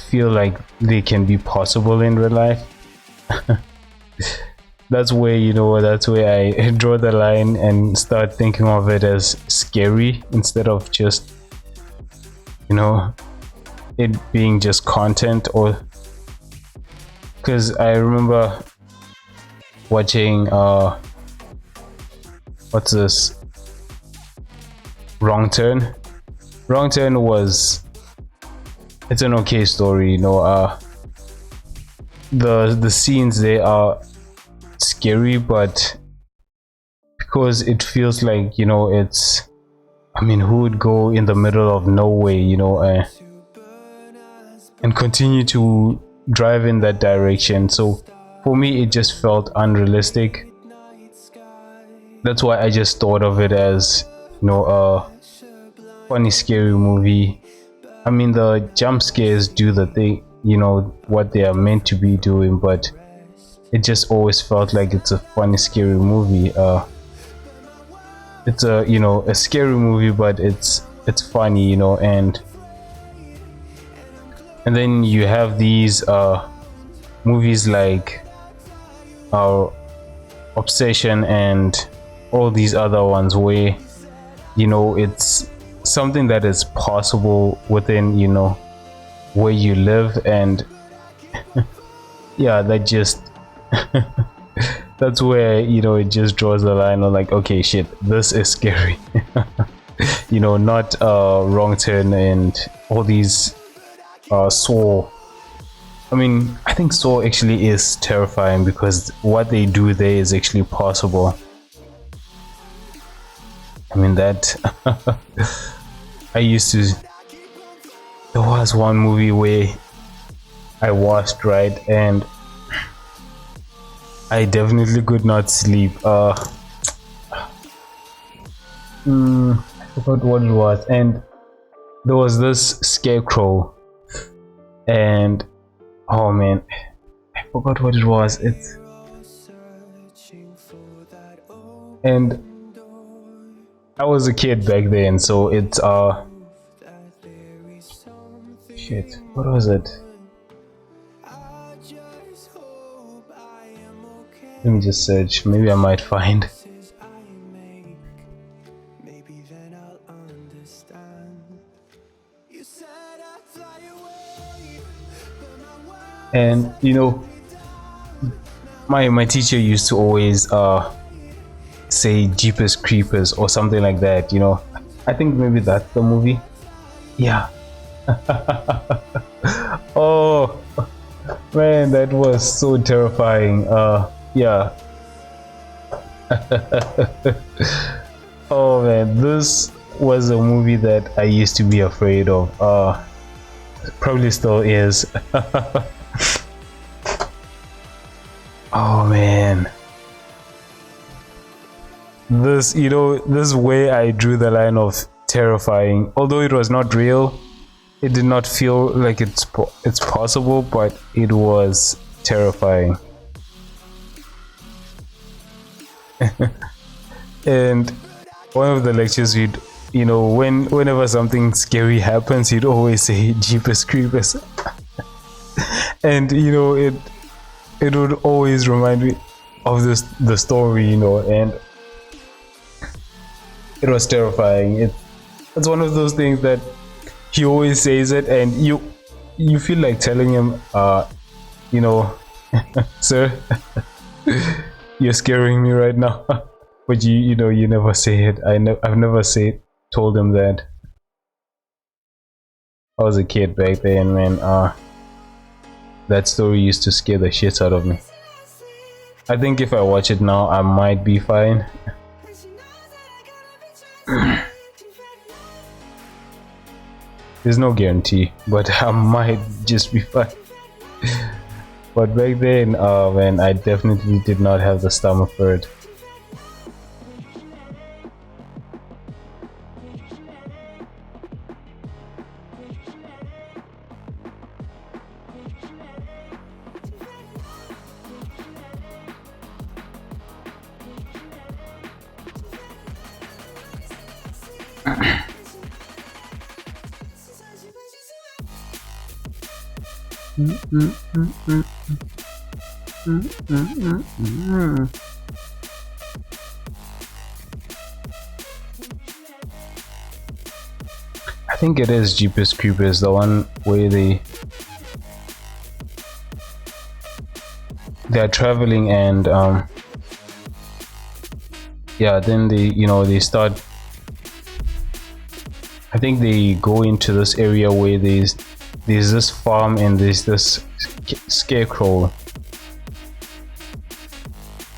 feel like they can be possible in real life, that's where I draw the line and start thinking of it as scary instead of just it being just content. Or because I remember watching what's this, Wrong Turn. Wrong Turn it's an okay story, the scenes, they are scary, but because it feels like it's, I mean, who would go in the middle of nowhere, and continue to drive in that direction? So for me, it just felt unrealistic. That's why I just thought of it as a funny scary movie. I mean, the jump scares do the thing, what they are meant to be doing, but it just always felt like it's a funny scary movie. It's a scary movie, but it's funny, and then you have these movies like Obsession and all these other ones where it's something that is possible within where you live, and yeah, that just that's where it just draws the line of like, okay, shit, this is scary. Not Wrong Turn and all these Saw. I mean, I think Saw actually is terrifying because what they do there is actually possible. I mean, that there was one movie where I watched, right, and I definitely could not sleep. I forgot what it was, and there was this scarecrow, and oh man, I forgot what it was. And I was a kid back then, so it's shit, what was it? Let me just search, maybe I might find. And my teacher used to always say Jeepers Creepers or something like that, I think maybe that's the movie. Yeah. Oh man, that was so terrifying. Yeah. Oh man, this was a movie that I used to be afraid of. Probably still is. Oh man, this this way I drew the line of terrifying. Although it was not real, it did not feel like it's possible, but it was terrifying. And one of the lectures, whenever something scary happens, you'd always say Jeepers Creepers. And it would always remind me of the story, and it was terrifying. It's one of those things that he always says it, and you feel like telling him, sir, you're scaring me right now. But you never say it. I've never told him that. I was a kid back then, man. that story used to scare the shit out of me. I think if I watch it now, I might be fine. There's no guarantee, but I might just be fine. But back then, man, I definitely did not have the stomach for it. I think it is Jeepers Creepers, the one where they're traveling and yeah, then they start. I think they go into this area where there's this farm and there's this scarecrow,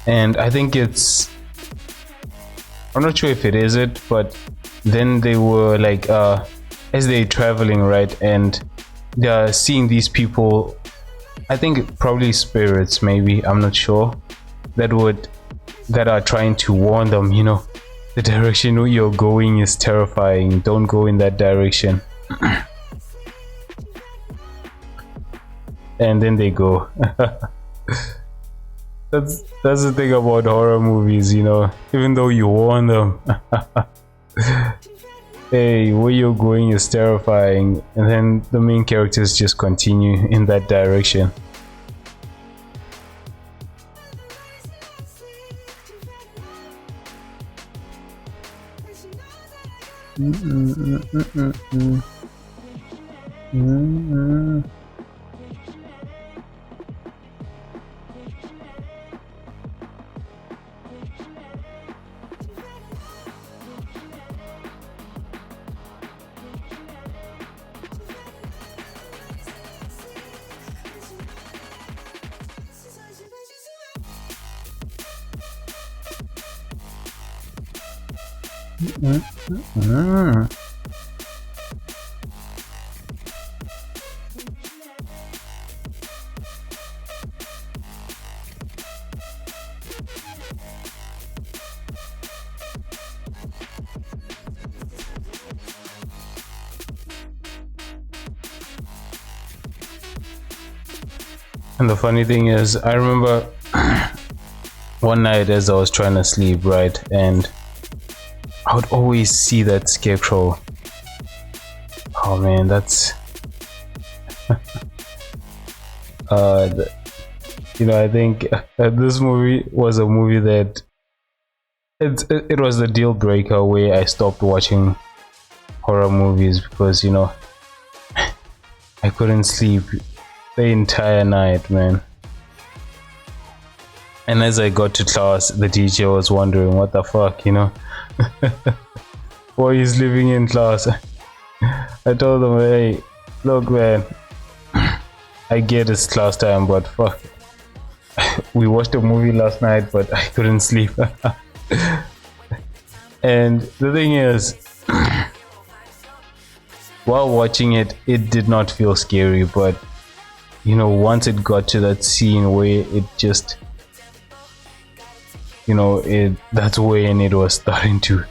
and I think I'm not sure if it is it, but then they were like as they're traveling, right, and they're seeing these people, I think probably spirits, maybe, I'm not sure, that are trying to warn them, the direction you're going is terrifying, don't go in that direction. And then they go. That's the thing about horror movies, even though you warn them. Hey, where you're going is terrifying, and then the main characters just continue in that direction. And the funny thing is, I remember one night as I was trying to sleep, right, and I would always see that scarecrow. Oh man, that's I think this movie was a movie that it was a deal breaker where I stopped watching horror movies, because I couldn't sleep the entire night, man. And as I got to class, the teacher was wondering what the fuck, why he's living in class. I told them, hey, look, man, I get it's class time, but fuck, we watched a movie last night, but I couldn't sleep. And the thing is, while watching it, it did not feel scary, but once it got to that scene where it just that's when it was starting to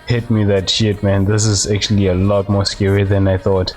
hit me that shit, man, this is actually a lot more scary than I thought.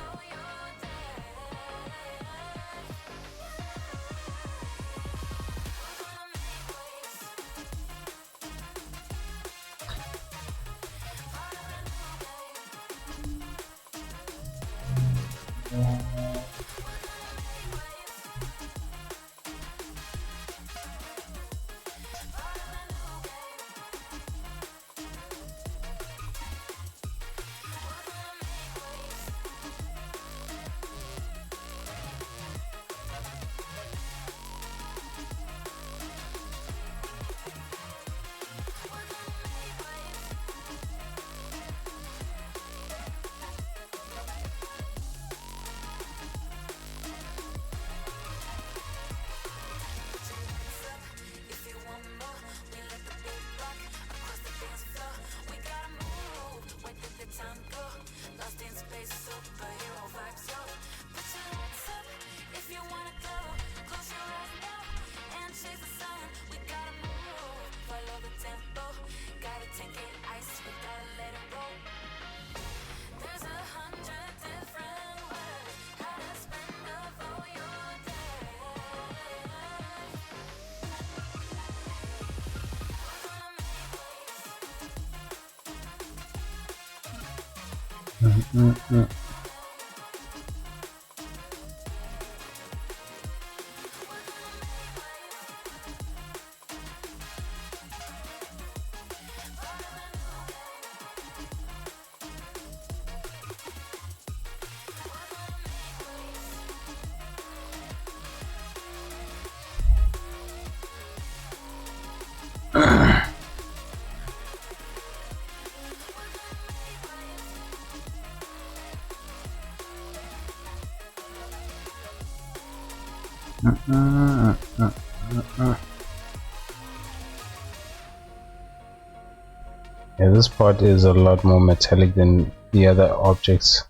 Yeah, this part is a lot more metallic than the other objects.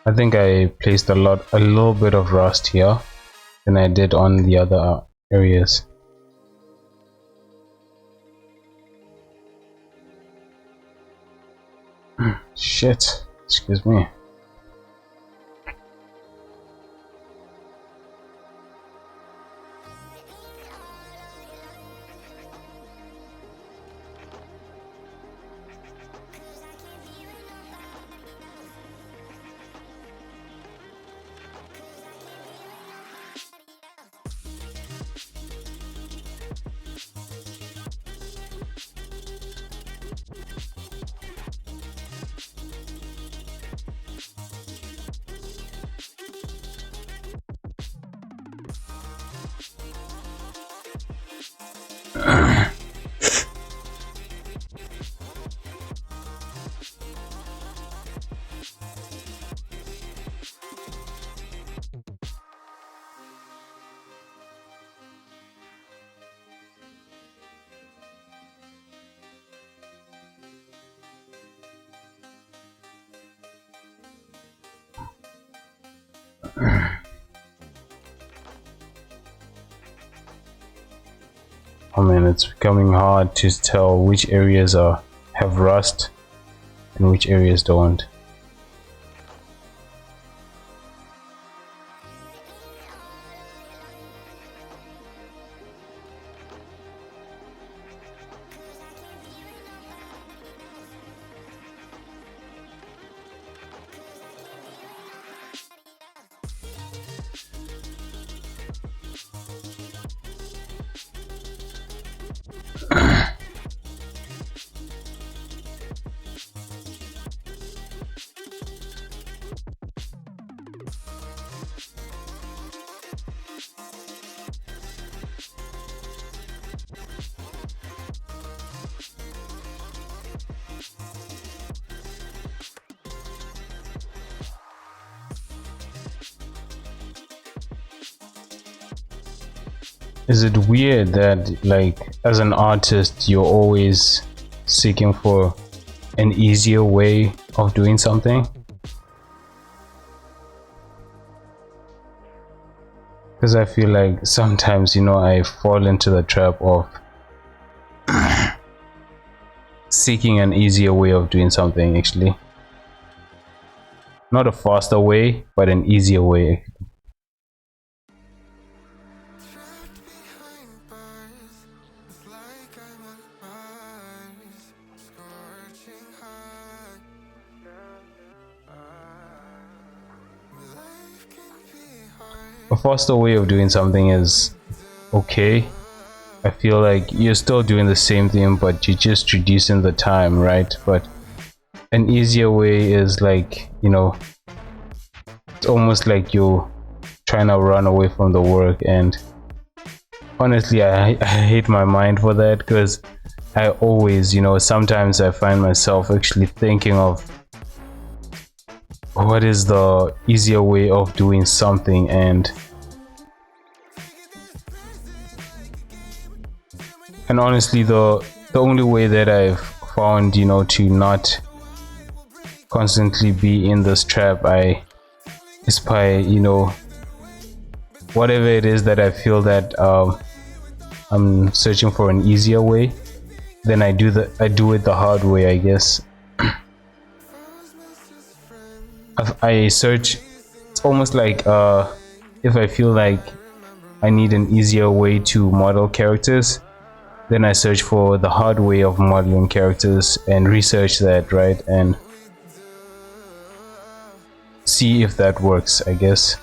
I think I placed a little bit of rust here than I did on the other areas. Shit, excuse me. Oh man, it's becoming hard to tell which areas have rust and which areas don't. Is it weird that, like, as an artist, you're always seeking for an easier way of doing something? Because I feel like sometimes, you know, I fall into the trap of seeking an easier way of doing something, actually. Not a faster way, but an easier way. A faster way of doing something is okay. I feel like you're still doing the same thing, but you're just reducing the time, right? But an easier way is like, you know, it's almost like you're trying to run away from the work. And honestly, I hate my mind for that, because I always, you know, sometimes I find myself actually thinking of what is the easier way of doing something, and honestly the only way that I've found, you know, to not constantly be in this trap is by, you know, whatever it is that I feel that I'm searching for an easier way, then I do it the hard way, I guess. I search, it's almost like if I feel like I need an easier way to model characters, then I search for the hard way of modeling characters and research that, right? And see if that works. I guess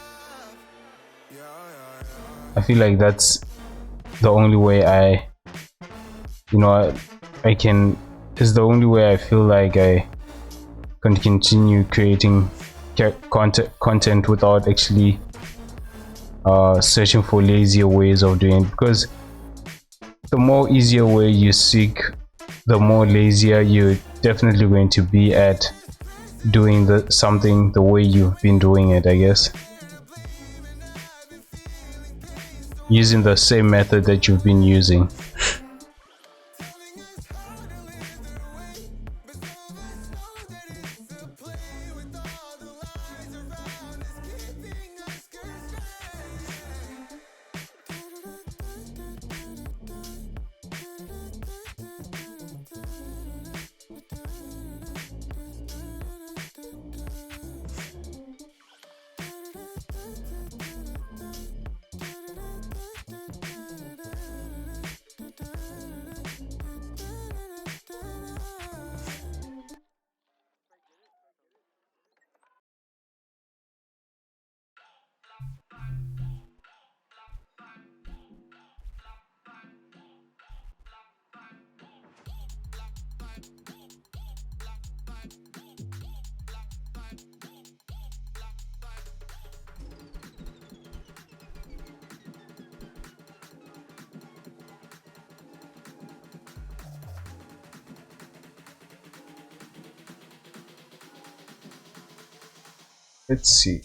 I feel like that's the only way I can, is the only way I feel like I can continue creating content without actually searching for lazier ways of doing it, because the more easier way you seek, the more lazier you're definitely going to be at doing something the way you've been doing it. I guess using the same method that you've been using. Let's see.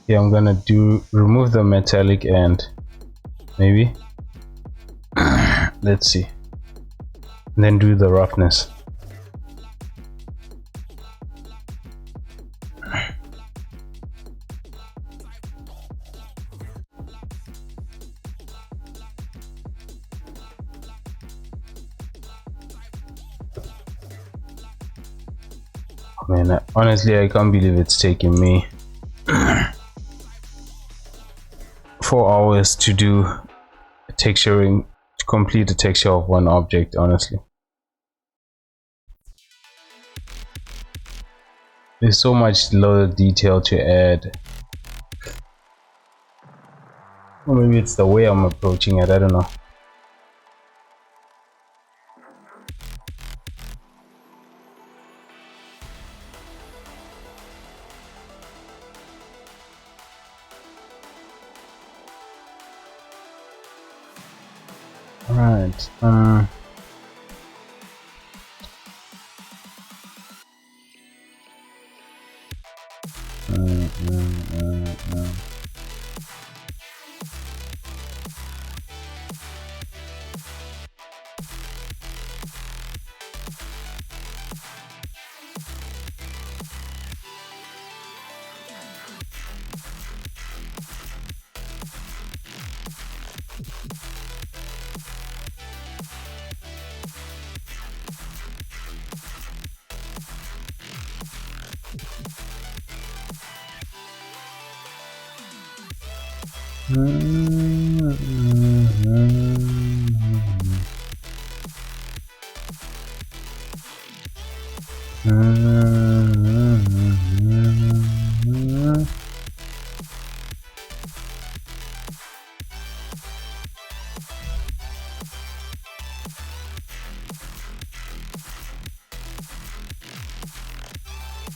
Yeah, I'm gonna remove the metallic and maybe let's see, and then do the roughness. Man, honestly, I can't believe it's taking me 4 hours to do texturing, to complete the texture of one object. Honestly, there's so much low detail to add, or maybe it's the way I'm approaching it. I don't know. Right.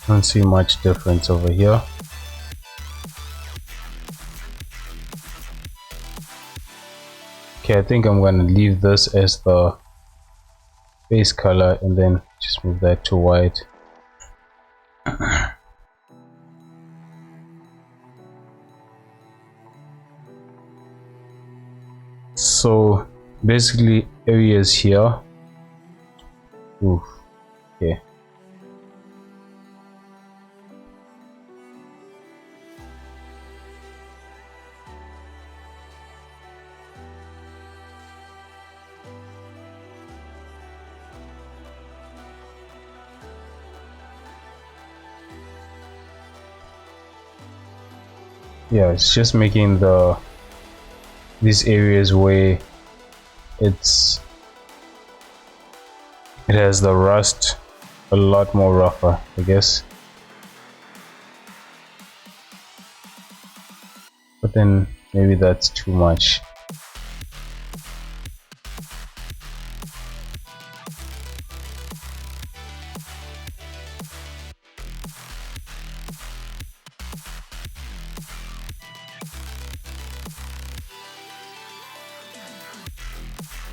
Don't see much difference over here. Okay, I think I'm gonna leave this as the base color and then just move that to white. So basically areas here. Oof. Okay. Yeah, it's just making these areas where it has the rust a lot more rougher, I guess. But then maybe that's too much.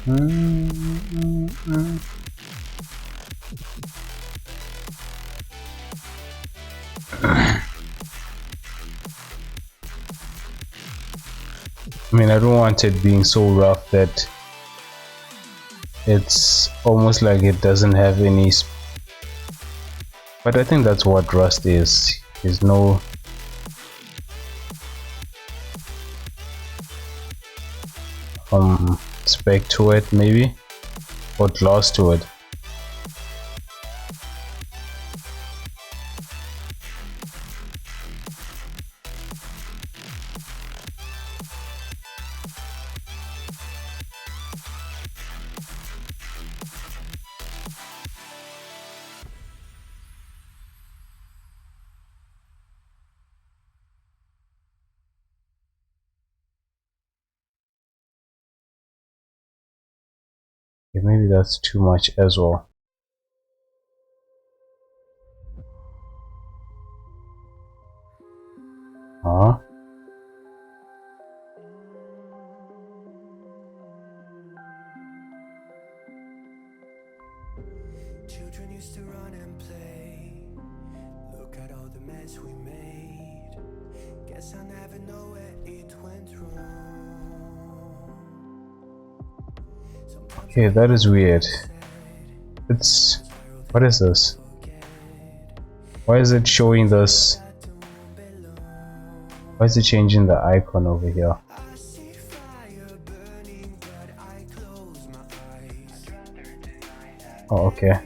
I mean, I don't want it being so rough that it's almost like it doesn't have any but I think that's what rust is. There's no spec to it, maybe, or gloss to it. Maybe that's too much as well. Huh? Children used to run and play. Look at all the mess we made. Guess I never know where it went wrong. Okay, that is weird. It's... what is this? Why is it showing this? Why is it changing the icon over here? Oh, okay.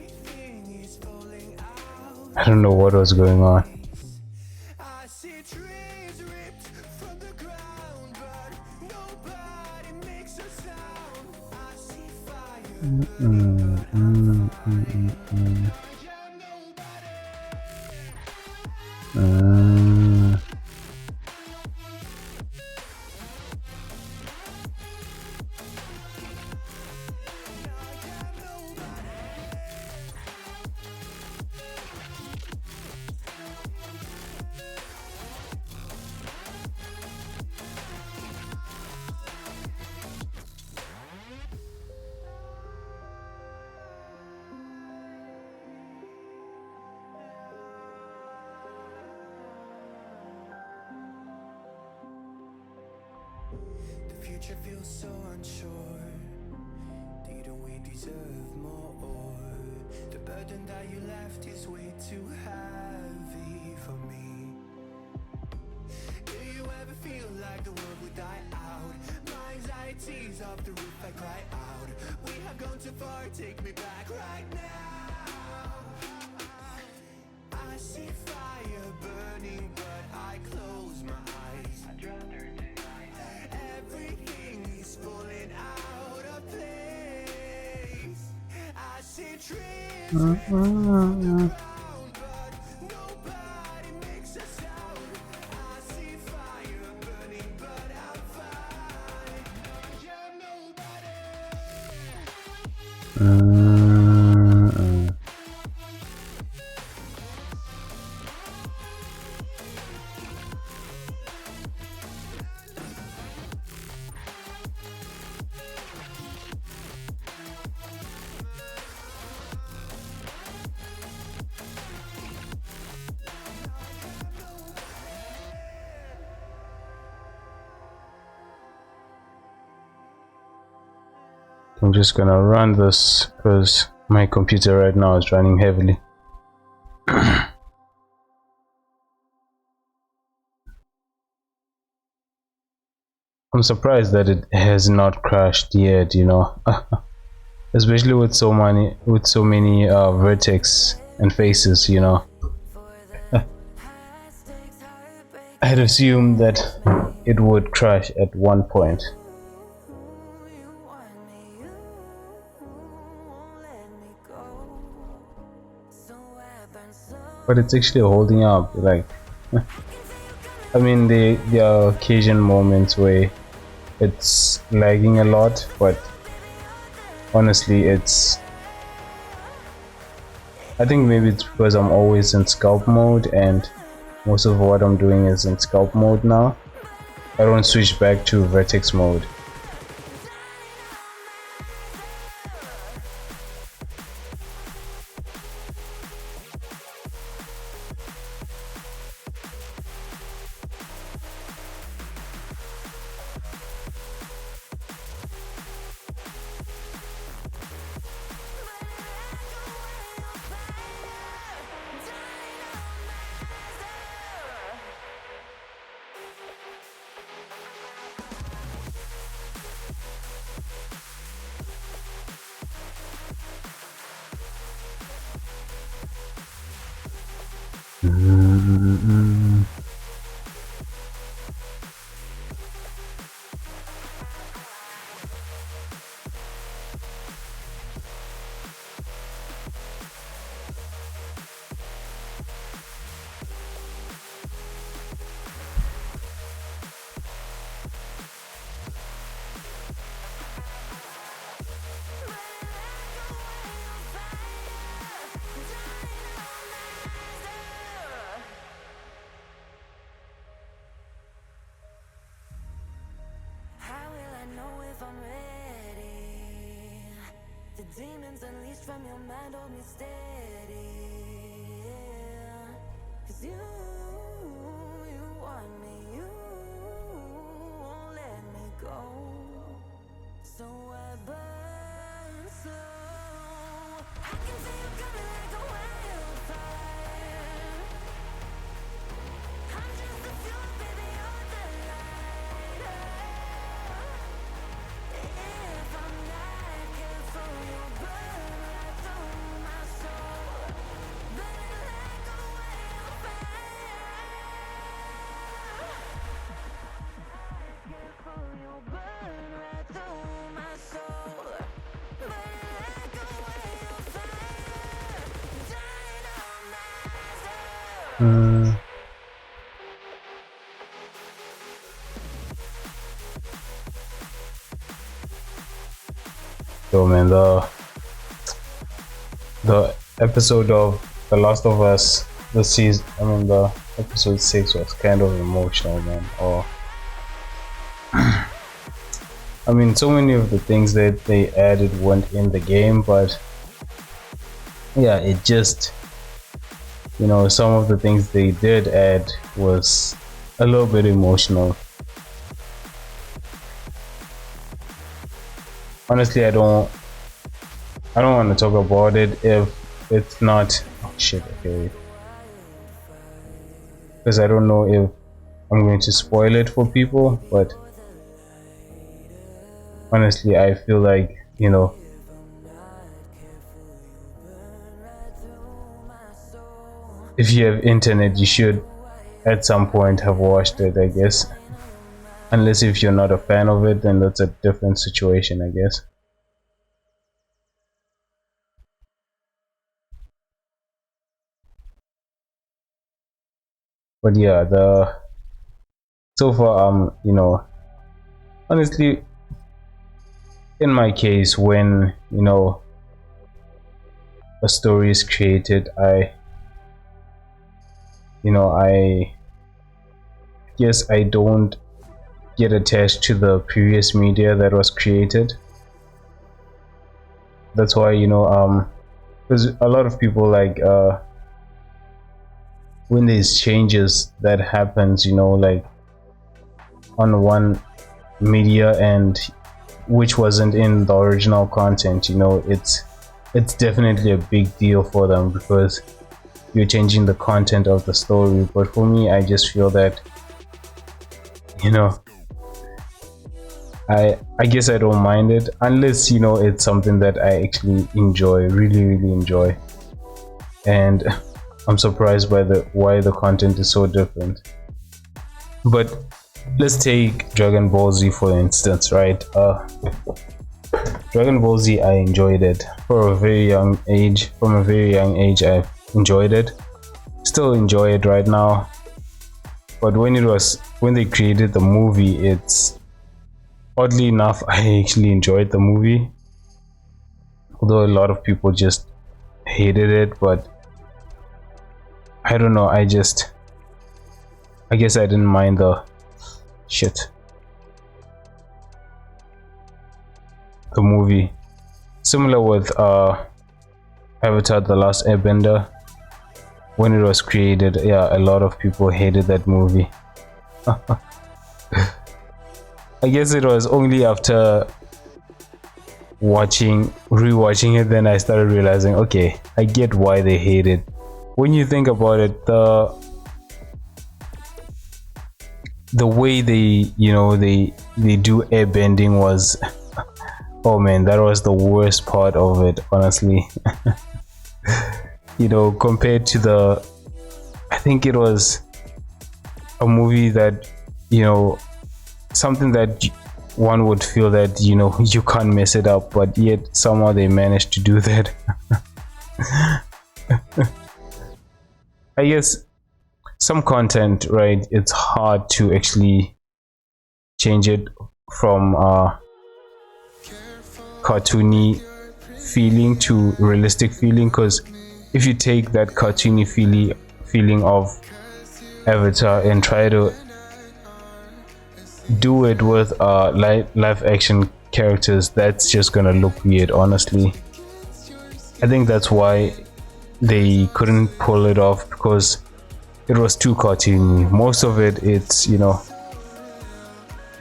I don't know what was going on. The future feels so unsure. Didn't we deserve more? The burden that you left is way too heavy for me. Do you ever feel like the world would die out? My anxieties off the roof, I cry out. We have gone too far, take me back right now. I see fire burning, but I close my eyes. Everything is falling out of place. I see trees ripped from the ground, but nobody makes a sound. I see fire burning, but I'm fine. You're nobody. I'm just gonna run this because my computer right now is running heavily. I'm surprised that it has not crashed yet, you know. Especially with so many vertex and faces, you know. I'd assume that it would crash at one point. But it's actually holding up, like I mean there are occasion moments where it's lagging a lot, but honestly I think maybe it's because I'm always in sculpt mode and most of what I'm doing is in sculpt mode now. I don't switch back to vertex mode. Demons unleashed from your mind hold me steady, yeah. 'Cause you want me, you won't let me go. So I burn slow. I can see you coming like a wildfire. I'm just a fuel, baby, you're the lighter. If I'm not careful, you'll burn right through my soul. Burning like a wildfire. Careful, you'll burn right through my soul. Burning like a wildfire. Dynamite. Yo man, the episode of The Last of Us, the season, I mean the episode 6 was kind of emotional, man. Or I mean, so many of the things that they added weren't in the game, but yeah, it just, you know, some of the things they did add was a little bit emotional. Honestly, I don't want to talk about it if it's not, oh shit, okay, because I don't know if I'm going to spoil it for people, but honestly I feel like, you know, if you have internet you should at some point have watched it, I guess. Unless if you're not a fan of it, then that's a different situation, I guess. But yeah, so far, you know, honestly, in my case, when, you know, a story is created, I guess I don't get attached to the previous media that was created. That's why, you know, because a lot of people, like, when there's changes that happens, you know, like on one media, and which wasn't in the original content, you know, it's definitely a big deal for them because you're changing the content of the story. But for me, I just feel that, you know, I guess I don't mind it unless, you know, it's something that I actually enjoy, really enjoy. And I'm surprised by why the content is so different. But let's take Dragon Ball Z for instance, right? Dragon Ball Z, I enjoyed it for a very young age. From a very young age, I enjoyed it. Still enjoy it right now. But when they created the movie, it's oddly enough, I actually enjoyed the movie. Although a lot of people just hated it, but I don't know. I guess I didn't mind the movie. Similar with Avatar: The Last Airbender. When it was created, yeah, a lot of people hated that movie. I guess it was only after rewatching it, then I started realizing, okay, I get why they hate it. When you think about it, the way they do airbending was, oh man, that was the worst part of it, honestly. You know, compared to I think it was a movie that, you know, something that one would feel that, you know, you can't mess it up, but yet somehow they managed to do that. I guess some content, right, it's hard to actually change it from cartoony feeling to realistic feeling, because if you take that cartoony feeling of Avatar and try to do it with live action characters, that's just gonna look weird, honestly. I think that's why they couldn't pull it off, because it was too cartoony. Most of it's, you know,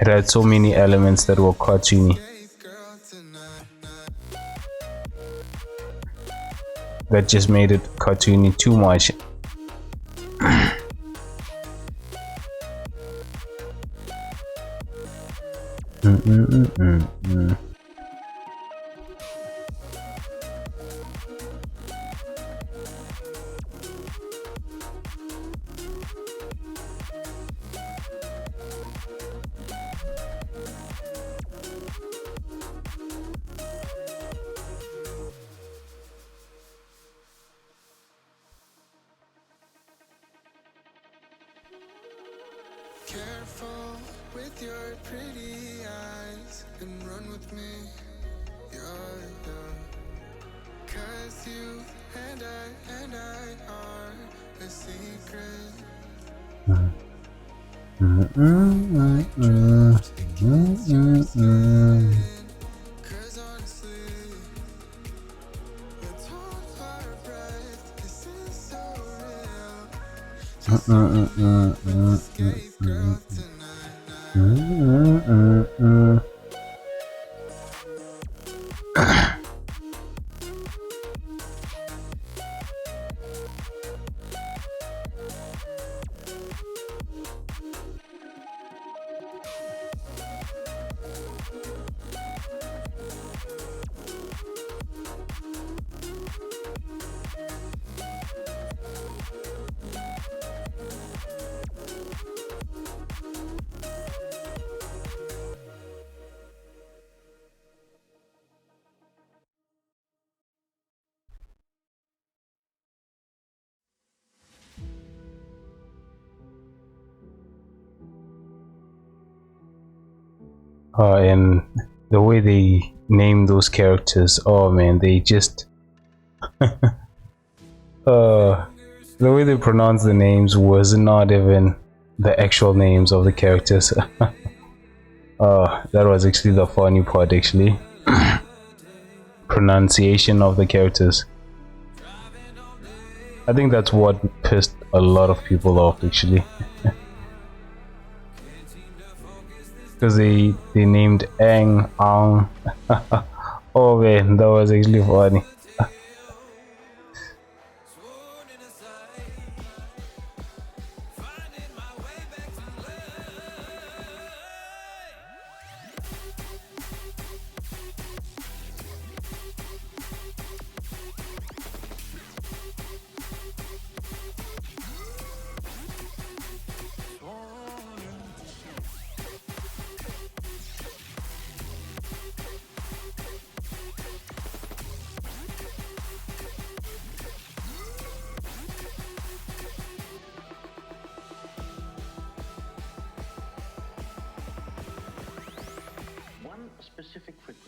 it had so many elements that were cartoony that just made it cartoony too much. Careful with your pretty eyes and run with me. You're young. 'Cause you and I are a secret. Cause honestly, let's hold our breath. This is so real. Just escape, girl, tonight. And the way they name those characters, oh man, they just the way they pronounce the names was not even the actual names of the characters. That was actually the funny part, actually. Pronunciation of the characters. I think that's what pissed a lot of people off, actually. because they named Ang Ang. Oh man, that was actually funny. One specific frequency.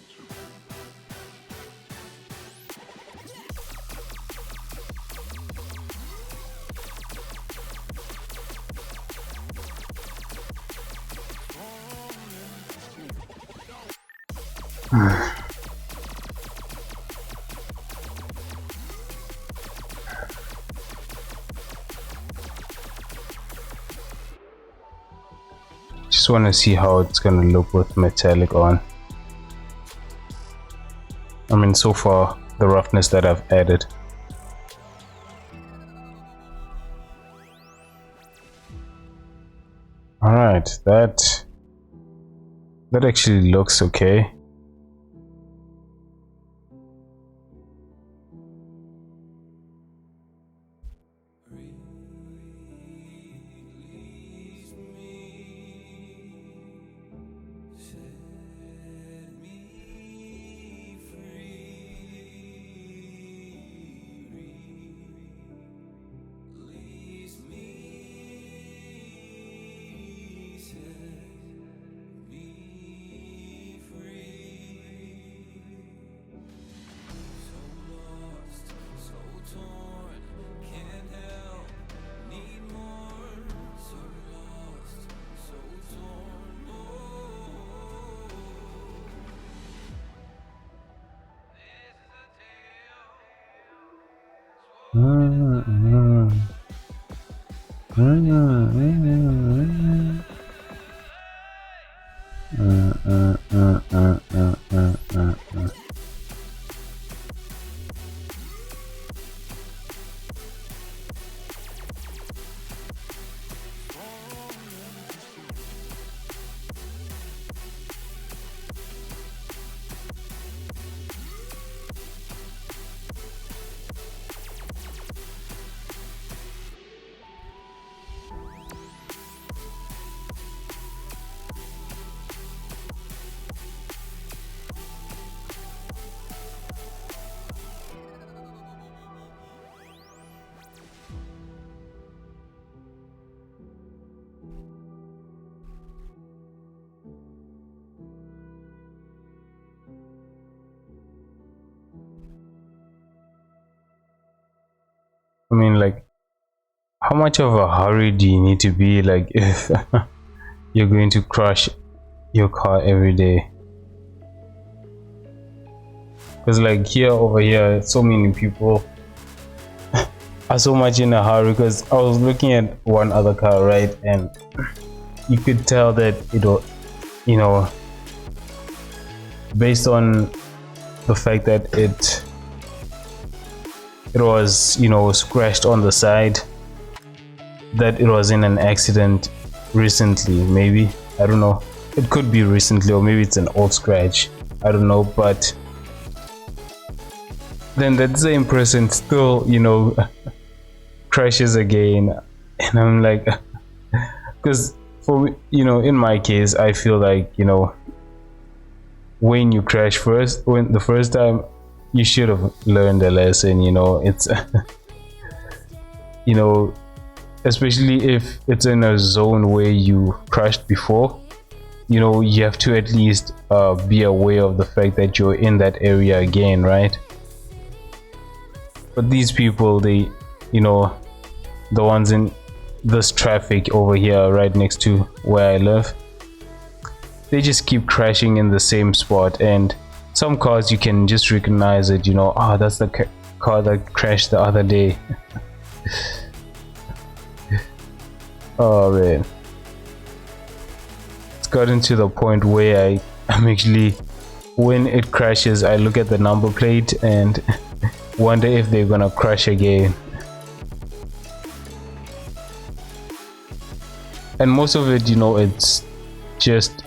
Just want to see how it's gonna look with metallic on. I mean, so far the roughness that I've added. All right, that actually looks okay. I mean, like, how much of a hurry do you need to be, like, if you're going to crash your car every day? Because like over here so many people are so much in a hurry. Because I was looking at one other car, right, and you could tell that it was, you know, based on the fact that it was, you know, scratched on the side, that it was in an accident recently. Maybe, I don't know, it could be recently, or maybe it's an old scratch, I don't know. But then that same person still, you know, crashes again, and I'm like, because for me, you know, in my case, I feel like, you know, when you crash the first time, you should have learned a lesson. You know, it's you know, especially if it's in a zone where you crashed before, you know, you have to at least be aware of the fact that you're in that area again, right? But these people, they, you know, the ones in this traffic over here right next to where I live, they just keep crashing in the same spot. And some cars you can just recognize it, you know, oh, that's the car that crashed the other day. Oh man, gotten to the point where I'm actually, when it crashes, I look at the number plate and wonder if they're gonna crash again. And most of it, you know, it's just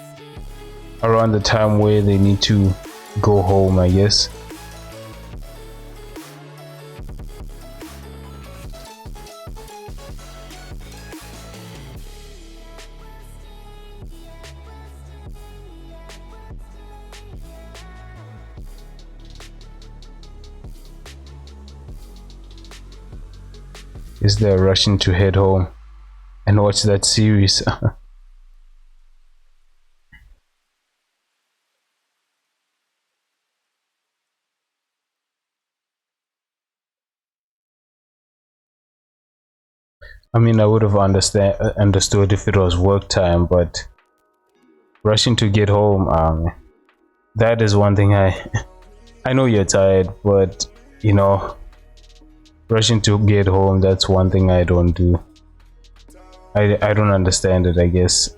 around the time where they need to go home, I guess. Is they're rushing to head home and watch that series. I mean, I would have understood if it was work time, but rushing to get home, that is one thing I know you're tired, but you know, rushing to get home, that's one thing I don't do. I don't understand it, I guess.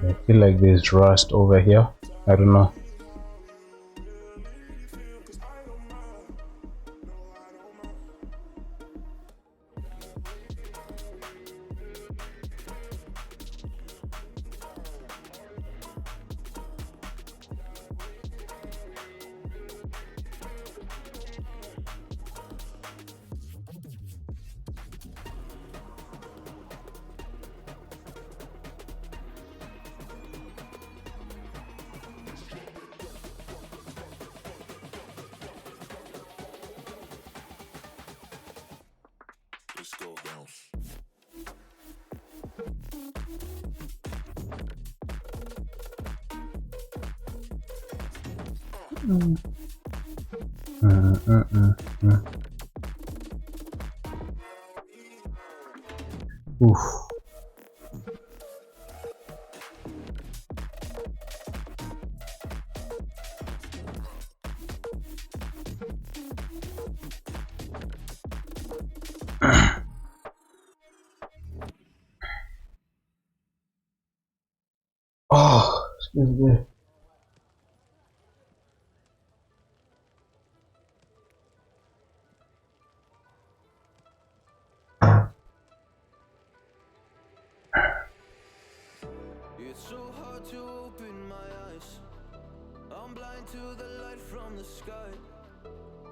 I feel like there's rust over here. I don't know. Let's go bounce. Oof. Oh, excuse me. It's so hard to open my eyes. I'm blind to the light from the sky.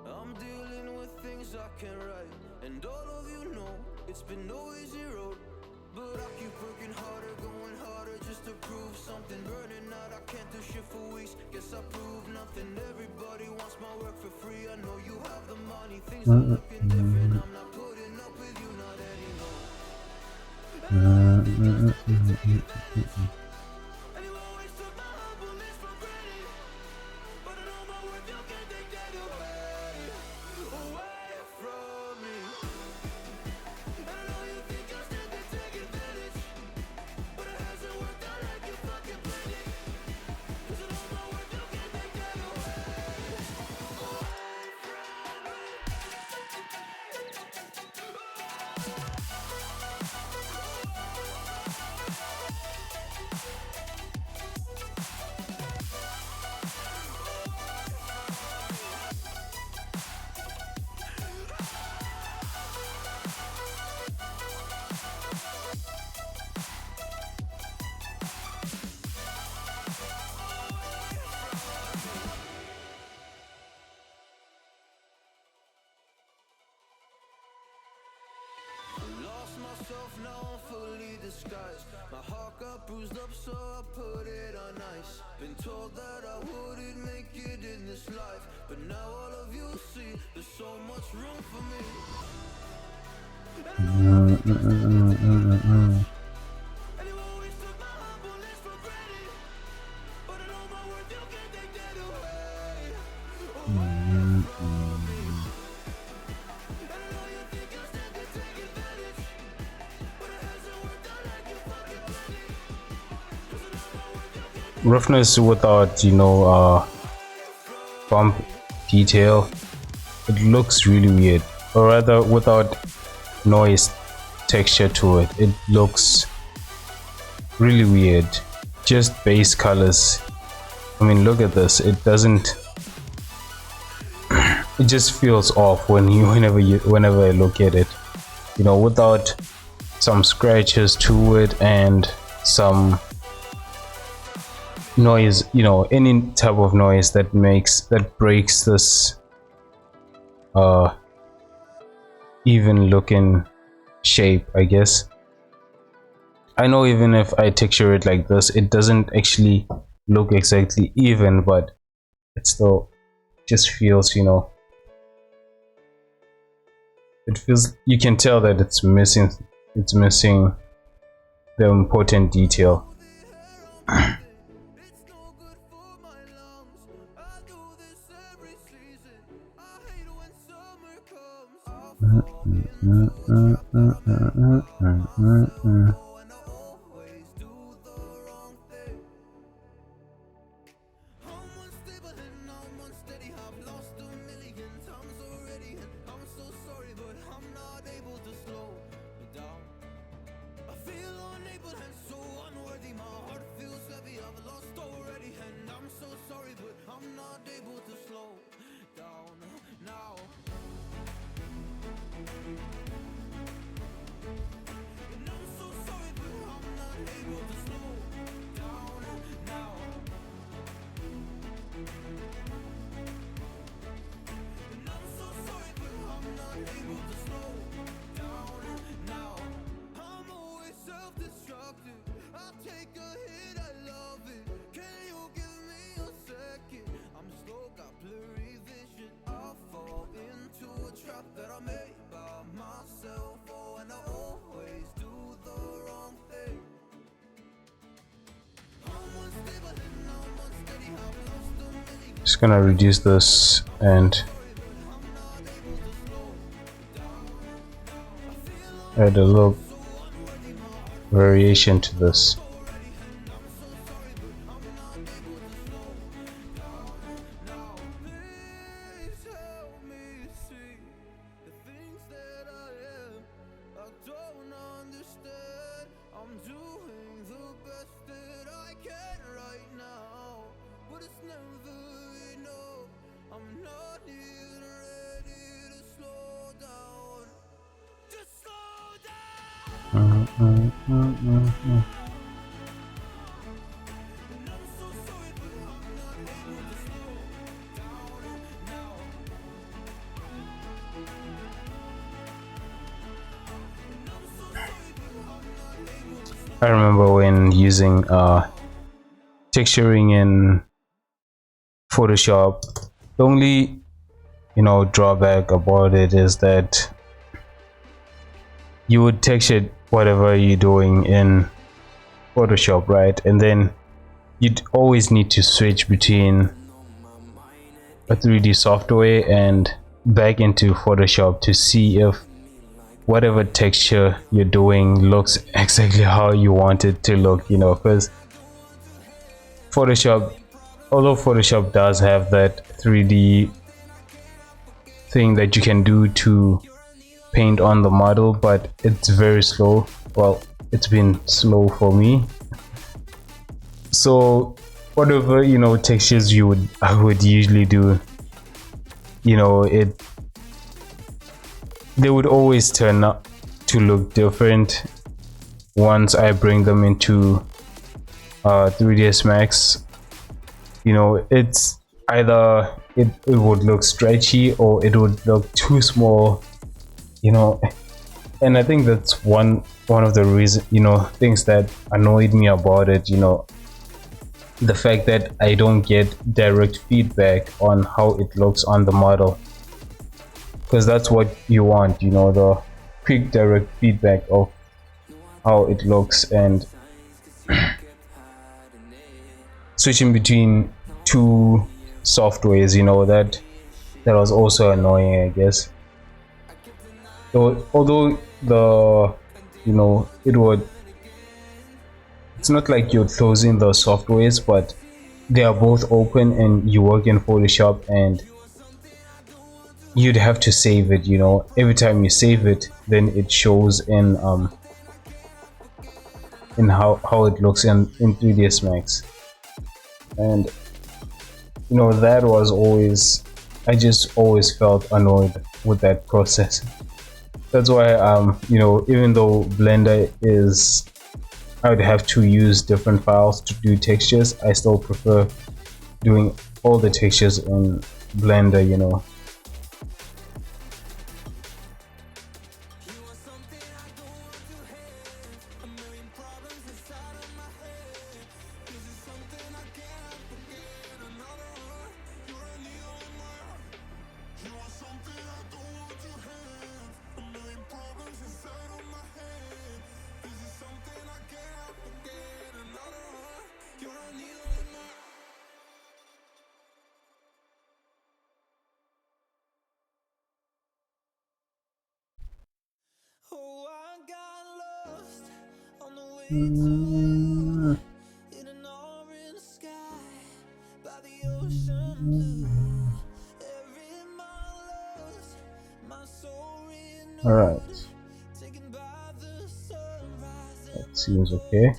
I'm dealing with things I can't write. And all of you know it's been no easy road. But I keep working harder, going harder just to prove something. Burning out, I can't do shit for weeks. Guess I proved nothing. Everybody wants my work for free. I know you have the money. Things are looking different. I'm not putting up with you, not anymore. And you always took my humbleness for granted. But I know my worth, you can't take that away from me. And I know you think I still can take advantage, but it hasn't worked out like you fucking planned it. 'Cause I know my worth, you can't take that away from me. bruised up, so I put it on ice. Been told that I wouldn't make it in this life, but now all of you see there's so much room for me. And you always took my humbleness for granted, but I know my worth, you can't take that away. Oh, and I know you think you're still to take advantage, but it hasn't worked out like you thought it already. 'Cause I know my worth, you can't Roughness without, you know, bump detail, it looks really weird. Or rather, without noise texture to it, it looks really weird. Just base colors. I mean, look at this. It doesn't. It just feels off whenever I look at it. You know, without some scratches to it and some noise, you know, any type of noise that breaks this even looking shape, I guess. I know even if I texture it like this, it doesn't actually look exactly even, but it still just feels, you know, it feels, you can tell that it's missing the important detail. It's no good for my lungs. I do this every season. I hate when summer comes. I'll fall and I always do the wrong thing. I'm unstable and I'm unsteady. I've lost a million times already, and I'm so sorry, but I'm not able to slow down. I feel unable and so unworthy. My heart feels heavy. I've lost already, and I'm so sorry, but I'm not able to slow down now. And I'm so sorry, but I'm not able to slow down now. And I'm so sorry, but I'm not able to slow down now. I'm always self-destructive. I take a hit, I love it. Can you give me a second? I'm slow, got blurry vision. I fall into a trap that I made by myself. Oh, and I always do the wrong thing. I'm unstable and I'm unsteady. I've lost a million. Just gonna reduce this and add a little variation to this. Please help me see the things that I am. I don't understand. I'm doing the best that I can right now, but it's never enough. I'm not even ready to slow down. Just slow down. And I'm so sorry, but I'm not able to slow down now. And I'm so sorry, but I'm not able to slow. I remember when using texturing in Photoshop, the only, you know, drawback about it is that you would texture whatever you're doing in Photoshop, right? And then you'd always need to switch between a 3D software and back into Photoshop to see if whatever texture you're doing looks exactly how you want it to look, you know, because although Photoshop does have that 3D thing that you can do to paint on the model, but it's very slow. Well, it's been slow for me. So whatever, you know, textures I would usually do, you know, they would always turn out to look different once I bring them into 3ds Max. You know, it's either it would look stretchy or it would look too small, you know. And I think that's one of the reason, things that annoyed me about it, the fact that I don't get direct feedback on how it looks on the model, because that's what you want, the quick direct feedback of how it looks. And switching between two softwares, that was also annoying, I guess. So, although it's not like you're closing the softwares, but they are both open and you work in Photoshop, and you'd have to save it. Every time you save it, then it shows in how it looks in 3ds Max. And that was always, I just always felt annoyed with that process. That's why even though Blender is, I would have to use different files to do textures, I still prefer doing all the textures in Blender. Oh, I got lost on the way to in an orange sky by the ocean blue. Every mile lost, my soul renewed. All right, Taken by the sunrise, that seems okay.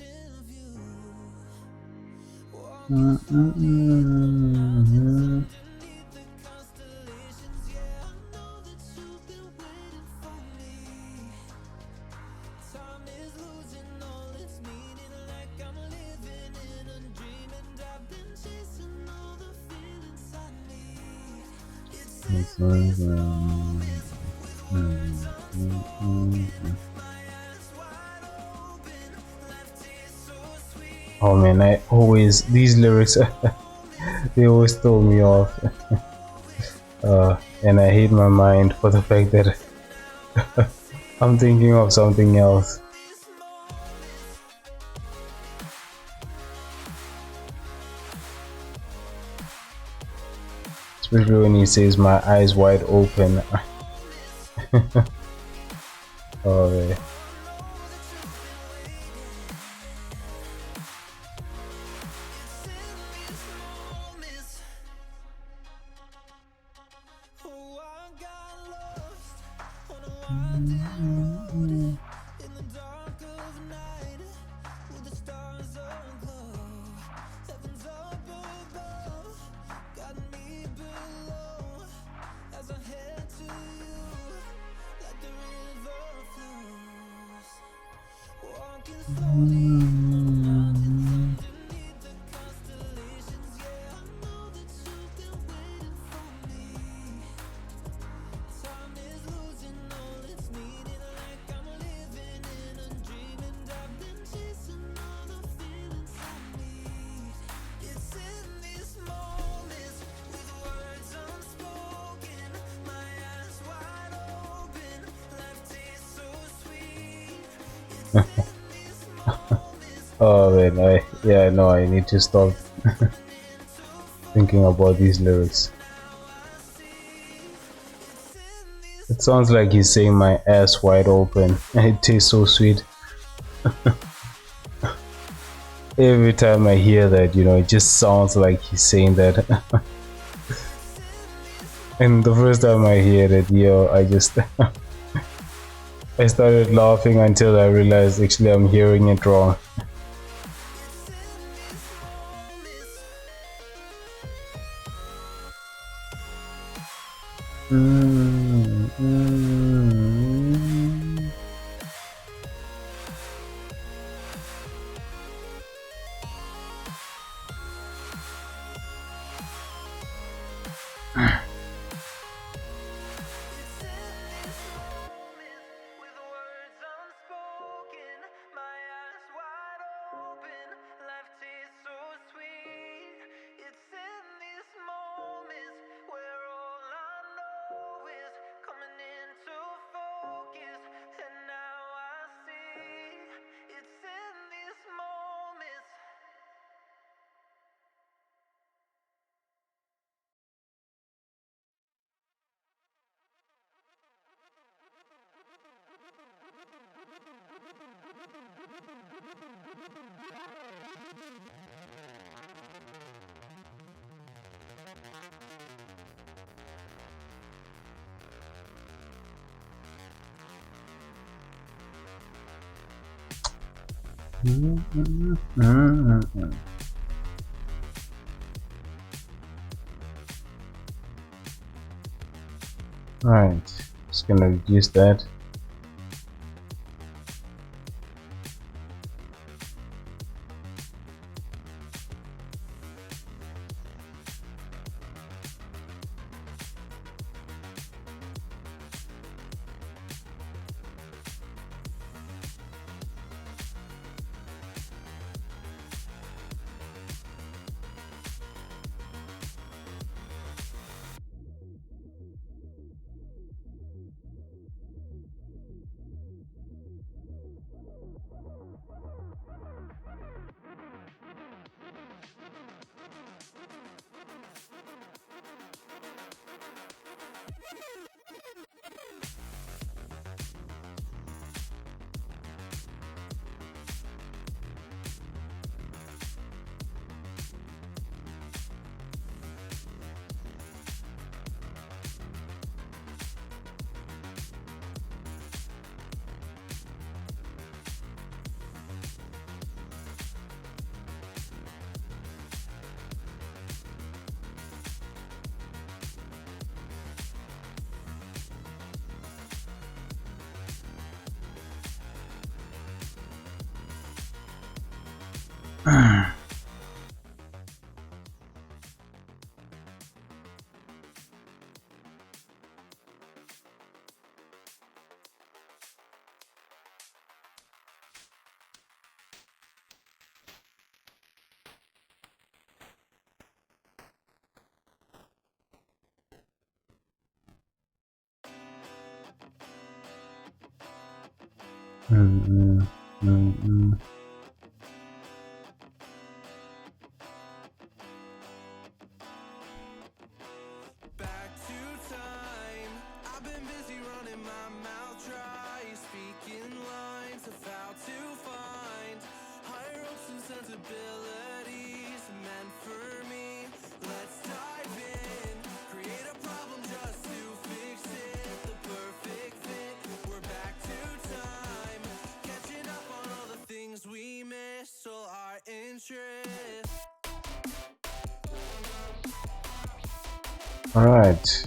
Oh man, I always, these lyrics they always throw me off. And I hate my mind for the fact that I'm thinking of something else. Especially when he says my eyes wide open. Oh man. Oh man, I need to stop thinking about these lyrics. It sounds like he's saying my ass wide open and it tastes so sweet. Every time I hear that, it just sounds like he's saying that. And the first time I heard it, I just I started laughing until I realized actually I'm hearing it wrong. Right, just gonna reduce that. Back to time. I've been busy running my mouth dry, speaking lines of how to find higher hopes and sensibilities meant for me. Let's dive in, create a problem just to fix it. The perfect fit. We're back to time, catching up on all the things we missed. All our interests. Alright.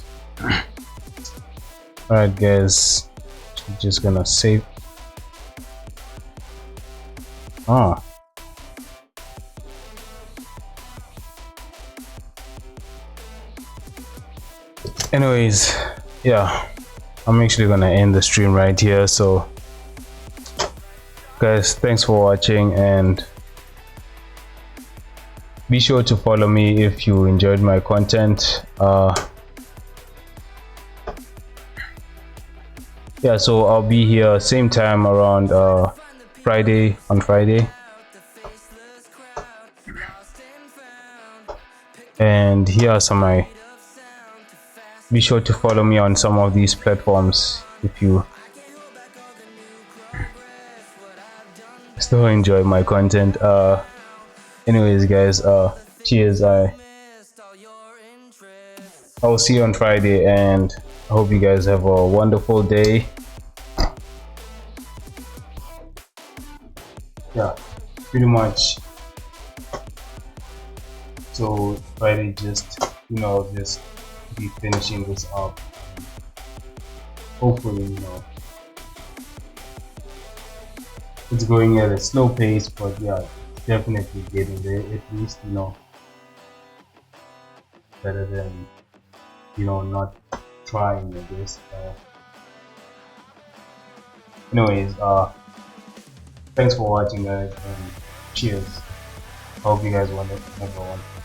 Alright guys. Just gonna save. Anyways, yeah. I'm actually gonna end the stream right here. So guys, thanks for watching, and be sure to follow me if you enjoyed my content. Yeah, so I'll be here same time around Friday. And here are some be sure to follow me on some of these platforms if you still enjoy my content. Anyways guys, cheers. I will see you on Friday, and I hope you guys have a wonderful day. Yeah, pretty much. So Friday, just just be finishing this up. Hopefully, it's going at a slow pace, but yeah, definitely getting there. At least better than not trying, I guess. Anyways, thanks for watching guys, and cheers. Hope you guys have a wonderful